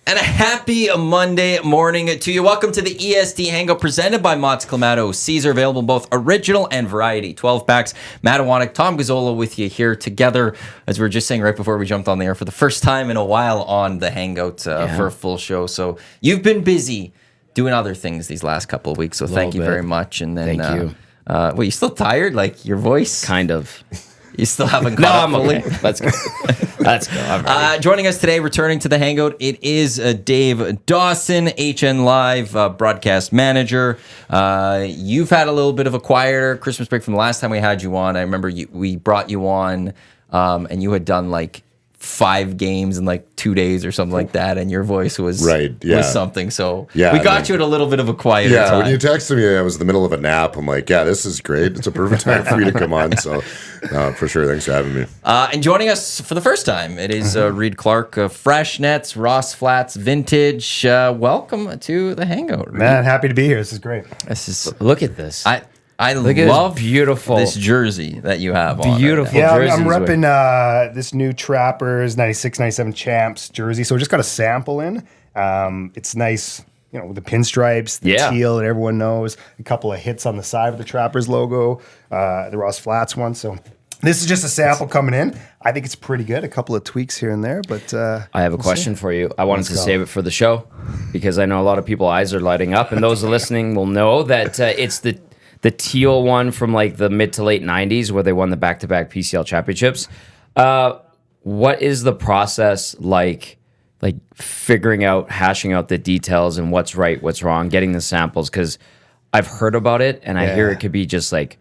And a happy Monday morning to you. Welcome to the EST Hangout presented by Mott's Clamato. Caesar, available in both original and variety 12 packs. Matt Iwanyk, Tom Gazzola with you here together, as we were just saying right before we jumped on the air, for the first time in a while on the Hangout for a full show. So you've been busy doing other things these last couple of weeks, so thank you very much. And then, thank you. Well, you still tired? Like your voice? Kind of. You still haven't caught up fully? Okay. Let's go. Let's go. I'm ready. Joining us today, returning to the Hangout, it is Dave Dawson, HN Live broadcast manager. You've had a little bit of a quieter Christmas break from the last time we had you on. I remember we brought you on, and you had done like 5 games in like 2 days or something like that, and your voice was was something. So we got you at a little bit of a quieter time. When you texted me, I was in the middle of a nap. I'm like, yeah, this is great. It's a perfect time for you to come on. So for sure, thanks for having me. And joining us for the first time, it is Reed Clarke, Fresh Nets, Ross Flats Vintage. Welcome to the Hangout, Reed. Man, happy to be here. This is great. Look at this. I love this jersey that you have on. Beautiful jersey. I'm repping this new Trappers 96, 97 Champs jersey. So we just got a sample in. It's nice, with the pinstripes, the teal that everyone knows. A couple of hits on the side of the Trappers logo, the Ross Flats one. So this is just a sample coming in. I think it's pretty good. A couple of tweaks here and there, but I have a question for you. I wanted to save it for the show because I know a lot of people's eyes are lighting up, and those listening will know that it's the teal one from like the mid to late 90s where they won the back-to-back PCL championships. What is the process like figuring out, hashing out the details and what's right, what's wrong, getting the samples? Because I've heard about it, and I hear it could be just like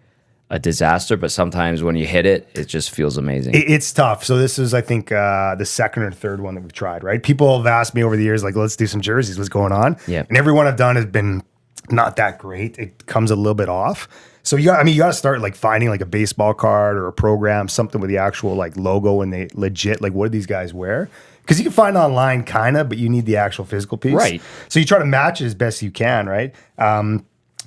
a disaster, but sometimes when you hit it, it just feels amazing. It's tough. So this is, I think, the second or third one that we've tried, right? People have asked me over the years, like, let's do some jerseys. What's going on? Yeah. And every one I've done has been not that great. It comes a little bit off. So you got to start like finding like a baseball card or a program, something with the actual like logo and they legit, like what do these guys wear? Because you can find online kind of, but you need the actual physical piece. Right. So you try to match it as best you can, right?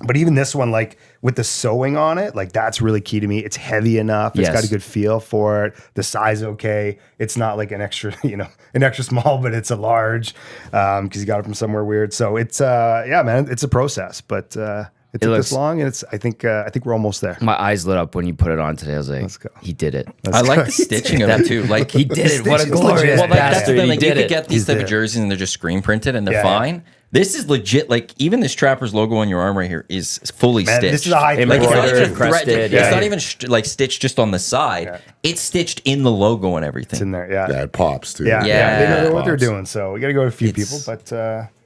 But even this one, like with the sewing on it, like that's really key to me. It's heavy enough. It's got a good feel for it. The size okay. It's not like an extra, an extra small, but it's a large because you got it from somewhere weird. So it's man, it's a process, but it took this long, and I think we're almost there. My eyes lit up when you put it on today. I was like, let's go. He did it. I like the stitching of it too. Like he did it. What a glorious bastard. Well, like, you could get these type of jerseys and they're just screen printed and they're fine. This is legit. Like even this Trappers logo on your arm right here is fully stitched. This is a high like, it's not even crested. It's not even like stitched just on the side. Yeah. It's stitched in the logo and everything. It's in there. Yeah. Yeah, it pops too. Yeah. They know what they're doing. So we got to go to a few people, but.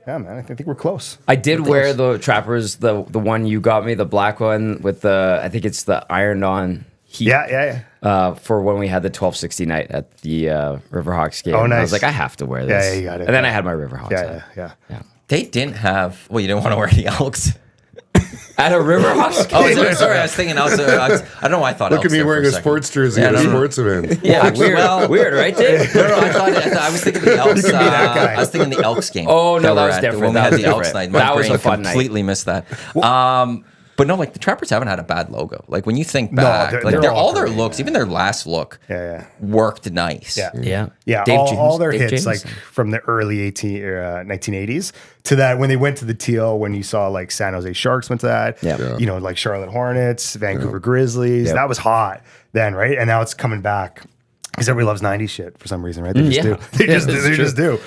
Yeah, man, I think we're close. I did wear the Trappers, the one you got me, the black one with I think it's the ironed-on heat. Yeah. For when we had the 1260 night at the Riverhawks game. Oh, nice. I was like, I have to wear this. Yeah, you got it. And then I had my Riverhawks. Yeah. They didn't have. Well, you didn't want to wear the Elks. At a Riverhawks game? Oh, sorry. I was thinking Elks. I don't know why I thought Look Elks at me wearing a sports jersey at a sports event. Yeah, weird, right, Dave? No, I was thinking the Elks. I was thinking the Elks game. Oh, no, that was different. When we had the Elks night. My was a fun night. Completely missed that. But no, like the Trappers haven't had a bad logo. Like when you think back, they're all their looks, even their last look, worked nice. Yeah. All their hits, James? Like from the early 1980s to that when they went to the teal, when you saw like San Jose Sharks went to that, like Charlotte Hornets, Vancouver Grizzlies, that was hot then, right? And now it's coming back. Because everybody loves 90s shit for some reason, right? They just do. They just do.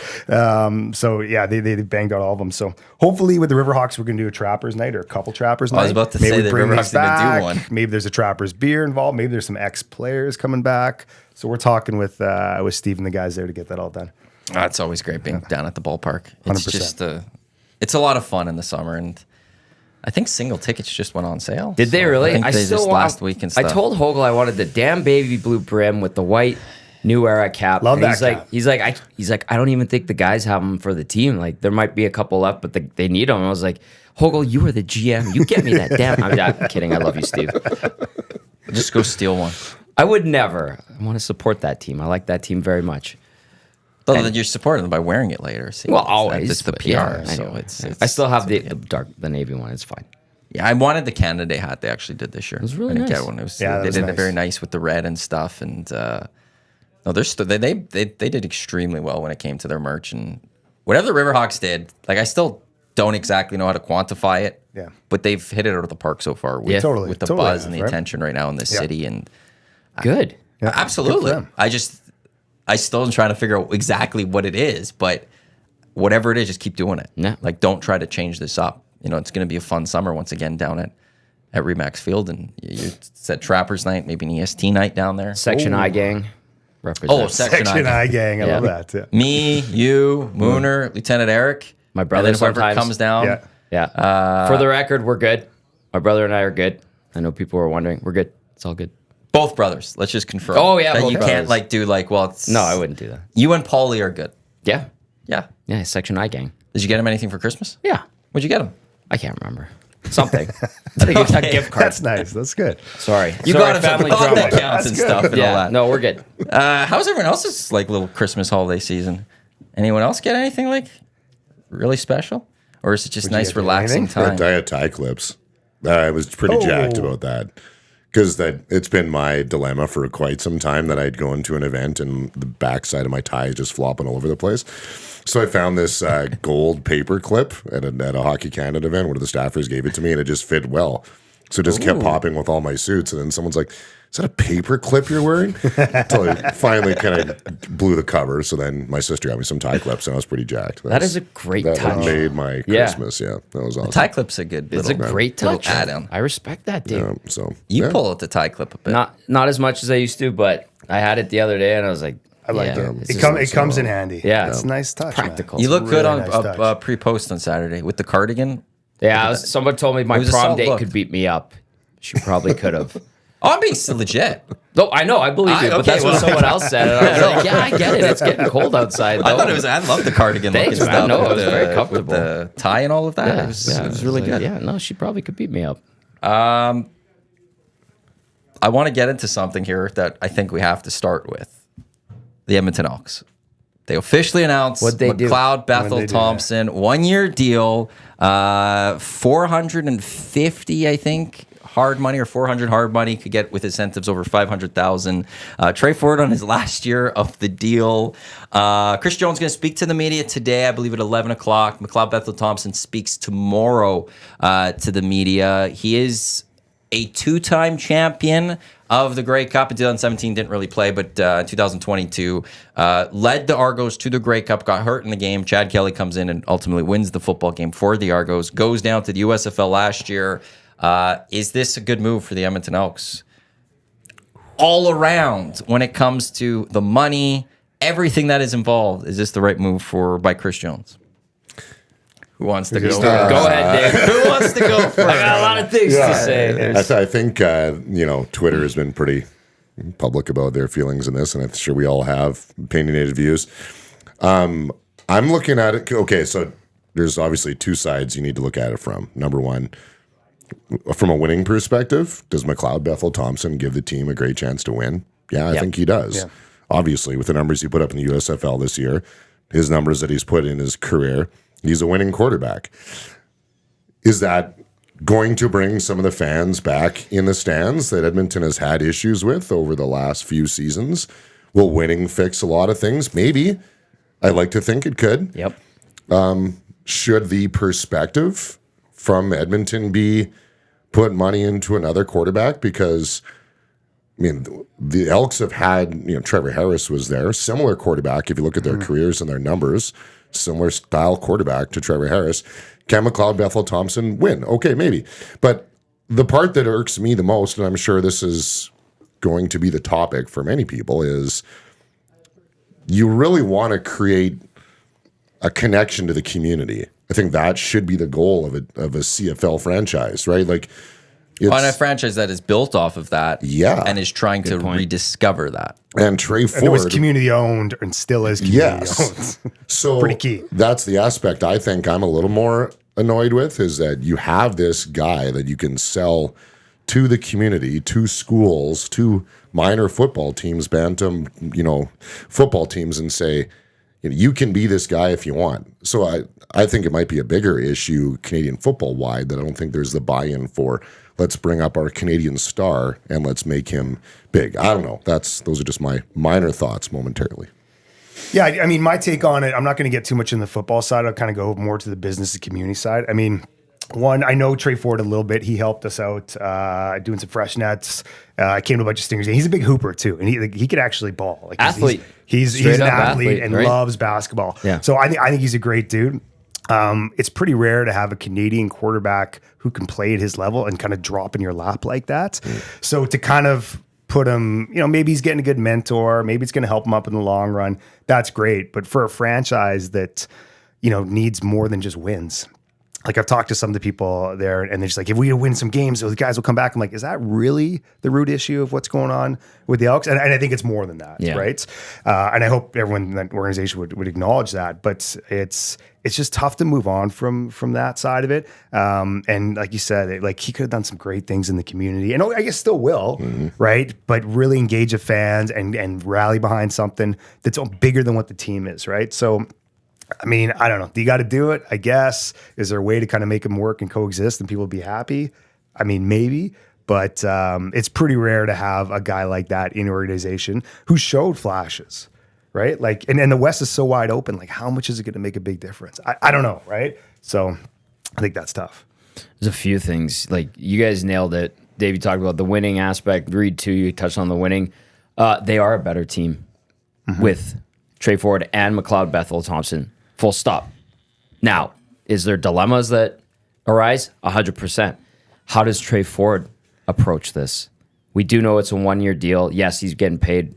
So, yeah, they banged out all of them. So, hopefully with the Riverhawks, we're going to do a Trappers night or a couple Trappers night. I was about to say the Riverhawks didn't do one. Maybe there's a Trappers beer involved. Maybe there's some ex-players coming back. So, we're talking with Steve and the guys there to get that all done. It's always great being down at the ballpark. It's 100%. just it's a lot of fun in the summer, and I think single tickets just went on sale. Did they really? I think they just last week and stuff. I told Hogle I wanted the damn baby blue brim with the white New Era cap. Love and that cap. He's like, I don't even think the guys have them for the team. Like there might be a couple left, but they need them. I was like, Hogle, you are the GM. You get me that damn. I'm kidding. I love you, Steve. Just go steal one. I would never. I want to support that team. I like that team very much. Well, then you're supporting them by wearing it later. See, well, always. It's the PR. Yeah, so I still have the navy one. It's fine. Yeah, I wanted the Canada Day hat they actually did this year. It was really I didn't nice. get one. It was, they did nice. it very nice with the red and stuff. And no, they did extremely well when it came to their merch. And whatever the Riverhawks did, like I still don't exactly know how to quantify it. Yeah. But they've hit it out of the park so far with, Totally. with the Totally buzz and the right? attention right now in this city. And Good. Yeah. absolutely. Good for them. I still am trying to figure out exactly what it is, but whatever it is, just keep doing it. Yeah. Like, don't try to change this up. You know, it's going to be a fun summer once again down at Remax Field. And you said Trappers Night, maybe an EST night down there. Section I gang. Represents. Oh, Section I gang. I love that. Yeah. Me, you, Mooner, Lieutenant Eric. My brother and then whoever sometimes. comes down. Yeah. Yeah. For the record, we're good. My brother and I are good. I know people were wondering. We're good. It's all good. Both brothers. Let's just confirm. Oh, yeah, that both you can't brothers. do well. It's, No, I wouldn't do that. You and Paulie are good. Yeah. Yeah. Yeah, Section I gang. Did you get him anything for Christmas? Yeah. What'd you get him? I can't remember. Something. I think it's a gift card. That's nice. That's good. Sorry. You Sorry, got him family some drama. that counts and stuff and all Yeah. that. No, we're good. How's everyone else's little Christmas holiday season? Anyone else get anything really special, or is it just nice, get relaxing anything? time? I had tie clips. I was pretty jacked about that because it's been my dilemma for quite some time that I'd go into an event and the backside of my tie is just flopping all over the place. So I found this gold paper clip at a Hockey Canada event where the staffers gave it to me and it just fit well. So it just kept popping with all my suits. And then someone's like, is that a paper clip you're wearing? Until I finally kind of blew the cover. So then my sister got me some tie clips and I was pretty jacked. That is a great that touch. made my Yeah. Christmas. Yeah, that was awesome. Tie clip's a good. It's a little- great little touch. add-on. I respect that, dude. So You yeah. pull out the tie clip a bit. Not as much as I used to, but I had it the other day and I was like, I like yeah, it. it's It, just it comes in handy. Yeah. It's a nice touch. practical. You look good really on nice touch. pre-post on Saturday with the cardigan. Yeah, someone told me my was a prom solid date look. could beat me up. She probably could have. Oh, I'm being legit. No, I know, I believe you, but okay, that's what well- someone else said. And I was like, yeah, I get it. It's getting cold outside. I though. thought it was. I love the cardigan look Thanks, and man. stuff. No, it with was very comfortable. With the tie and all of that. Yeah, It was really like, good. Yeah, no, she probably could beat me up. I want to get into something here that I think we have to start with. The Edmonton Elks. They officially announced What'd they do? McLeod Bethel What'd they do? Thompson 1-year deal, 450, I think, hard money or 400 hard money, could get with incentives over 500,000. Trey Ford on his last year of the deal. Chris Jones going to speak to the media today, I believe at 11 o'clock. McLeod Bethel Thompson speaks tomorrow to the media. He is a two-time champion of the Grey Cup. In 2017, didn't really play, but 2022 led the Argos to the Grey Cup, got hurt in the game. Chad Kelly comes in and ultimately wins the football game for the Argos, goes down to the USFL last year. Is this a good move for the Edmonton Elks? All around, when it comes to the money, everything that is involved, is this the right move by Chris Jones? Who wants to go? Go ahead, Dave. Who wants to go first? I got a lot of things to say. I think Twitter has been pretty public about their feelings in this, and I'm sure we all have opinionated views. I'm looking at it. Okay, so there's obviously two sides you need to look at it from. Number one, from a winning perspective, does McLeod Bethel Thompson give the team a great chance to win? Yeah, I think he does. Yeah. Obviously, with the numbers he put up in the USFL this year, his numbers that he's put in his career, he's a winning quarterback. Is that going to bring some of the fans back in the stands that Edmonton has had issues with over the last few seasons? Will winning fix a lot of things? Maybe. I like to think it could. Yep. Should the perspective from Edmonton be put money into another quarterback? Because, I mean, the Elks have had, Trevor Harris was there, similar quarterback. If you look at their careers and their numbers, similar style quarterback to Trevor Harris. Can McLeod Bethel Thompson win? Okay, maybe. But the part that irks me the most, and I'm sure this is going to be the topic for many people, is you really want to create a connection to the community. I think that should be the goal of a CFL franchise, right? Like, On a franchise that is built off of that, Yeah. and is trying to rediscover that. and Trey Ford. And it was community owned and still is community Yes. owned. So Pretty key. That's the aspect I think I'm a little more annoyed with, is that you have this guy that you can sell to the community, to schools, to minor football teams, bantam, football teams, and say, you can be this guy if you want. So I think it might be a bigger issue Canadian football wide, that I don't think there's the buy-in for, let's bring up our Canadian star and let's make him big. I don't know. Those are just my minor thoughts momentarily. Yeah, I mean, my take on it, I'm not going to get too much in the football side. I'll kind of go more to the business and community side. I mean, one, I know Trey Ford a little bit. He helped us out doing some fresh nets. I came to a bunch of stingers. He's a big hooper too, and he could actually ball. Like athlete. He's an athlete and loves basketball. Yeah. So I think he's a great dude. It's pretty rare to have a Canadian quarterback who can play at his level and kind of drop in your lap like that. So to kind of put him, maybe he's getting a good mentor, maybe it's going to help him up in the long run. That's great. But for a franchise that, needs more than just wins. Like I've talked to some of the people there and they're just like, if we win some games, those guys will come back. I'm like, is that really the root issue of what's going on with the Elks? And I think it's more than that, right? And I hope everyone in that organization would acknowledge that. But it's just tough to move on from that side of it. And like you said, he could have done some great things in the community, and I guess still will, right? But really engage the fans and rally behind something that's bigger than what the team is, right? So, I mean, I don't know. You got to do it, I guess. Is there a way to kind of make them work and coexist and people be happy? I mean, maybe. But it's pretty rare to have a guy like that in an organization who showed flashes, right? Like, and the West is so wide open. Like, how much is it going to make a big difference? I don't know, right? So I think that's tough. There's a few things. Like, you guys nailed it. Dave, you talked about the winning aspect. Reed, too, you touched on the winning. They are a better team with Trey Ford and McLeod Bethel-Thompson. Full stop. Now, is there dilemmas that arise? 100%. How does Trey Ford approach this? We do know it's a one-year deal. Yes, he's getting paid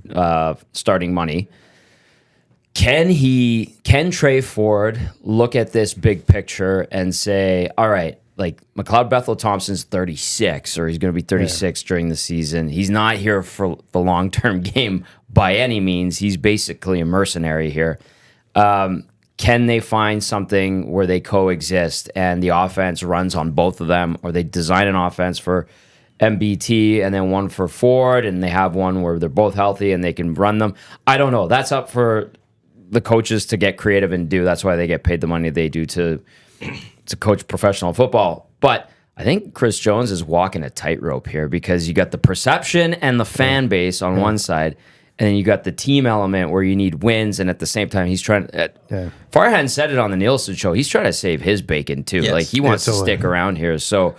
starting money. Can Trey Ford look at this big picture and say, all right, like McLeod Bethel-Thompson's 36, or he's going to be 36 during the season. He's not here for the long-term game by any means. He's basically a mercenary here. Can they find something where they coexist and the offense runs on both of them, or they design an offense for MBT and then one for Ford, and they have one where they're both healthy and they can run them? I don't know. That's up for the coaches to get creative and do. That's why they get paid the money they do to coach professional football. But I think Chris Jones is walking a tightrope here, because you got the perception and the fan base on one side, and then you got the team element where you need wins, and at the same time, he's trying. Farhan said it on the Nielsen show. He's trying to save his bacon too. Yes. Like, he wants to stick around here. So,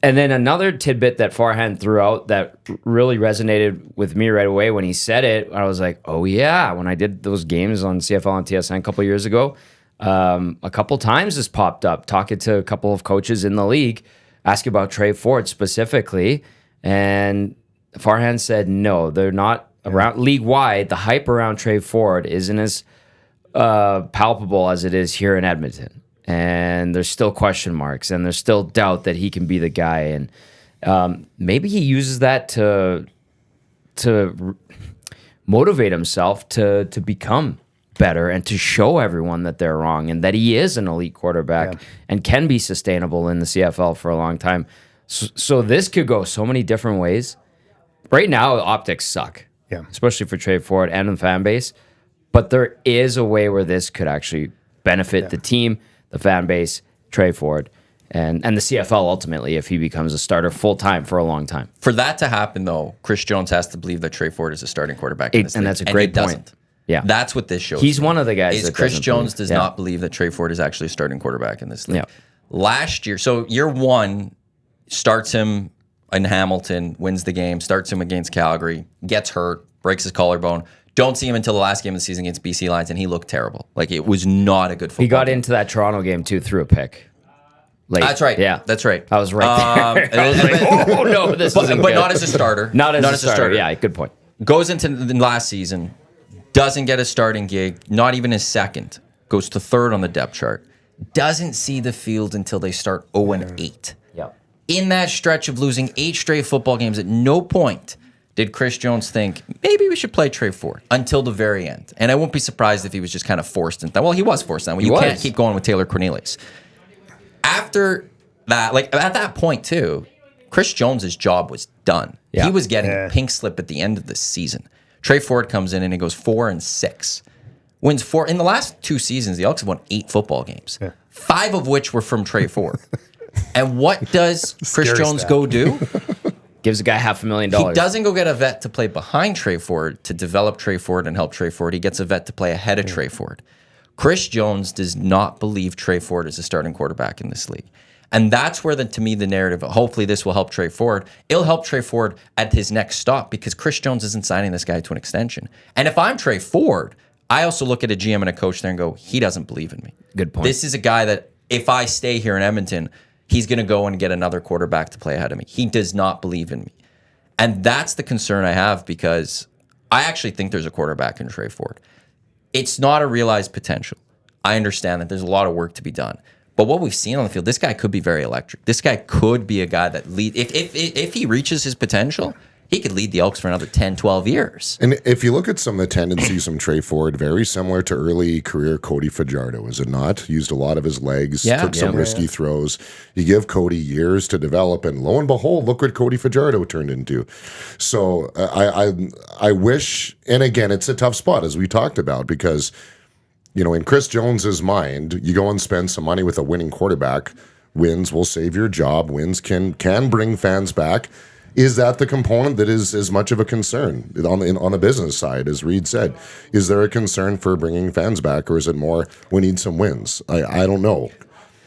and then another tidbit that Farhan threw out that really resonated with me right away when he said it, I was like, oh yeah. When I did those games on CFL and TSN a couple years ago, a couple times this popped up, talking to a couple of coaches in the league, asking about Trey Ford specifically, and Farhan said no, they're not. Around league-wide, the hype around Trey Ford isn't as palpable as it is here in Edmonton. And there's still question marks, and there's still doubt that he can be the guy. And maybe he uses that to motivate himself to become better and to show everyone that they're wrong and that he is an elite quarterback and can be sustainable in the CFL for a long time. So this could go so many different ways. Right now, optics suck. Yeah, especially for Trey Ford and the fan base. But there is a way where this could actually benefit the team, the fan base, Trey Ford, and the CFL ultimately if he becomes a starter full-time for a long time. For that to happen, though, Chris Jones has to believe that Trey Ford is a starting quarterback in this league. And that's a great point. Doesn't. Yeah, that's what this shows. He's one of the guys that Chris Jones does not believe that Trey Ford is actually a starting quarterback in this league. Last year, so year one, starts him in Hamilton, wins the game, starts him against Calgary, gets hurt, breaks his collarbone. Don't see him until the last game of the season against BC Lions, and he looked terrible. Like, it was not a good football He got game. into that Toronto game, too, through a pick. Late. That's right. Yeah. That's right. I was right there. I was like, oh, no, this isn't good. But not as a starter. Not as a starter. Yeah, good point. Goes into the last season, doesn't get a starting gig, not even his second. Goes to third on the depth chart. Doesn't see the field until they start 0-8. Yep. In that stretch of losing 8 straight football games, at no point did Chris Jones think, maybe we should play Trey Ford until the very end. And I won't be surprised if he was just kind of forced into that. Well, he was forced into that. You can't keep going with Taylor Cornelius. After that, like at that point too, Chris Jones's job was done. Yeah. He was getting a pink slip at the end of the season. Trey Ford comes in and he goes 4-6. Wins 4. In the last 2 seasons, the Elks have won 8 football games. 5 of which were from Trey Ford. And what does Chris Jones go do? Gives a guy $500,000. He doesn't go get a vet to play behind Trey Ford to develop Trey Ford and help Trey Ford. He gets a vet to play ahead of Trey Ford. Chris Jones does not believe Trey Ford is a starting quarterback in this league. And that's where, to me, the narrative, hopefully this will help Trey Ford. It'll help Trey Ford at his next stop because Chris Jones isn't signing this guy to an extension. And if I'm Trey Ford, I also look at a GM and a coach there and go, he doesn't believe in me. Good point. This is a guy that if I stay here in Edmonton, he's going to go and get another quarterback to play ahead of me. He does not believe in me. And that's the concern I have because I actually think there's a quarterback in Trey Ford. It's not a realized potential. I understand that there's a lot of work to be done. But what we've seen on the field, this guy could be very electric. This guy could be a guy that lead. If he reaches his potential, he could lead the Elks for another 10, 12 years. And if you look at some of the tendencies from Trey Ford, very similar to early career Cody Fajardo, is it not? Used a lot of his legs, took some risky throws. You give Cody years to develop, and lo and behold, look what Cody Fajardo turned into. So I wish, and again, it's a tough spot, as we talked about, because in Chris Jones's mind, you go and spend some money with a winning quarterback. Wins will save your job. Wins can bring fans back. Is that the component that is as much of a concern on the business side, as Reed said? Is there a concern for bringing fans back, or is it more we need some wins? I don't know.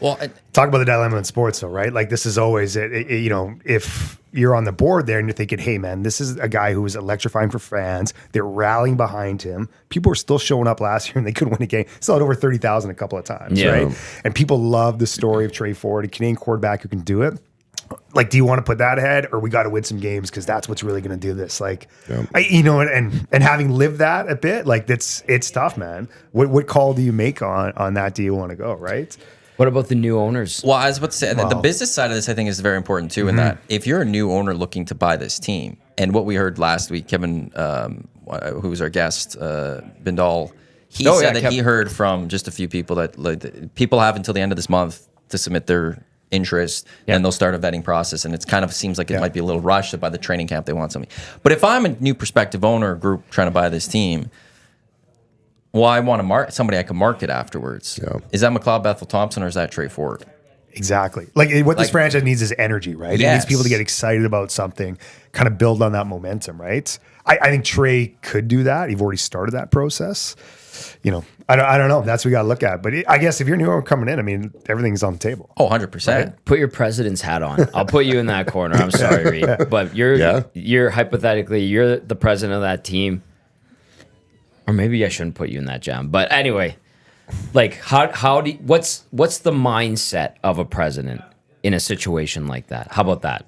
Well, talk about the dilemma in sports, though, right? Like this is always if you're on the board there and you're thinking, hey, man, this is a guy who is electrifying for fans. They're rallying behind him. People were still showing up last year and they couldn't win a game. Still had over 30,000 a couple of times, right? And people love the story of Trey Ford, a Canadian quarterback who can do it. Like, do you want to put that ahead, or we got to win some games because that's what's really going to do this? Like, and having lived that a bit, like it's tough, man. What call do you make on that? Do you want to go right? What about the new owners? Well, I was about to say that the business side of this, I think, is very important too. In that, if you're a new owner looking to buy this team, and what we heard last week, Kevin, who was our guest, Bindal, he said that he heard from just a few people that people have until the end of this month to submit their interest, and they'll start a vetting process. And it kind of seems like it might be a little rushed that by the training camp they want something. But if I'm a new prospective owner or group trying to buy this team, well, I want to somebody I can market afterwards. Yeah. Is that McLeod Bethel Thompson or is that Trey Ford? Exactly. Like what this franchise needs is energy, right? It needs people to get excited about something, kind of build on that momentum, right? I think Trey could do that. You've already started that process. I don't know. That's what we got to look at. But I guess if you're new owner coming in, I mean, everything's on the table. Oh, 100%. Right? Put your president's hat on. I'll put you in that corner. I'm sorry, Reed. But you're hypothetically, you're the president of that team. Or maybe I shouldn't put you in that jam. But anyway, like what's the mindset of a president in a situation like that? How about that?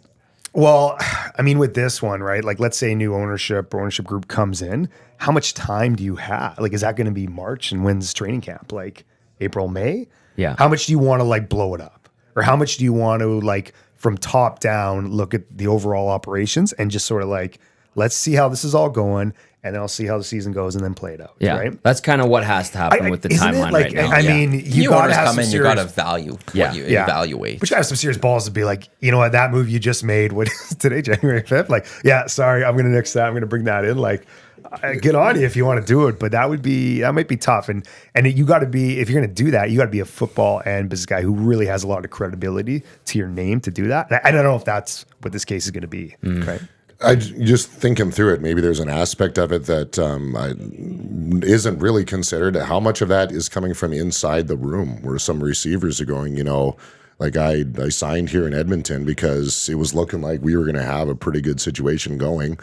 Well, I mean, with this one, right? Like, let's say new ownership group comes in. How much time do you have? Like, is that going to be March, and when's training camp? Like April, May? Yeah. How much do you want to like blow it up? Or how much do you want to like from top down look at the overall operations and just sort of like, let's see how this is all going, and then I'll see how the season goes and then play it out. Yeah. Right? That's kind of what has to happen with the timeline right now. I mean, you got to have some serious... You got to value what you evaluate. But you have some serious balls to be like, you know what, that move you just made, what is today, January 5th? Like, yeah, sorry, I'm going to nix that. I'm going to bring that in. Like, get on you if you want to do it, but that might be tough. And you got to be, if you're going to do that, you got to be a football and business guy who really has a lot of credibility to your name to do that. And I don't know if that's what this case is going to be, right? I just thinking through it, maybe there's an aspect of it that isn't really considered. How much of that is coming from inside the room, where some receivers are going, like I signed here in Edmonton because it was looking like we were going to have a pretty good situation going.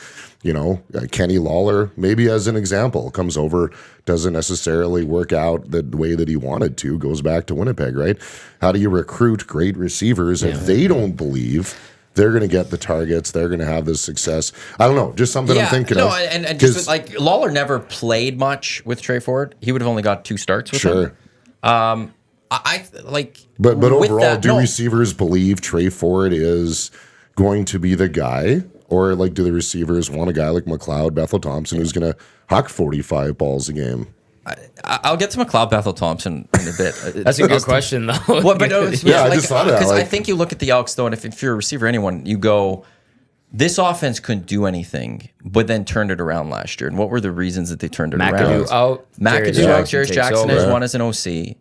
Kenny Lawler, maybe as an example, comes over, doesn't necessarily work out the way that he wanted to, goes back to Winnipeg, right? How do you recruit great receivers if they don't believe they're going to get the targets, they're going to have the success? I don't know, just something I'm thinking of. And just like Lawler never played much with Trey Ford. He would have only got 2 starts with him. I like, but overall, do receivers believe Trey Ford is going to be the guy, or like do the receivers want a guy like McLeod Bethel Thompson who's going to huck 45 balls a game? I'll get to McLeod Bethel Thompson in a bit. That's a good question, though. Well, but I just thought that. Because I think you look at the Elks, though, and if you're a receiver, anyone, you go, this offense couldn't do anything, but then turned it around last year. And what were the reasons that they turned it around? McAdoo out. McAdoo out. Jarius Jackson has won as an OC.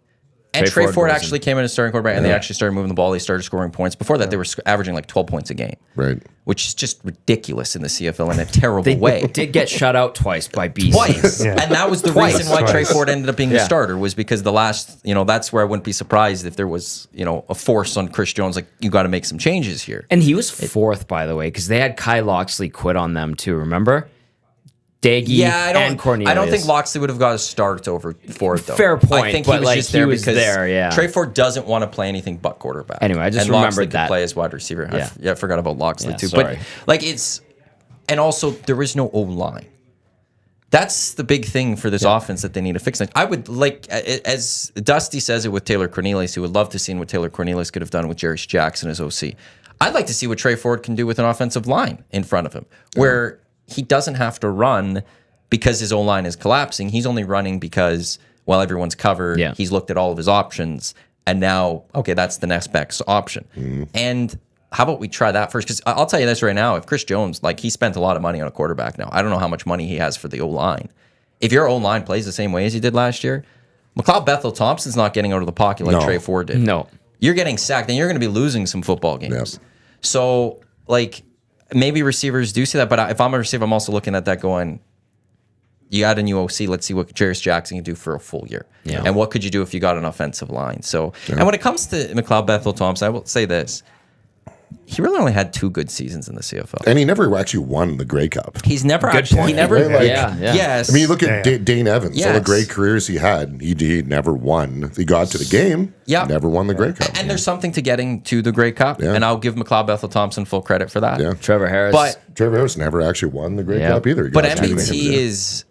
And Trey Ford actually came in as starting quarterback, and they actually started moving the ball. They started scoring points. Before that, they were averaging like 12 points a game. Right. Which is just ridiculous in the CFL in a terrible way. Did get shut out twice by BC. Twice. Yeah. And that was the reason why Trey Ford ended up being the starter, was because the last, that's where I wouldn't be surprised if there was, a force on Chris Jones, like, you got to make some changes here. And he was fourth, by the way, because they had Kai Loxley quit on them too, remember? Daggy and Cornelius. I don't think Loxley would have got a start over Ford, though. Fair point. I think he was just there because there, Trey Ford doesn't want to play anything but quarterback. Anyway, I just and remembered Loxley that. could play as wide receiver. I forgot about Loxley too. Sorry. But and also there is no O-line. That's the big thing for this offense that they need to fix. I would like, as Dusty says it with Taylor Cornelius, he would love to see what Taylor Cornelius could have done with Jarius Jackson as OC. I'd like to see what Trey Ford can do with an offensive line in front of him, where he doesn't have to run because his O-line is collapsing. He's only running because, while everyone's covered, he's looked at all of his options, and now, okay, that's the next best option. Mm-hmm. And how about we try that first? Because I'll tell you this right now, if Chris Jones, he spent a lot of money on a quarterback now. I don't know how much money he has for the O-line. If your O-line plays the same way as he did last year, McLeod Bethel Thompson's not getting out of the pocket like Trey Ford did. No. You're getting sacked, and you're going to be losing some football games. Yep. So, maybe receivers do see that, but if I'm a receiver, I'm also looking at that going, you got a new OC. Let's see what Jarius Jackson can do for a full year. Yeah. And what could you do if you got an offensive line? So, and when it comes to McLeod Bethel Thompson, I will say this. He really only had 2 good seasons in the CFL. And he never actually won the Grey Cup. He's never actually, he never, yes. I mean, you look at Dane Evans, all the great careers he had, he never won. He got to the game, never won the Grey Cup. And there's something to getting to the Grey Cup, and I'll give McLeod Bethel Thompson full credit for that. Yeah. Trevor Harris never actually won the Grey Cup either. But MBT is...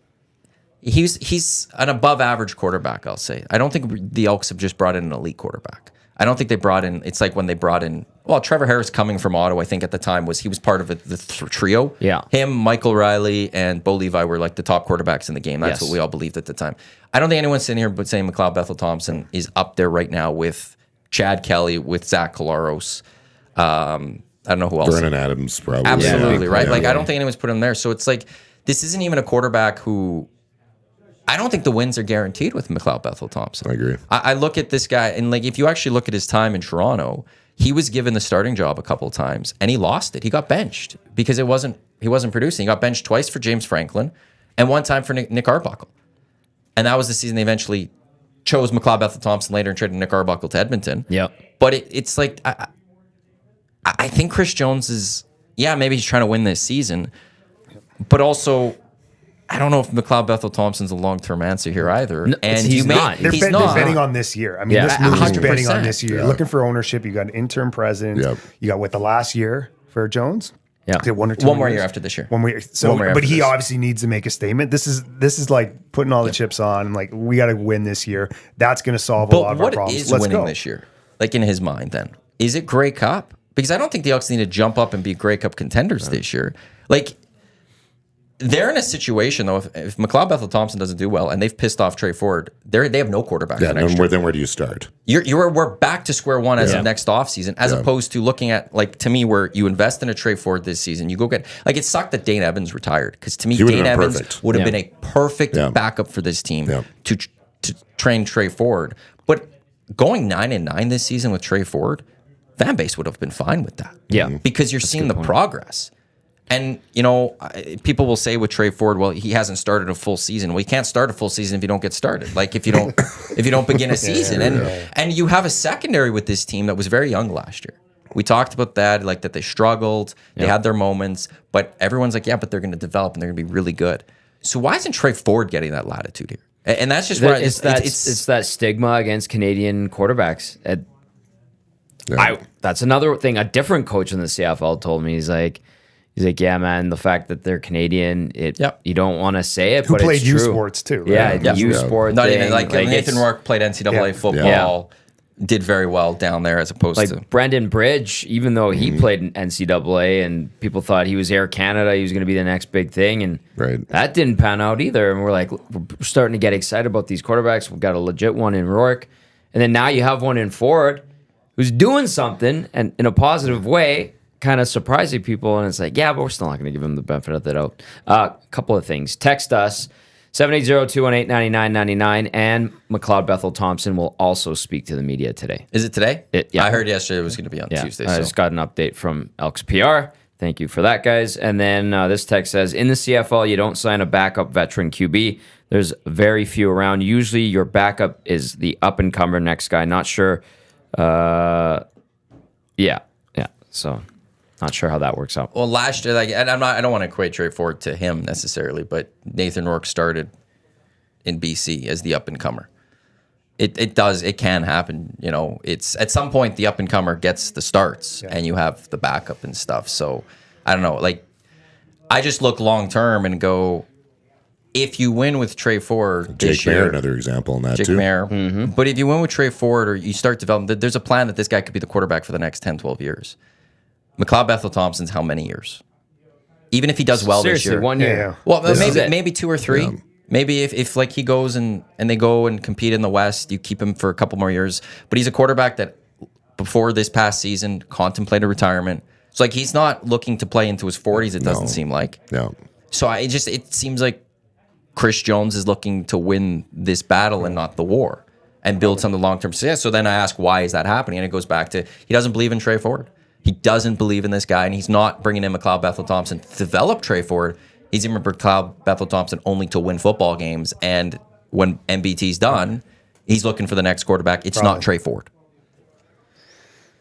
He's an above average quarterback, I'll say. I don't think the Elks have just brought in an elite quarterback. I don't think they brought in, it's like when they brought in, Trevor Harris coming from Ottawa, I think at the time he was part of the trio. Yeah. Him, Michael Riley, and Bo Levi were the top quarterbacks in the game. That's what we all believed at the time. I don't think anyone's sitting here but saying McLeod Bethel Thompson is up there right now with Chad Kelly, with Zach Collaros. I don't know who else. Vernon Adams, probably. Absolutely, right? I don't think anyone's put him there. So it's this isn't even a quarterback who... I don't think the wins are guaranteed with McLeod Bethel Thompson. I agree. I look at this guy, and if you actually look at his time in Toronto, he was given the starting job a couple of times, and he lost it. He got benched because he wasn't producing. He got benched twice for James Franklin, and one time for Nick Arbuckle. And that was the season they eventually chose McLeod Bethel Thompson later and traded Nick Arbuckle to Edmonton. Yep. But it's I think Chris Jones is, maybe he's trying to win this season, but also... I don't know if McLeod Bethel Thompson's a long-term answer here either. No, and he's not. They're betting on this year. I mean, this move is betting on this year. You're looking for ownership. You got an interim president. Yep. You got the last year for Jones. Yeah, one more year after this year. 1 year. So, but he obviously needs to make a statement. This is like putting all the chips on. We got to win this year. That's going to solve a lot of our problems. What is winning this year? In his mind, then is it Grey Cup? Because I don't think the Elks need to jump up and be Grey Cup contenders this year. They're in a situation, though, if McLeod Bethel Thompson doesn't do well and they've pissed off Trey Ford, they have no quarterback for next year. Then where do you start? We're back to square one as of next offseason, as opposed to looking at, to me, where you invest in a Trey Ford this season. You go get, it sucked that Dane Evans retired, because to me, Dane Evans would have been a perfect backup for this team to train Trey Ford. But going 9-9 this season with Trey Ford, fan base would have been fine with that. Yeah. Because you're seeing the progress. And, people will say with Trey Ford, well, he hasn't started a full season. Well, you can't start a full season if you don't get started. If you don't begin a season. And you have a secondary with this team that was very young last year. We talked about that, that they struggled. They had their moments. But everyone's but they're going to develop and they're going to be really good. So why isn't Trey Ford getting that latitude here? And that's just where it's that stigma against Canadian quarterbacks. That's another thing. A different coach in the CFL told me, he's like, yeah, man, the fact that they're Canadian, you don't want to say it, but it's true. Who played U Sports, too. Right? Yeah, U Sports. Not even, Nathan Rourke played NCAA football, did very well down there as opposed to... Brendan Bridge, even though he played in NCAA and people thought he was Air Canada, he was going to be the next big thing, and that didn't pan out either. And we're starting to get excited about these quarterbacks. We've got a legit one in Rourke. And then now you have one in Ford who's doing something, and in a positive way, kind of surprising people, and it's but we're still not going to give him the benefit of the doubt. A couple of things. Text us, 780-218-9999. And McLeod Bethel Thompson will also speak to the media today. Is it today? Yeah. I heard yesterday it was going to be on Tuesday. I just got an update from Elks PR. Thank you for that, guys. And then this text says, in the CFL, you don't sign a backup veteran QB. There's very few around. Usually your backup is the up-and-comer next guy. Not sure. Yeah. So not sure how that works out. Well, last year, and I don't want to equate Trey Ford to him necessarily, but Nathan Rourke started in BC as the up-and-comer. It can happen. It's at some point the up-and-comer gets the starts and you have the backup and stuff. So I don't know. Like, I just look long-term and go, if you win with Trey Ford this year, Mayer, another example in that Jake too. Mayer. Mm-hmm. But if you win with Trey Ford or you start developing, there's a plan that this guy could be the quarterback for the next 10, 12 years. McLeod Bethel Thompson's how many years? Even if he does well this year. 1 year. Well, maybe 2 or 3. Yeah. Maybe if like he goes and they go and compete in the West, you keep him for a couple more years. But he's a quarterback that before this past season contemplated retirement. So like he's not looking to play into his 40s, it doesn't seem like. No. So it seems like Chris Jones is looking to win this battle and not the war and build some of the long-term success. So then I ask, why is that happening? And it goes back to he doesn't believe in Trey Ford. He doesn't believe in this guy, and he's not bringing in McLeod Bethel Thompson to develop Trey Ford. He's in McLeod Bethel Thompson only to win football games. And when MBT's done, he's looking for the next quarterback. It's not Trey Ford.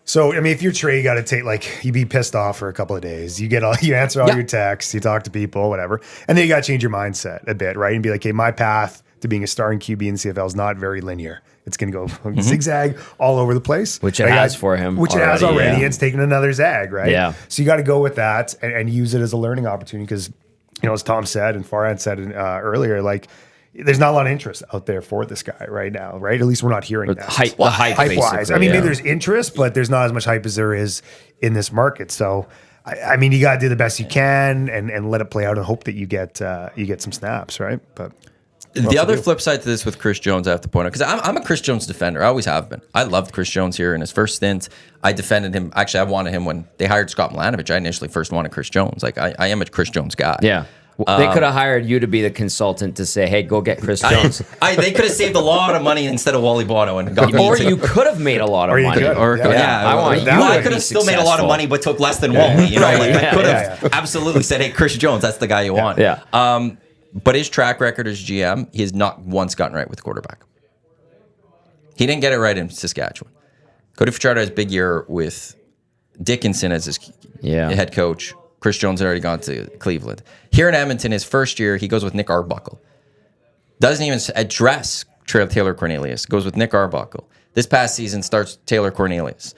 So, I mean, if you're Trey, you got to take, like, you be pissed off for a couple of days. You answer all your texts, you talk to people, whatever. And then you got to change your mindset a bit, right? And be like, hey, my path to being a starting QB in CFL is not very linear. It's going to go zigzag all over the place. Which it has for him. Which it has already. Yeah. It's taken another zag, right? Yeah. So you got to go with that and use it as a learning opportunity because, as Tom said and Farhad said earlier, like, there's not a lot of interest out there for this guy right now, right? At least we're not hearing that. Hype-wise. I mean, maybe there's interest, but there's not as much hype as there is in this market. So, I mean, you got to do the best you can and let it play out and hope that you get some snaps, right? But the other flip side to this with Chris Jones, I have to point out, because I'm a Chris Jones defender. I always have been. I loved Chris Jones here in his first stint. I defended him. Actually, I wanted him when they hired Scott Milanovich. I initially first wanted Chris Jones. Like, I am a Chris Jones guy. Yeah. They could have hired you to be the consultant to say, hey, go get Chris Jones. They could have saved a lot of money instead of Wally Bono. Or you could have made a lot of money. I could have still made a lot of money, but took less than Wally. I could have absolutely said, hey, Chris Jones, that's the guy you want. Yeah. But his track record as GM, he has not once gotten right with the quarterback. He didn't get it right in Saskatchewan. Cody Fajardo has a big year with Dickinson as his head coach. Chris Jones had already gone to Cleveland. Here in Edmonton, his first year, he goes with Nick Arbuckle. Doesn't even address Taylor Cornelius. Goes with Nick Arbuckle. This past season starts Taylor Cornelius.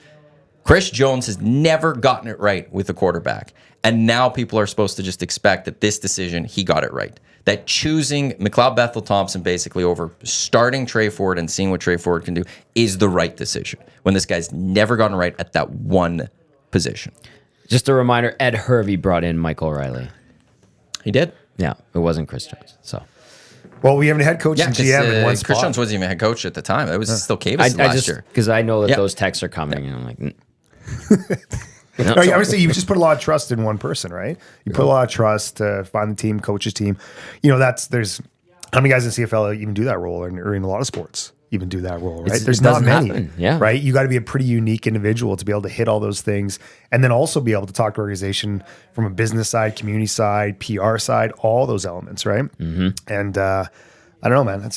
Chris Jones has never gotten it right with the quarterback. And now people are supposed to just expect that this decision, he got it right. That choosing McLeod Bethel Thompson basically over starting Trey Ford and seeing what Trey Ford can do is the right decision. When this guy's never gotten right at that one position. Just a reminder, Ed Hervey brought in Mike O'Reilly. He did? Yeah, it wasn't Chris Jones. So, well, we have a head coach and GM in one spot. Chris Jones wasn't even a head coach at the time. It was still Cavus last year. Because I know that those texts are coming, and I'm like... Obviously, you just put a lot of trust in one person, right? You put a lot of trust to find the team, coach's team. There's how many guys in CFL even do that role, or in a lot of sports even do that role, right? There's not many, right? You got to be a pretty unique individual to be able to hit all those things, and then also be able to talk to organization from a business side, community side, PR side, all those elements, right? Mm-hmm. And I don't know, man.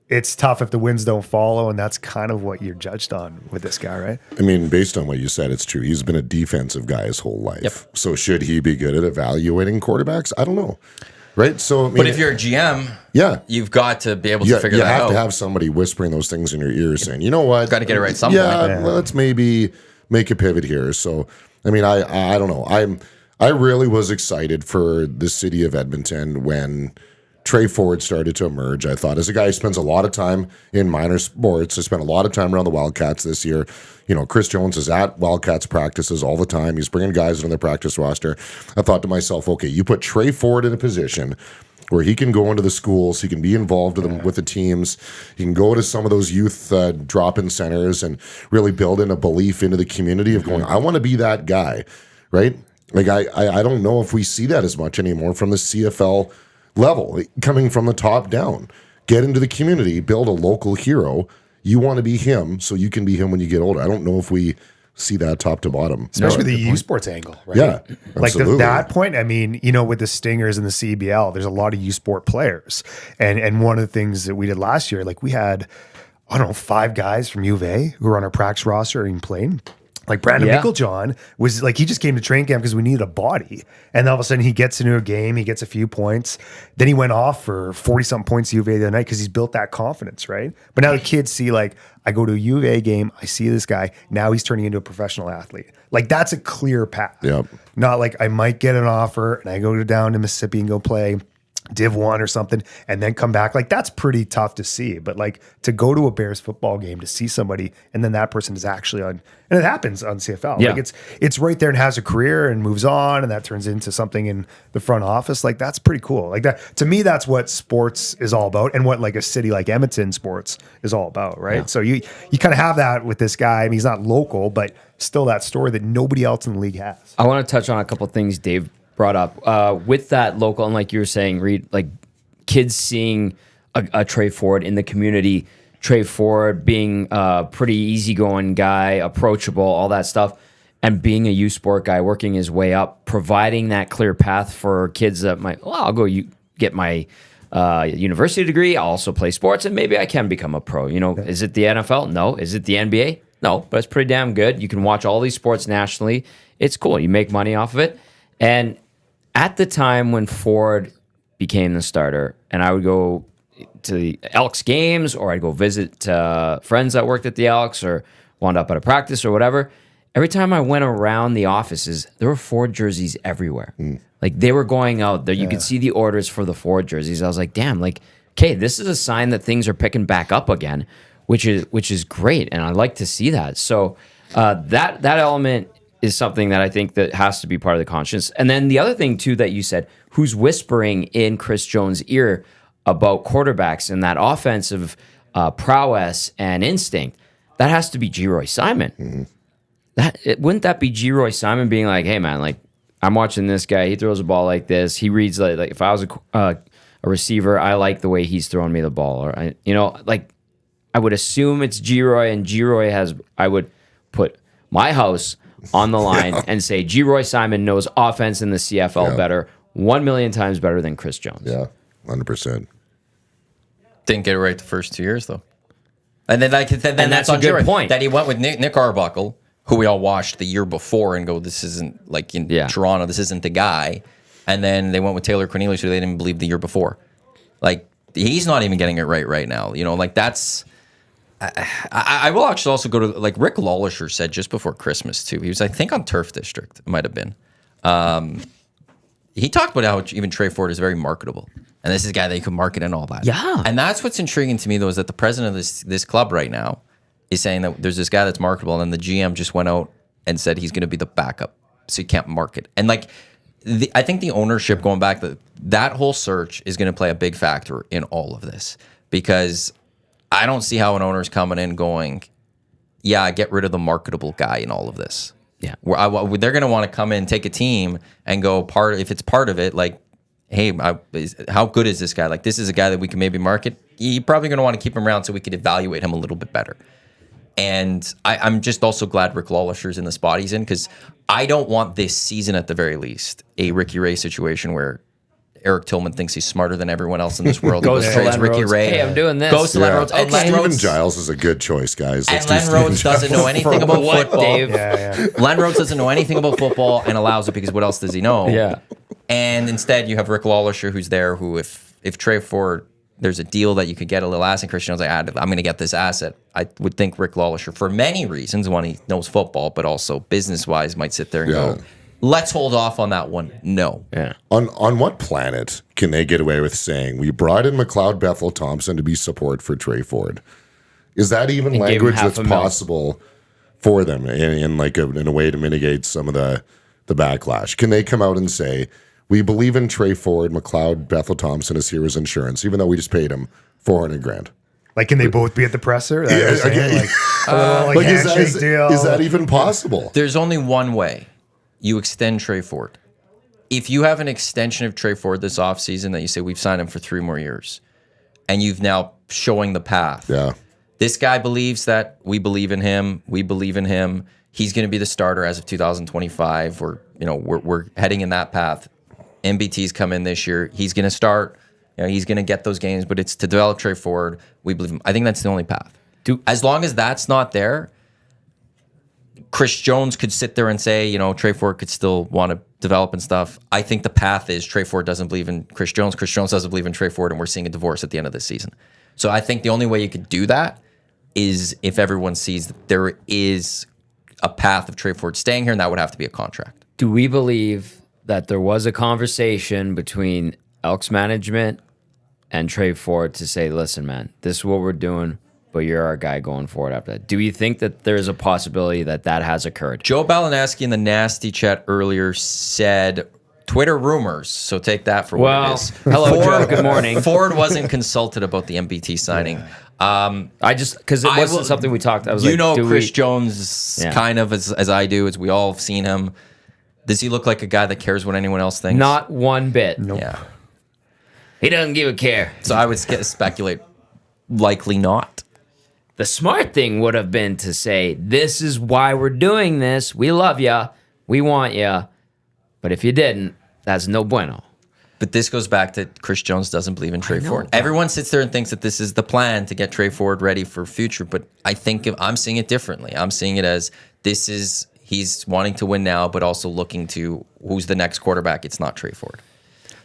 It's tough if the wins don't follow, and that's kind of what you're judged on with this guy, right? I mean, based on what you said, it's true. He's been a defensive guy his whole life. Yep. So should he be good at evaluating quarterbacks? I don't know. Right? So, but if you're a GM, you've got to be able to figure that out. You have to have somebody whispering those things in your ear saying, you know what? Got to get it right some point. Let's maybe make a pivot here. So, I mean, I don't know. I really was excited for the city of Edmonton when Trey Ford started to emerge. I thought, as a guy who spends a lot of time in minor sports, I spent a lot of time around the Wildcats this year. Chris Jones is at Wildcats practices all the time. He's bringing guys into the practice roster. I thought to myself, okay, you put Trey Ford in a position where he can go into the schools, he can be involved with the teams, he can go to some of those youth drop-in centers and really build in a belief into the community of going, I want to be that guy, right? Like, I don't know if we see that as much anymore from the CFL level, coming from the top down. Get into the community, build a local hero. You want to be him, so you can be him when you get older. I don't know if we see that top to bottom. Especially the U Sports angle, right? Yeah, like that point, I mean, with the Stingers and the CBL, there's a lot of U Sport players. And one of the things that we did last year, like we had, I don't know, 5 guys from U of A who were on our practice roster and playing. Like Brandon Micklejohn was like, he just came to training camp because we needed a body. And all of a sudden he gets into a game, he gets a few points. Then he went off for 40-something points at U of A the other night because he's built that confidence, right? But now the kids see, like, I go to a U of A game, I see this guy, now he's turning into a professional athlete. Like, that's a clear path. Yep. Not like I might get an offer and I go down to Mississippi and go play Div 1 or something and then come back. Like, that's pretty tough to see. But like, to go to a Bears football game to see somebody and then that person is actually on, and it happens on CFL. Yeah. Like it's right there and has a career and moves on and that turns into something in the front office. Like, that's pretty cool. Like, that to me, that's what sports is all about and what like a city like Edmonton sports is all about, right? Yeah. So you kind of have that with this guy. I mean, he's not local, but still that story that nobody else in the league has. I want to touch on a couple of things Dave brought up with that local, and like you were saying, Reed, like kids seeing a Trey Ford in the community, Trey Ford being a pretty easygoing guy, approachable, all that stuff, and being a U Sport guy, working his way up, providing that clear path for kids that might, well, I'll go get my university degree, I'll also play sports, and maybe I can become a pro. Is it the NFL? No. Is it the NBA? No, but it's pretty damn good. You can watch all these sports nationally. It's cool. You make money off of it. And at the time when Ford became the starter, and I would go to the Elks games, or I'd go visit friends that worked at the Elks, or wound up at a practice or whatever, every time I went around the offices, there were Ford jerseys everywhere. Like, they were going out there. You could see the orders for the Ford jerseys. I was like, damn, like, okay, this is a sign that things are picking back up again, which is great, and I like to see that. So that element is something that I think that has to be part of the conscience. And then the other thing, too, that you said, who's whispering in Chris Jones' ear about quarterbacks and that offensive prowess and instinct, that has to be G. Roy Simon. Wouldn't that be G. Roy Simon being like, hey, man, like, I'm watching this guy. He throws a ball like this. He reads like if I was a receiver, I like the way he's throwing me the ball. Or, like, I would assume it's G. Roy, and G. Roy I would put my house on the line and say G. Roy Simon knows offense in the CFL better, 1 million times better than Chris Jones. Yeah, 100%. Didn't get it right the first 2 years, though. And then that's a good point. That he went with Nick Arbuckle, who we all watched the year before and go, this isn't, like, in Toronto, this isn't the guy. And then they went with Taylor Cornelius, who they didn't believe the year before. Like, he's not even getting it right now. Like, that's... I will actually also go to, like, Rick Lawlisher said just before Christmas, too. He was, I think, on Turf District. It might have been. He talked about how even Trey Ford is very marketable. And this is a guy that you can market and all that. Yeah. And that's what's intriguing to me, though, is that the president of this club right now is saying that there's this guy that's marketable, and then the GM just went out and said he's going to be the backup, so you can't market. And, like, I think the ownership, going back, that whole search is going to play a big factor in all of this, because I don't see how an owner's coming in going, yeah, get rid of the marketable guy in all of this. Yeah. They're going to want to come in, take a team, and go if it's part of it, like, hey, how good is this guy? Like, this is a guy that we can maybe market. You're probably going to want to keep him around so we could evaluate him a little bit better. And I'm just also glad Rick Lawlisher's in the spot he's in, because I don't want this season, at the very least, a Ricky Ray situation where Eric Tillman thinks he's smarter than everyone else in this world. Goes to Len Ricky Ray. Hey, I'm doing this. Goes to Len Rhodes. And Steven Giles is a good choice, guys. And Len Rhodes doesn't know anything about football. Dave? Len Rhodes doesn't know anything about football and allows it, because what else does he know? Yeah. And instead, you have Rick Lawlisher, who's there, who if Trey Ford, there's a deal that you could get a little asset, Christian was like, I'm going to get this asset. I would think Rick Lawlisher, for many reasons, one, he knows football, but also business-wise, might sit there and go, let's hold off on that one. No. Yeah. On what planet can they get away with saying, we brought in McLeod Bethel Thompson to be support for Trey Ford? Is that even language that's possible for them in a way to mitigate some of the backlash? Can they come out and say, we believe in Trey Ford, McLeod Bethel Thompson is here as insurance, even though we just paid him $400,000? Like, can they both be at the presser? Is that even possible? There's only one way. You extend Trey Ford. if you have an extension of Trey Ford this offseason that you say we've signed him for 3 more years, and you've now showing the path. Yeah. This guy believes that we believe in him. We believe in him. He's going to be the starter as of 2025. We're heading in that path. MBT's come in this year. He's going to start. He's going to get those games, but it's to develop Trey Ford. We believe him. I think that's the only path. As long as that's not there, Chris Jones could sit there and say, Trey Ford could still want to develop and stuff. I think the path is Trey Ford doesn't believe in Chris Jones. Chris Jones doesn't believe in Trey Ford, and we're seeing a divorce at the end of this season. So I think the only way you could do that is if everyone sees that there is a path of Trey Ford staying here, and that would have to be a contract. Do we believe that there was a conversation between Elks management and Trey Ford to say, listen, man, this is what we're doing, but you're our guy going forward after that? Do you think that there's a possibility that has occurred? Joe Balinaski in the nasty chat earlier said Twitter rumors, so take that for what it is. Hello, Joe. Good morning. Ford wasn't consulted about the MBT signing. Yeah. Because it wasn't something we talked. I was Chris Jones kind of as I do, as we all have seen him. Does he look like a guy that cares what anyone else thinks? Not one bit. Nope. Yeah. He doesn't give a care. So I would speculate, likely not. The smart thing would have been to say, this is why we're doing this. We love you. We want you. But if you didn't, that's no bueno. But this goes back to Chris Jones doesn't believe in Trey Ford. Everyone sits there and thinks that this is the plan to get Trey Ford ready for future. But I think I'm seeing it differently. I'm seeing it as he's wanting to win now, but also looking to who's the next quarterback. It's not Trey Ford.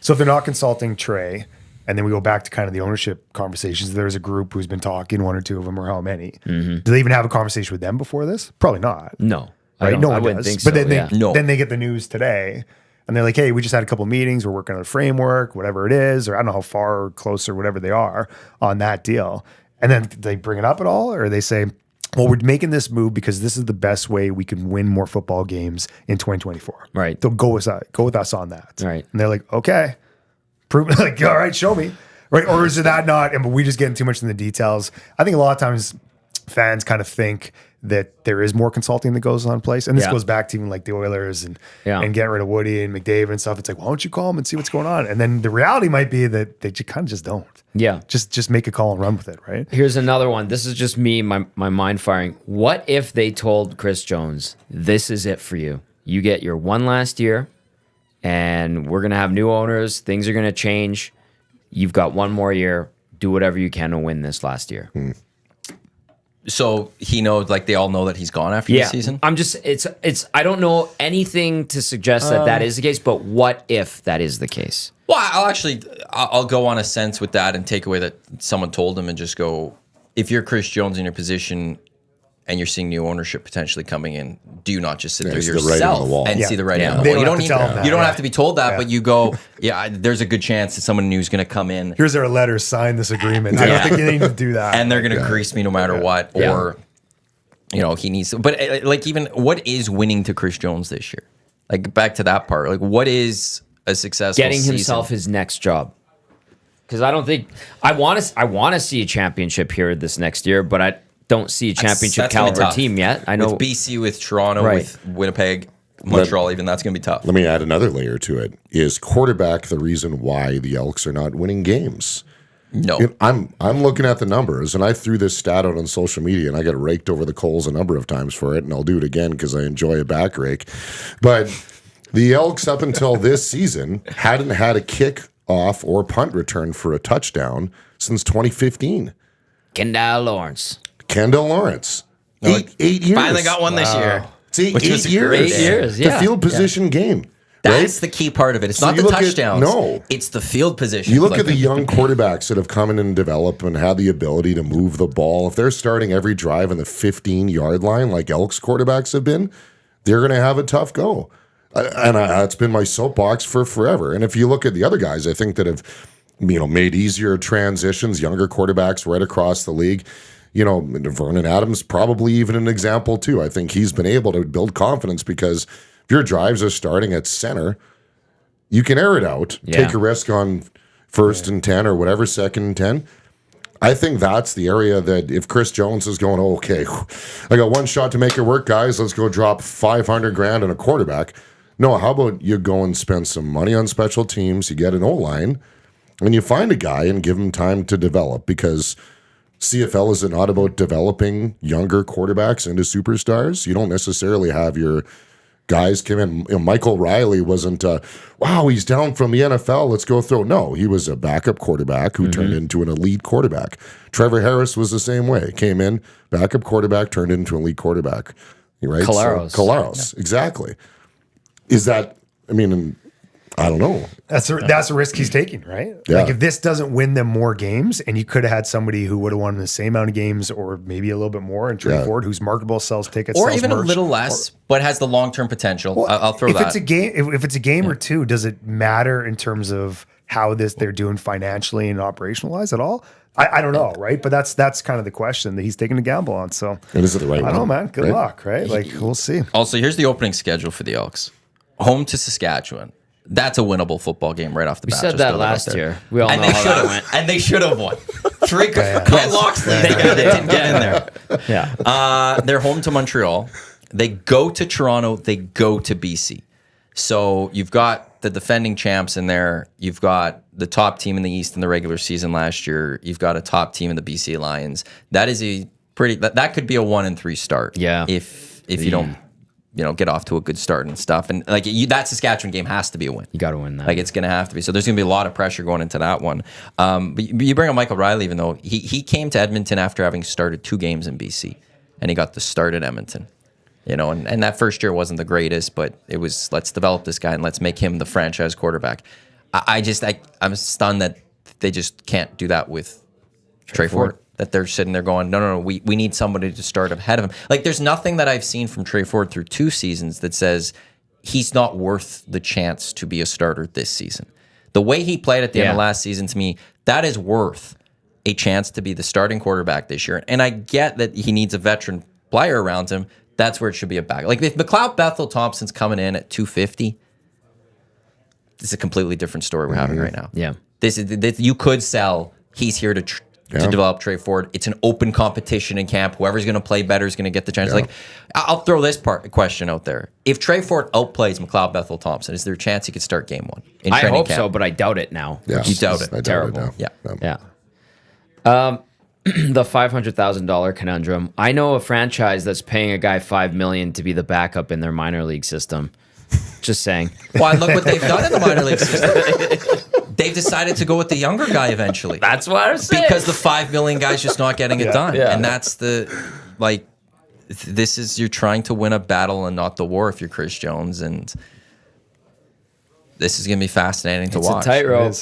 So if they're not consulting Trey, and then we go back to kind of the ownership conversations, there's a group who's been talking, 1 or 2 of them, or how many? Mm-hmm. Do they even have a conversation with them before this? Probably not. No. Right? No one wouldn't does. think so. But then they get the news today, and they're like, hey, we just had a couple meetings. We're working on a framework, whatever it is, or I don't know how far or close or whatever they are on that deal. And then they bring it up at all, or they say, well, we're making this move because this is the best way we can win more football games in 2024. Right. They'll go with us on that. Right. And they're like, okay, prove it. Like, all right, show me. Right. Or is it that not? And we just getting too much in the details. I think a lot of times fans kind of think that there is more consulting that goes on in place. And this goes back to even like the Oilers and getting rid of Woody and McDavid and stuff. It's like, why don't you call them and see what's going on? And then the reality might be that they kind of just don't. Yeah. Just make a call and run with it, right? Here's another one. This is just me, my mind firing. What if they told Chris Jones, this is it for you? You get your one last year, and we're going to have new owners. Things are going to change. You've got one more year. Do whatever you can to win this last year. So he knows, like they all know that he's gone after the season? I'm just, I don't know anything to suggest that is the case, but what if that is the case? Well, I'll go on a sense with that and take away that someone told him and just go, if you're Chris Jones in your position and you're seeing new ownership potentially coming in, do you not just sit there yourself and see the writing on the wall? You don't have to be told that, but you go, there's a good chance that someone new is going to come in. Here's our letter, sign this agreement. I don't think you need to do that. And they're going to grease me no matter what. Or, he needs to. But like even what is winning to Chris Jones this year? Like back to that part. Like what is a successful getting himself his next job? Because I don't think I want to see a championship here this next year, but I don't see a championship caliber team yet. I know with BC, with Toronto, with Winnipeg, Montreal, even that's going to be tough. Let me add another layer to it. Is quarterback the reason why the Elks are not winning games? No. I'm looking at the numbers, and I threw this stat out on social media, and I got raked over the coals a number of times for it, and I'll do it again because I enjoy a back rake. But the Elks, up until this season, hadn't had a kick off or punt return for a touchdown since 2015. Kendall Lawrence. 8 years. Finally got one this year. It's 8 years. 8 years, The field position game. That's the key part of it. It's not the touchdowns. It's the field position. You look at the young quarterbacks that have come in and developed and had the ability to move the ball. If they're starting every drive in the 15-yard line like Elks quarterbacks have been, they're going to have a tough go. And it's been my soapbox for forever. And if you look at the other guys, I think that have made easier transitions, younger quarterbacks right across the league. Vernon Adams probably even an example too. I think he's been able to build confidence because if your drives are starting at center, you can air it out, take a risk on 1st and 10 or whatever, 2nd and 10. I think that's the area that if Chris Jones is going, okay, I got one shot to make it work, guys. Let's go drop $500,000 on a quarterback. No, how about you go and spend some money on special teams, you get an O-line, and you find a guy and give him time to develop, because CFL is not about developing younger quarterbacks into superstars. You don't necessarily have your guys come in. Michael Riley wasn't, wow, he's down from the NFL, let's go throw. No, he was a backup quarterback who turned into an elite quarterback. Trevor Harris was the same way. Came in, backup quarterback, turned into an elite quarterback. Right? Collaros, exactly. Is that, I mean, I don't know. That's a risk he's taking, right? Yeah. Like if this doesn't win them more games, and you could have had somebody who would have won the same amount of games or maybe a little bit more, and Trey Ford, who's marketable, sells tickets, or sells even merch, a little less, but has the long-term potential. I'll throw that. If it's a game or two, does it matter in terms of how they're doing financially and operational-wise at all? I don't know, right? But that's kind of the question that he's taking a gamble on. So, and is it the right one? I don't know, man. Good luck, right? Like, we'll see. Also, here's the opening schedule for the Elks. Home to Saskatchewan. That's a winnable football game right off the bat. We said that last year. We all know how that went. And they should have won. Kyle Loxley, they didn't get in there. Yeah. They're home to Montreal. They go to Toronto. They go to BC. So you've got the defending champs in there. You've got the top team in the East in the regular season last year. You've got a top team in the BC Lions. That is that could be a 1-3 start. Yeah. If you don't, get off to a good start and stuff. And like that Saskatchewan game has to be a win. You got to win that. Like it's going to have to be. So there's going to be a lot of pressure going into that one. But you bring up Michael Riley, even though he came to Edmonton after having started 2 games in BC, and he got the start at Edmonton. And that first year wasn't the greatest, but it was, let's develop this guy and let's make him the franchise quarterback. I'm stunned that they just can't do that with Trey Ford. That they're sitting there going, no, we need somebody to start ahead of him. Like, there's nothing that I've seen from Trey Ford through 2 seasons that says he's not worth the chance to be a starter this season. The way he played at the end of last season, to me, that is worth a chance to be the starting quarterback this year. And I get that he needs a veteran player around him. That's where it should be a back. Like, if McLeod Bethel Thompson's coming in at 250, this is a completely different story we're having right now. Yeah. This you could sell, he's here to develop Trey Ford. It's an open competition in camp. Whoever's going to play better is going to get the chance. Yeah. Like, I'll throw this question out there. If Trey Ford outplays McLeod Bethel Thompson, is there a chance he could start game 1 in training camp? I hope so, but I doubt it now. Yeah. You doubt it. I doubt Terrible. it now. Yeah. The $500,000 conundrum. I know a franchise that's paying a guy $5 million to be the backup in their minor league system. Just saying. Well, look what they've done in the minor league system. They've decided to go with the younger guy eventually. That's what I'm saying. Because the $5 million guy's just not getting it done. Yeah. And that's you're trying to win a battle and not the war if you're Chris Jones. And this is going to be fascinating to watch. It's a tightrope.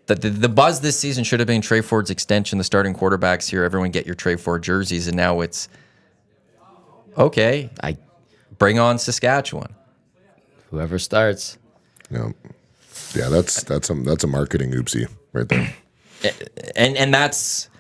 The buzz this season should have been Trey Ford's extension, the starting quarterbacks here. Everyone get your Trey Ford jerseys. And now it's, okay, bring on Saskatchewan. Whoever starts. Yeah. Yeah, that's a marketing oopsie right there. And that's,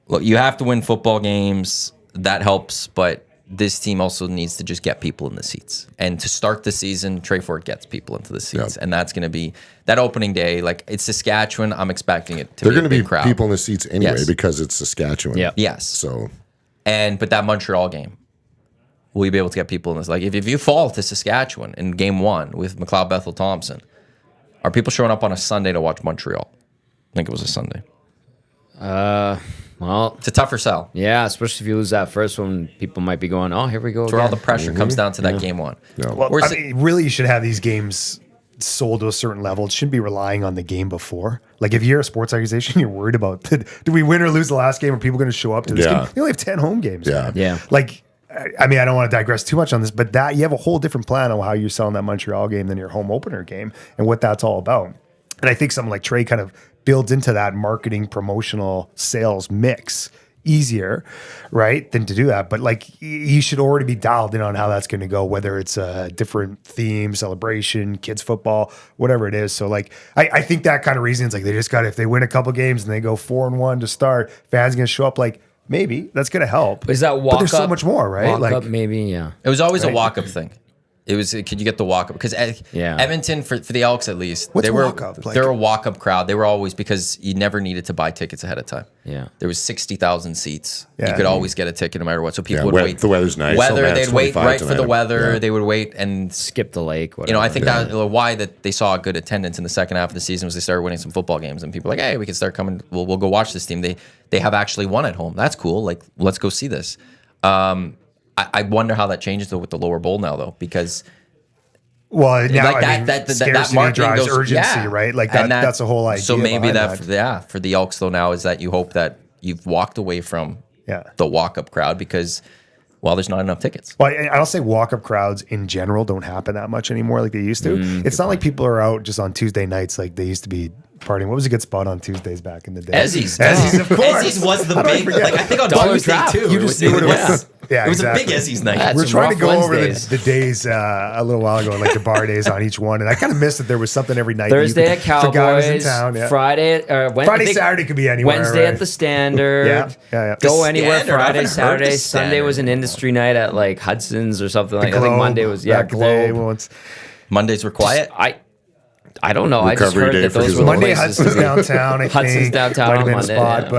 look, you have to win football games. That helps, but this team also needs to just get people in the seats. And to start the season, Trey Ford gets people into the seats. And that's going to be that opening day. Like, it's Saskatchewan. I'm expecting it to be a big crowd. People in the seats anyway because it's Saskatchewan. Yeah. Yes. So, but that Montreal game, will you be able to get people in this? Like, if you fall to Saskatchewan in game 1 with McLeod Bethel Thompson, are people showing up on a Sunday to watch Montreal? I think it was a Sunday. Well, it's a tougher sell. Yeah, especially if you lose that first one, people might be going, "Oh, here we go." That's where all the pressure comes down to that game 1. Yeah. Well, really, you should have these games sold to a certain level. It shouldn't be relying on the game before. Like, if you're a sports organization, you're worried about, do we win or lose the last game? Are people going to show up to this game? You only have 10 home games. Yeah. Yeah. Like, I mean, I don't want to digress too much on this, but that you have a whole different plan on how you're selling that Montreal game than your home opener game and what that's all about. And I think something like Trey kind of builds into that marketing, promotional, sales mix easier, right, than to do that. But like, you should already be dialed in on how that's going to go, whether it's a different theme, celebration, kids football, whatever it is. So like, I think that kind of reason is like, they just got, if they win a couple games and they go 4-1 to start, fans going to show up. Like, maybe that's going to help. Is that walk but there's up? So much more, right? Walk like, up, maybe, yeah. It was always a walk-up thing. It was. Could you get the walk up? Because Edmonton for the Elks at least, What's walk up? They're a walk up crowd. They were always because you never needed to buy tickets ahead of time. Yeah, there was 60,000 seats. Yeah. You could always get a ticket no matter what. So people would wait. The weather's nice. They'd wait right for the weather. They would wait and skip the lake. Whatever. I think that why that they saw good attendance in the second half of the season was they started winning some football games and people were like, hey, we can start coming. We'll go watch this team. They have actually won at home. That's cool. Like let's go see this. I wonder how that changes though with the lower bowl now though because. Well, now like that marketing drives urgency, right? Like that's a whole idea. So maybe for the Elks though now is that you hope that you've walked away from the walk-up crowd because, well, there's not enough tickets. Well, I'll say walk-up crowds in general don't happen that much anymore like they used to. It's not like people are out just on Tuesday nights like they used to be partying. What was a good spot on Tuesdays back in the day? Ezzy's, of course. Ezzy's was the big, like I think on Tuesday too. You just knew what it was. Yeah, it was a big Ezzy's night. We're trying to go over the days a little while ago, like the bar days on each one, and I kind of missed that there was something every night. Thursday at Cowboys, in town, Friday, Friday, Saturday could be anywhere. Wednesday at the Standard. Yeah. Go anywhere. Friday, Saturday, Sunday was an industry night at like Hudson's or something like. Globe, I think Monday was Globe. Mondays were quiet. I don't know. I just heard that those were Monday. Places Hudson's downtown. I Hudson's think. downtown Might have on been Monday. a spot,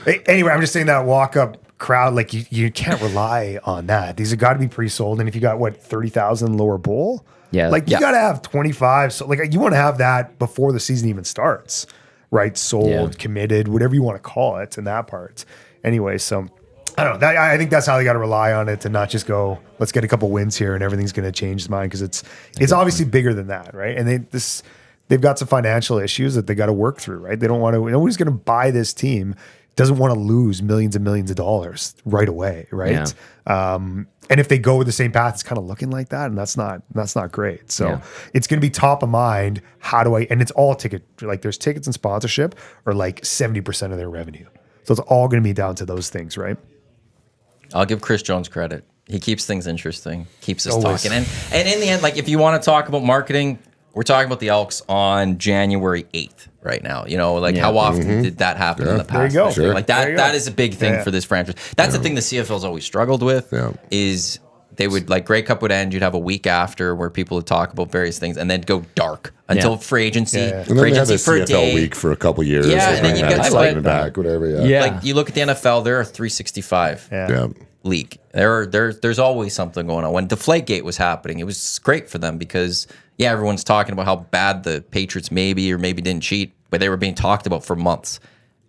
but anyway, I'm just saying that walk-up crowd, like you can't rely on that. These have got to be pre-sold, and if you got 30,000 lower bowl, you got to have 25. So like you want to have that before the season even starts, right? Sold, committed, whatever you want to call it, in that part. Anyway, so I don't know. I think that's how they got to rely on it, and not just go, let's get a couple wins here, and everything's going to change his mind, because it's obviously bigger than that, right? And they've got some financial issues that they got to work through, right? They don't want to. Nobody's going to buy this team. Doesn't want to lose millions and millions of dollars right away, right? Yeah. And if they go with the same path, it's kind of looking like that, and that's not great. So it's going to be top of mind. How do I? And it's all ticket. Like there's tickets and sponsorship are like 70% of their revenue. So it's all going to be down to those things, right? I'll give Chris Jones credit. He keeps things interesting, keeps us talking, and in the end, like if you want to talk about marketing, we're talking about the Elks on January 8th right now. How often did that happen in the past? There you go. Sure. Like that is a big thing for this franchise. That's the thing the CFL's always struggled with is they would, like, Grey Cup would end, you'd have a week after where people would talk about various things and then go dark until free agency. And then they had the CFL week for a couple years. Yeah, and then you get back, whatever. Like you look at the NFL, they're a 365 league. There's always something going on. When Deflategate was happening, it was great for them because everyone's talking about how bad the Patriots maybe or maybe didn't cheat, but they were being talked about for months.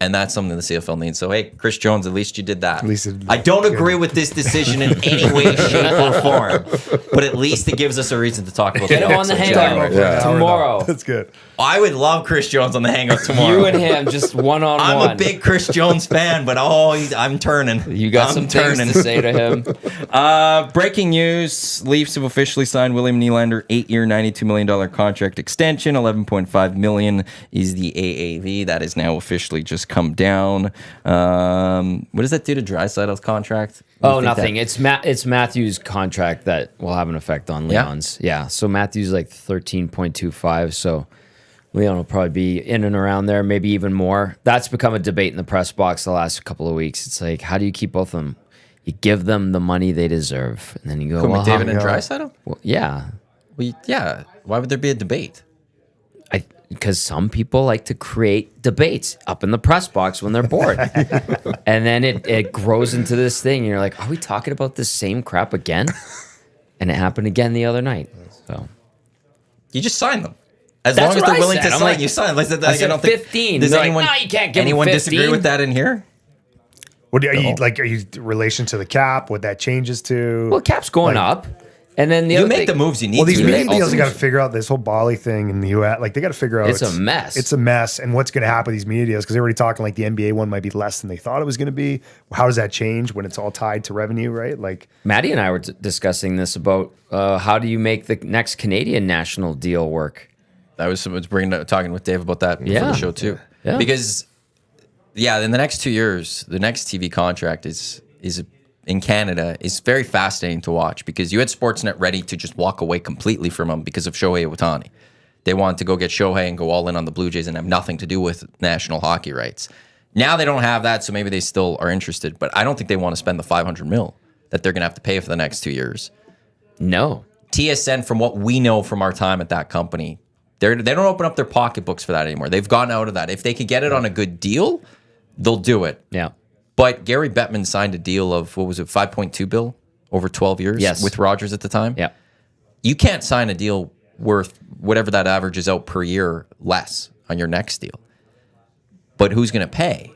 And that's something the CFL needs. So, hey, Chris Jones, at least you did that. At least I don't agree with this decision in any way, shape, or form, but at least it gives us a reason to talk about Get him on the Hangout tomorrow. That's good. I would love Chris Jones on the Hangout tomorrow. You and him, just one-on-one. I'm a big Chris Jones fan, but I'm turning. You got some things to say to him. Breaking news: Leafs have officially signed William Nylander, 8-year, $92 million contract extension. $11.5 million is the AAV. That is now officially just come down. What does that do to Draisaitl's contract? Nothing. It's Matthews' contract that will have an effect on Leon's. Yeah. So Matthews like 13.25. So Leon will probably be in and around there, maybe even more. That's become a debate in the press box the last couple of weeks. It's like, how do you keep both of them? You give them the money they deserve, and then you go, McDavid and Draisaitl? Well, yeah. Why would there be a debate? Because some people like to create debates up in the press box when they're bored. And then it grows into this thing. And you're like, are we talking about the same crap again? And it happened again the other night. So you just sign them. As long as they're willing to sign, you sign. I said 15. Does anyone, you can't give anyone 15? disagree with that in here? What are you like? Are you relation to the cap? What that changes to? Well, cap's going up. And then you make the moves you need. Well, these to. media deals, you got to figure out this whole Bali thing in the U.S. Like they got to figure out it's a mess. It's a mess, and what's going to happen with these media deals? Because they're already talking like the NBA one might be less than they thought it was going to be. How does that change when it's all tied to revenue, right? Like Maddie and I were discussing this about how do you make the next Canadian national deal work? I was talking with Dave about that before the show too. Yeah. Because in the next 2 years, the next TV contract is in Canada is very fascinating to watch because you had Sportsnet ready to just walk away completely from them because of Shohei Ohtani. They wanted to go get Shohei and go all in on the Blue Jays and have nothing to do with national hockey rights. Now they don't have that, so maybe they still are interested, but I don't think they want to spend the $500 million that they're going to have to pay for the next 2 years. No. TSN, from what we know from our time at that company, they don't open up their pocketbooks for that anymore. They've gotten out of that. If they could get it on a good deal, they'll do it. Yeah. But Gary Bettman signed a deal of, what was it, 5.2 bill over 12 years with Rogers at the time? Yeah. You can't sign a deal worth whatever that averages out per year less on your next deal. But who's going to pay?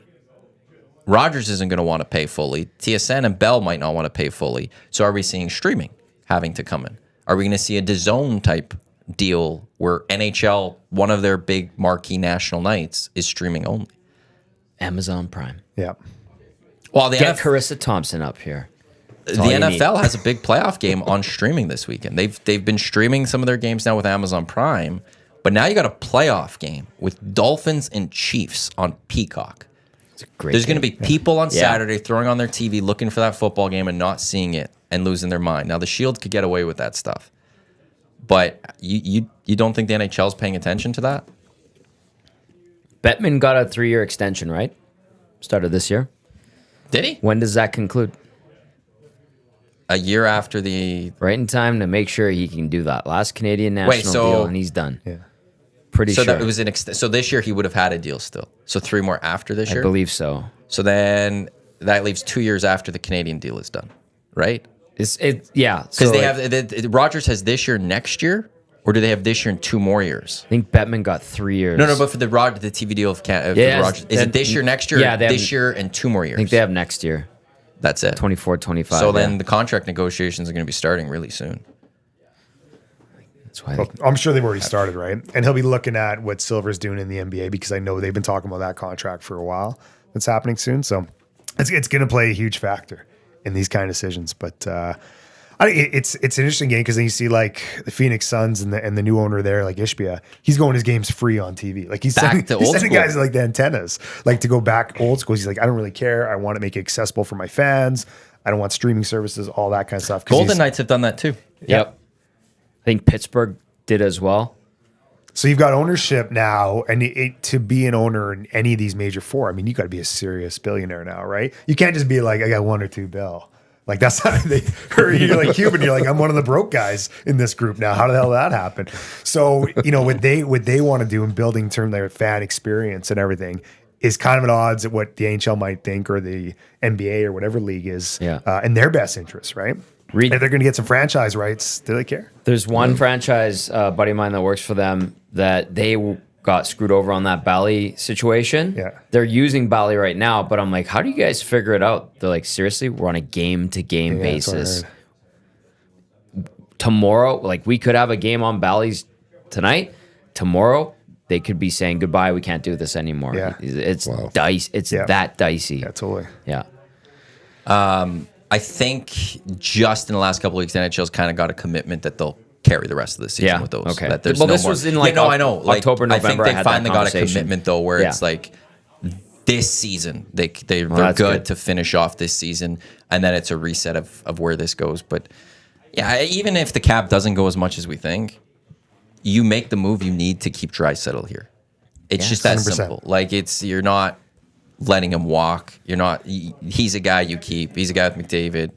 Rogers isn't going to want to pay fully. TSN and Bell might not want to pay fully. So are we seeing streaming having to come in? Are we going to see a DAZN type deal where NHL, one of their big marquee national nights, is streaming only? Amazon Prime. Yeah. Well, Get Carissa Thompson up here. The NFL has a big playoff game on streaming this weekend. They've been streaming some of their games now with Amazon Prime, but now you got a playoff game with Dolphins and Chiefs on Peacock. There's going to be people on Saturday throwing on their TV looking for that football game and not seeing it and losing their mind. Now the Shield could get away with that stuff, but you don't think the NHL is paying attention to that? Bettman got a 3-year extension, right? Started this year. Did he? When does that conclude? A year after the... Right in time to make sure he can do that last Canadian national deal, and he's done. Yeah. Pretty sure. So that it was so this year he would have had a deal still. So 3 more after this year? I believe so. So then that leaves 2 years after the Canadian deal is done, right? Yeah. Because they have... Rogers has this year, next year? Or do they have this year and 2 more years? I think Bettman got 3 years. No, but for the TV deal of Rogers, is it this year, next year? Yeah, this year and 2 more years. I think they have next year. That's it. 24, 25. So then the contract negotiations are going to be starting really soon. That's why. Well, I'm sure they've already started, right? And he'll be looking at what Silver's doing in the NBA because I know they've been talking about that contract for a while. That's happening soon. So it's going to play a huge factor in these kind of decisions. But it's an interesting game because then you see like the Phoenix Suns and the new owner there, like Ishbia, he's going his games free on TV. Like he's sending guys like the antennas, like to go back old school. He's like, I don't really care. I want to make it accessible for my fans. I don't want streaming services, all that kind of stuff. Golden Knights have done that too. Yep. I think Pittsburgh did as well. So you've got ownership now, and to be an owner in any of these major 4, I mean, you got to be a serious billionaire now, right? You can't just be like, I got 1 or 2 bill. Like that's how or you're like Cuban. You're like, I'm one of the broke guys in this group now. How the hell did that happen? So what they want to do in building in terms of their fan experience and everything is kind of at odds at what the NHL might think or the NBA or whatever league is in their best interest, right? If they're going to get some franchise rights, do they care? There's one franchise buddy of mine that works for them that they got screwed over on that Bally situation. Yeah. They're using Bally right now, but I'm like, how do you guys figure it out? They're like, seriously, we're on a game-to-game basis. Tomorrow, like we could have a game on Bally's tonight. Tomorrow, they could be saying goodbye. We can't do this anymore. Yeah. It's dice. It's that dicey. Yeah, totally. Yeah. I think just in the last couple of weeks, NHL's kind of got a commitment that they'll carry the rest of the season with those. Okay. That there's this was in like I know. Like, October, November. I think they finally got a commitment though, where it's like this season they're good to finish off this season, and then it's a reset of where this goes. But yeah, even if the cap doesn't go as much as we think, you make the move you need to keep Draisaitl here. It's just that 100%. Simple. Like you're not letting him walk. You're not. He's a guy you keep. He's a guy with McDavid.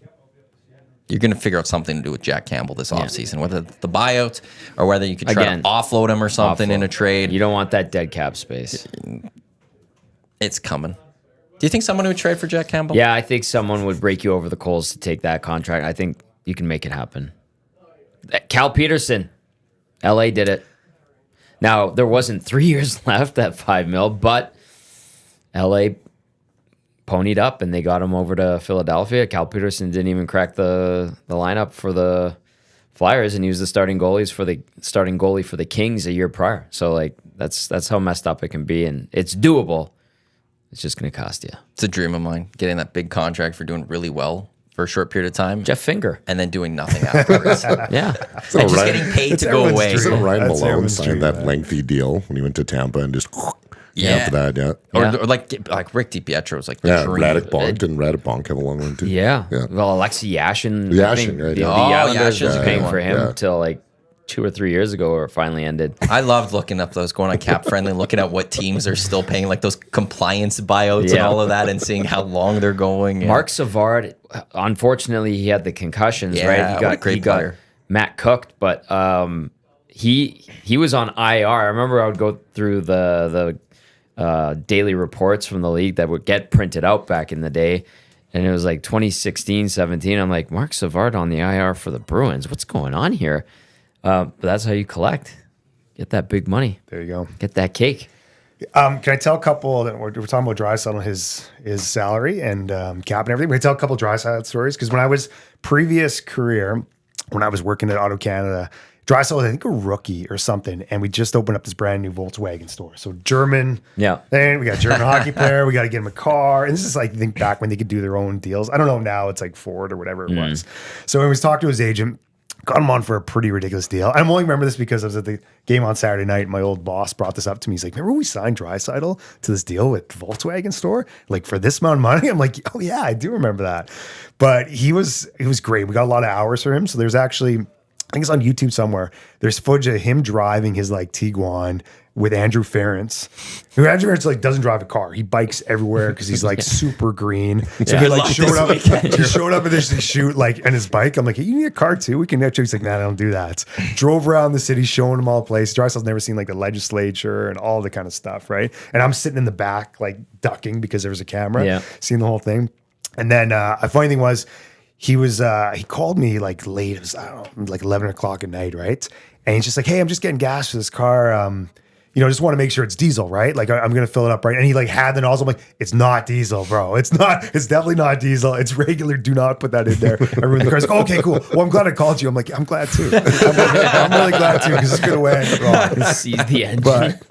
You're going to figure out something to do with Jack Campbell this offseason, whether it's the buyout or whether you could try to offload him or something in a trade. You don't want that dead cap space. It's coming. Do you think someone would trade for Jack Campbell? Yeah, I think someone would break you over the coals to take that contract. I think you can make it happen. Cal Peterson, LA did it. Now, there wasn't 3 years left at $5 million, but LA ponied up and they got him over to Philadelphia. Cal Peterson didn't even crack the lineup for the Flyers, and he was the starting goalie for the Kings a year prior. So like that's how messed up it can be, and it's doable. It's just going to cost you. It's a dream of mine, getting that big contract for doing really well for a short period of time. Jeff Finger. And then doing nothing afterwards. Yeah. And just getting paid to go away. Isn't Ryan Malone signed that lengthy deal when he went to Tampa and just after that, Or like Rick DiPietro was like the dream. Didn't Radek Bonk have a long one too? Yeah. Well, Alexei Yashin. Right? The Islanders was paying for him till like 2 or 3 years ago, or it finally ended. I loved looking up those, going on Cap Friendly, looking at what teams are still paying, like those compliance buyouts and all of that, and seeing how long they're going. Mark Savard, unfortunately, he had the concussions, right? He got Matt cooked, but he was on IR. I remember I would go through the daily reports from the league that would get printed out back in the day. And it was like 2016, 17. I'm like, Mark Savard on the IR for the Bruins. What's going on here? But that's how you collect. Get that big money. There you go. Get that cake. Can I tell a couple that we're talking about Draisaitl, his salary and cap and everything? Can I tell a couple Draisaitl stories? Because when I was previous career, when I was working at Auto Canada, Draisaitl was, I think, a rookie or something, and we just opened up this brand new Volkswagen store. So German, then we got a German hockey player. We got to get him a car, and this is like, I think, back when they could do their own deals. I don't know now; it's like Ford or whatever it was. So when we talked to his agent, got him on for a pretty ridiculous deal. I'm only remember this because I was at the game on Saturday night. My old boss brought this up to me. He's like, "Remember when we signed Draisaitl to this deal with Volkswagen store, like for this amount of money?" I'm like, "Oh yeah, I do remember that." But he was great. We got a lot of hours for him. So there's actually, I think it's on YouTube somewhere, there's footage of him driving his like Tiguan with Andrew Ferentz. Andrew Ferentz like doesn't drive a car. He bikes everywhere because he's like super green. So he like showed up at this shoot like on his bike. I'm like, "Hey, you need a car too? We can actually." He's like, "Nah, I don't do that." Drove around the city showing him all the places. Draisaitl's never seen like the legislature and all the kind of stuff, right? And I'm sitting in the back like ducking because there was a camera, seeing the whole thing. And then a funny thing was, he called me like late. It was, I don't know, like 11 o'clock at night, right? And he's just like, "Hey, I'm just getting gas for this car. Just want to make sure it's diesel, right? Like I'm going to fill it up, right?" And he like had the nozzle. I'm like, "It's not diesel, bro. It's not. It's definitely not diesel. It's regular. Do not put that in there." Everyone in the car's like, "Okay, cool. Well, I'm glad I called you." I'm like, "I'm glad too. I'm really glad too because it's going to went wrong." Seize the engine. But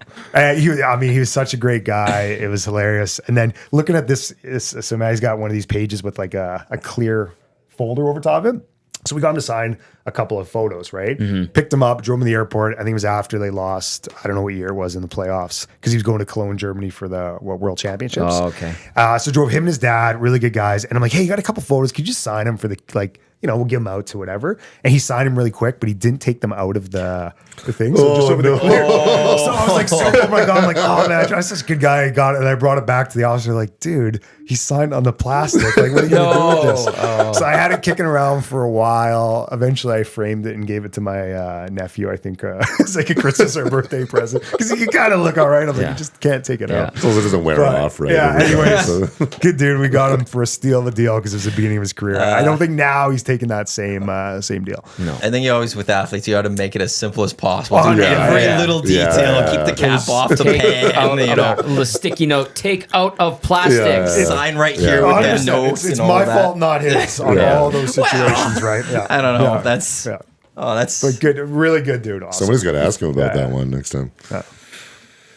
he was such a great guy. It was hilarious. And then looking at this so Matt's got one of these pages with like a clear folder over top of it. So we got him to sign a couple of photos, right? Picked him up, drove him to the airport. I think it was after they lost, I don't know what year it was in the playoffs, because he was going to Cologne, Germany for the World Championships. Oh, okay. So drove him and his dad, really good guys. And I'm like, "Hey, you got a couple photos. Could you just sign them for the, like, we'll give them out to whatever." And he signed them really quick, but he didn't take them out of the thing. So just over the clear. So I was like, oh my God. I'm like, "Oh man, that's such a good guy." I got it. And I brought it back to the office. They're like, "Dude, he signed on the plastic. Like, what are you going to do with this?" So I had it kicking around for a while. Eventually I framed it and gave it to my nephew. I think it's like a Christmas or birthday present. Because he can kind of look all right. I'm like, "You just can't take it out." So it doesn't wear off, right? Yeah, anyways, good dude. We got him for a steal of a deal because it was the beginning of his career. I don't think now he's taking that same deal. No. I think you always, with athletes, you got to make it as simple as possible. Every little detail. Keep the cap off the pen. The sticky note, take out of plastics. Sign right here with the notes. It's my fault, not his, on all those situations, right? Yeah. I don't know. That's but good, really good dude. Awesome. Somebody's got to ask him about that one next time.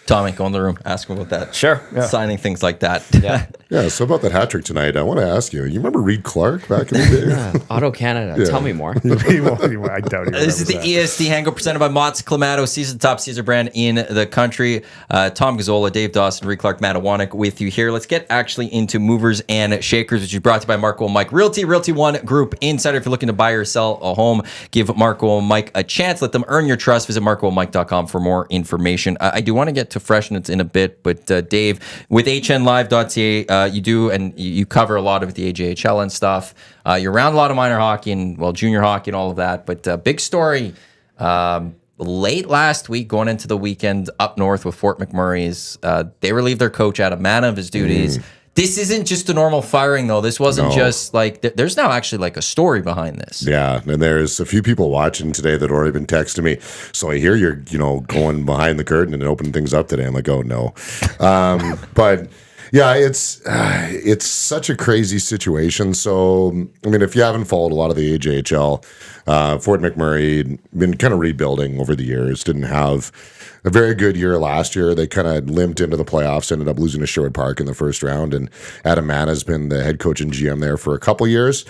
Tommy, go in the room. Ask him about that. Sure. Signing things like that. Yeah. So about that hat trick tonight, I want to ask you. You remember Reed Clarke back in the day? Auto Canada. Tell me more. I doubt he This is the EST Hangout presented by Mott's Clamato, Caesar, the top Caesar brand in the country. Tom Gazzola, Dave Dawson, Reed Clarke, Matt Iwanyk with you here. Let's get actually into movers and shakers, which is brought to you by Marco and Mike Realty One Group Insider. If you're looking to buy or sell a home, give Marco and Mike a chance. Let them earn your trust. Visit marcoandmike.com for more information. I do want to get to freshness in a bit, but Dave, with hnlive.ca, you do, and you cover a lot of the AJHL and stuff. You're around a lot of minor hockey and, junior hockey and all of that, but big story late last week going into the weekend up north with Fort McMurray's. They relieved their coach Adam Manna of his duties. This isn't just a normal firing, though. This wasn't just like, there's now actually like a story behind this. Yeah, and there's a few people watching today that already been texting me. "So I hear you're, going behind the curtain and opening things up today." I'm like, "Oh no," but yeah, it's such a crazy situation. So I mean, if you haven't followed a lot of the AJHL, Fort McMurray been kind of rebuilding over the years. Didn't have a very good year last year. They kind of limped into the playoffs, ended up losing to Sherwood Park in the first round. And Adam Manna has been the head coach and GM there for a couple years.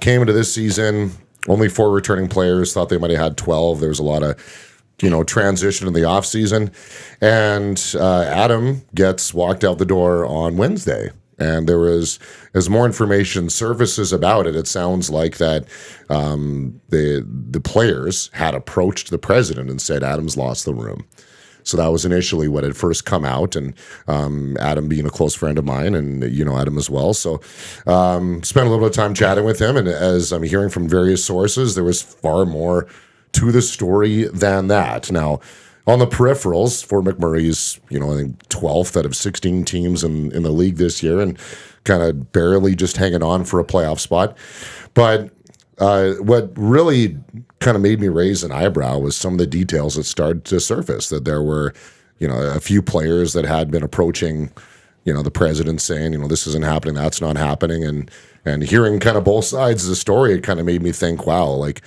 Came into this season, only 4 returning players. Thought they might have had 12. There was a lot of transition in the offseason. And Adam gets walked out the door on Wednesday. And there was, as more information surfaces about it, it sounds like that the players had approached the president and said, "Adam's lost the room." So that was initially what had first come out, and Adam being a close friend of mine, and you know Adam as well. So spent a little bit of time chatting with him, and as I'm hearing from various sources, there was far more to the story than that. Now, on the peripherals, Fort McMurray's, you know, I think 12th out of 16 teams in the league this year, and kind of barely just hanging on for a playoff spot. But what really kind of made me raise an eyebrow was some of the details that started to surface, that there were, you know, a few players that had been approaching, you know, the president saying, you know, this isn't happening, that's not happening. And hearing kind of both sides of the story, it kind of made me think, wow, like,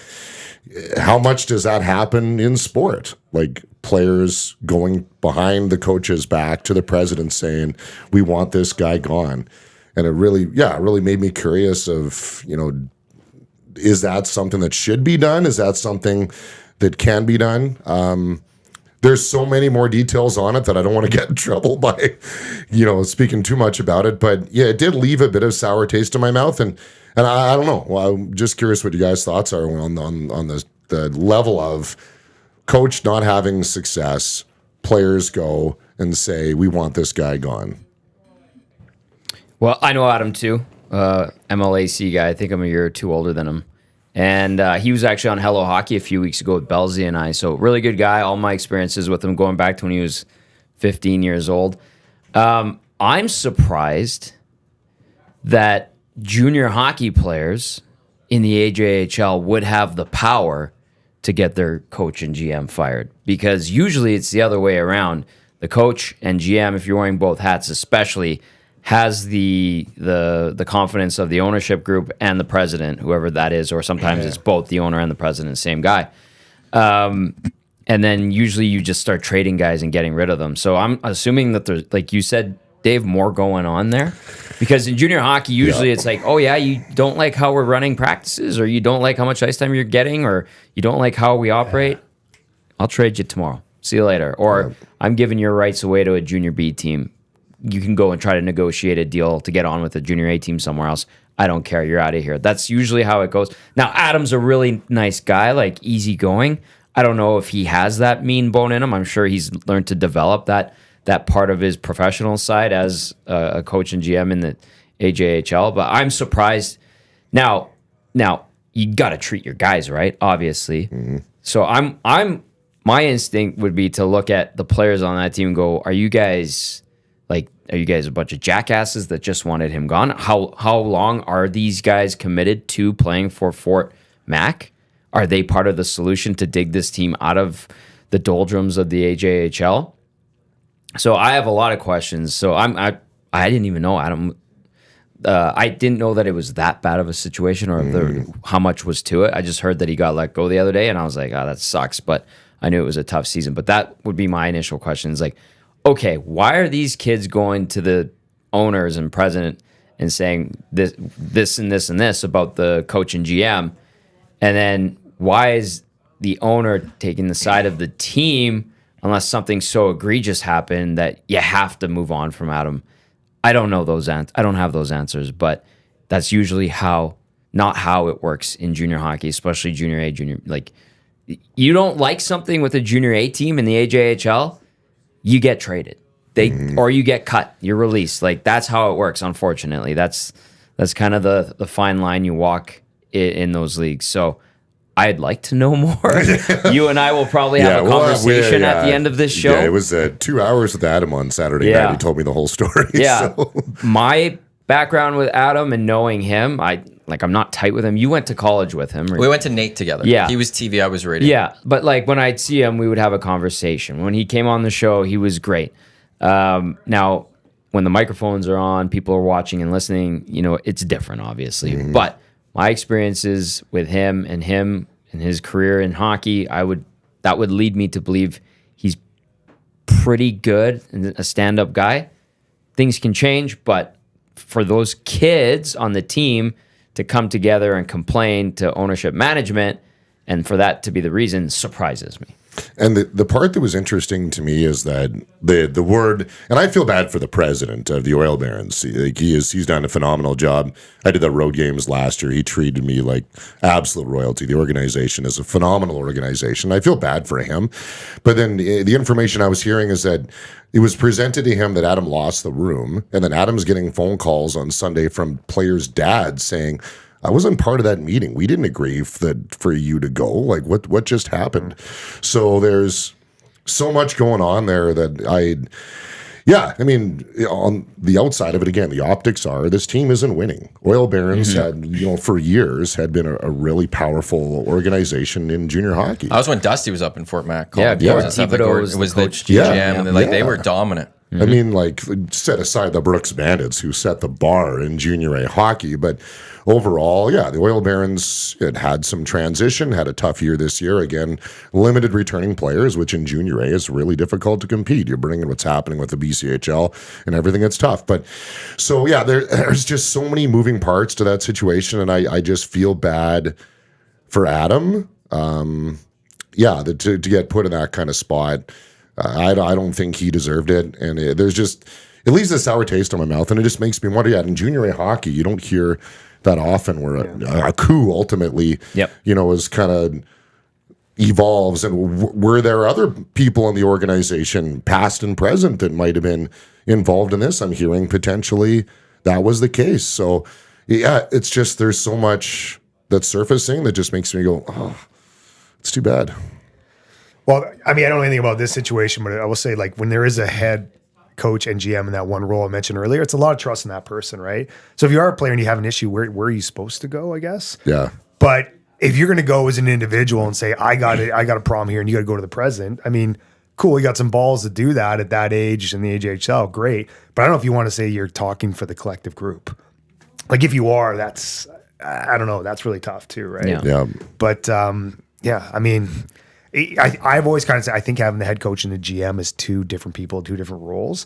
how much does that happen in sport? Like players going behind the coach's back to the president saying, we want this guy gone. And it really made me curious of, you know, is that something that should be done? Is that something that can be done? There's so many more details on it that I don't want to get in trouble by, you know, speaking too much about it. But yeah, it did leave a bit of sour taste in my mouth. And I don't know. Well, I'm just curious what you guys' thoughts are on the level of coach not having success, players go and say, we want this guy gone. Well, I know Adam too, MLAC guy. I think I'm a year or two older than him. And he was actually on Hello Hockey a few weeks ago with Belzy and I. So really good guy. All my experiences with him going back to when he was 15 years old. I'm surprised that junior hockey players in the AJHL would have the power to get their coach and GM fired, because usually it's the other way around. The coach and GM, if you're wearing both hats especially, has the confidence of the ownership group and the president, whoever that is, or sometimes it's both the owner and the president, same guy. And then usually you just start trading guys and getting rid of them. So I'm assuming that there's, like you said, Dave, more going on there. Because in junior hockey, usually it's like, oh yeah, you don't like how we're running practices, or you don't like how much ice time you're getting, or you don't like how we operate. I'll trade you tomorrow. See you later. Or I'm giving your rights away to a junior B team. You can go and try to negotiate a deal to get on with a junior A team somewhere else. I don't care. You're out of here. That's usually how it goes. Now, Adam's a really nice guy, like easygoing. I don't know if he has that mean bone in him. I'm sure he's learned to develop that part of his professional side as a coach and GM in the AJHL. But I'm surprised. Now you got to treat your guys right, obviously. Mm-hmm. So my instinct would be to look at the players on that team and go, are you guys a bunch of jackasses that just wanted him gone? How long are these guys committed to playing for Fort Mac? Are they part of the solution to dig this team out of the doldrums of the AJHL? So I have a lot of questions. So I didn't even know Adam. I didn't know that it was that bad of a situation, or how much was to it. I just heard that he got let go the other day, and I was like, oh, that sucks. But I knew it was a tough season. But that would be my initial questions. Like, okay, why are these kids going to the owners and president and saying this and this and this about the coach and GM? And then why is the owner taking the side of the team unless something so egregious happened that you have to move on from Adam? I don't know those I don't have those answers, but that's usually not how it works in junior hockey, especially junior A, junior. Like, you don't like something with a junior A team in the AJHL, you get traded. Or you get cut. You're released. Like, that's how it works, unfortunately. That's kind of the fine line you walk in those leagues. So I'd like to know more. You and I will probably have a conversation at the end of this show. Yeah, it was 2 hours with Adam on Saturday night. He told me the whole story. Yeah. So. My background with Adam and knowing him, I'm not tight with him. You went to college with him. We went to Nate together. Yeah. He was TV, I was radio. Yeah, but like when I'd see him, we would have a conversation. When he came on the show, he was great. Now, when the microphones are on, people are watching and listening, it's different, obviously. Mm-hmm. But my experiences with him and his career in hockey, that would lead me to believe he's pretty good and a stand-up guy. Things can change, but for those kids on the team to come together and complain to ownership management, and for that to be the reason, surprises me. And the part that was interesting to me is that the word, and I feel bad for the president of the Oil Barons. He's done a phenomenal job. I did the road games last year. He treated me like absolute royalty. The organization is a phenomenal organization. I feel bad for him. But then the information I was hearing is that it was presented to him that Adam lost the room, and then Adam's getting phone calls on Sunday from players' dads saying, I wasn't part of that meeting. We didn't agree for you to go. Like, what just happened? So there's so much going on there that I mean, on the outside of it, again, the optics are this team isn't winning. Oil Barons had, for years, had been a really powerful organization in junior hockey. I was when Dusty was up in Fort Mac. Yeah, Thibodeau was the GM, and they were dominant. I mean, like, set aside the Brooks Bandits, who set the bar in junior A hockey, but overall, yeah, the Oil Barons had some transition, had a tough year this year. Again, limited returning players, which in junior A is really difficult to compete. You're bringing what's happening with the BCHL and everything. It's tough. But so, yeah, there's just so many moving parts to that situation, and I just feel bad for Adam. To get put in that kind of spot. I don't think he deserved it, and there's just it leaves a sour taste in my mouth, and it just makes me wonder. Yeah, in junior A hockey, you don't hear that often where a coup ultimately, is kind of evolves, and were there other people in the organization, past and present, that might have been involved in this? I'm hearing potentially that was the case. So, yeah, it's just there's so much that's surfacing that just makes me go, oh, it's too bad. Well, I mean, I don't know anything about this situation, but I will say, like, when there is a head coach and GM in that one role I mentioned earlier, it's a lot of trust in that person, right? So if you are a player and you have an issue, where are you supposed to go, I guess? Yeah. But if you're going to go as an individual and say, I got a problem here, and you got to go to the president, I mean, cool, you got some balls to do that at that age in the AJHL, great. But I don't know if you want to say you're talking for the collective group. Like, if you are, that's, I don't know, that's really tough too, right? Yeah. But, I mean, I've always kind of said, I think having the head coach and the GM is two different people, two different roles.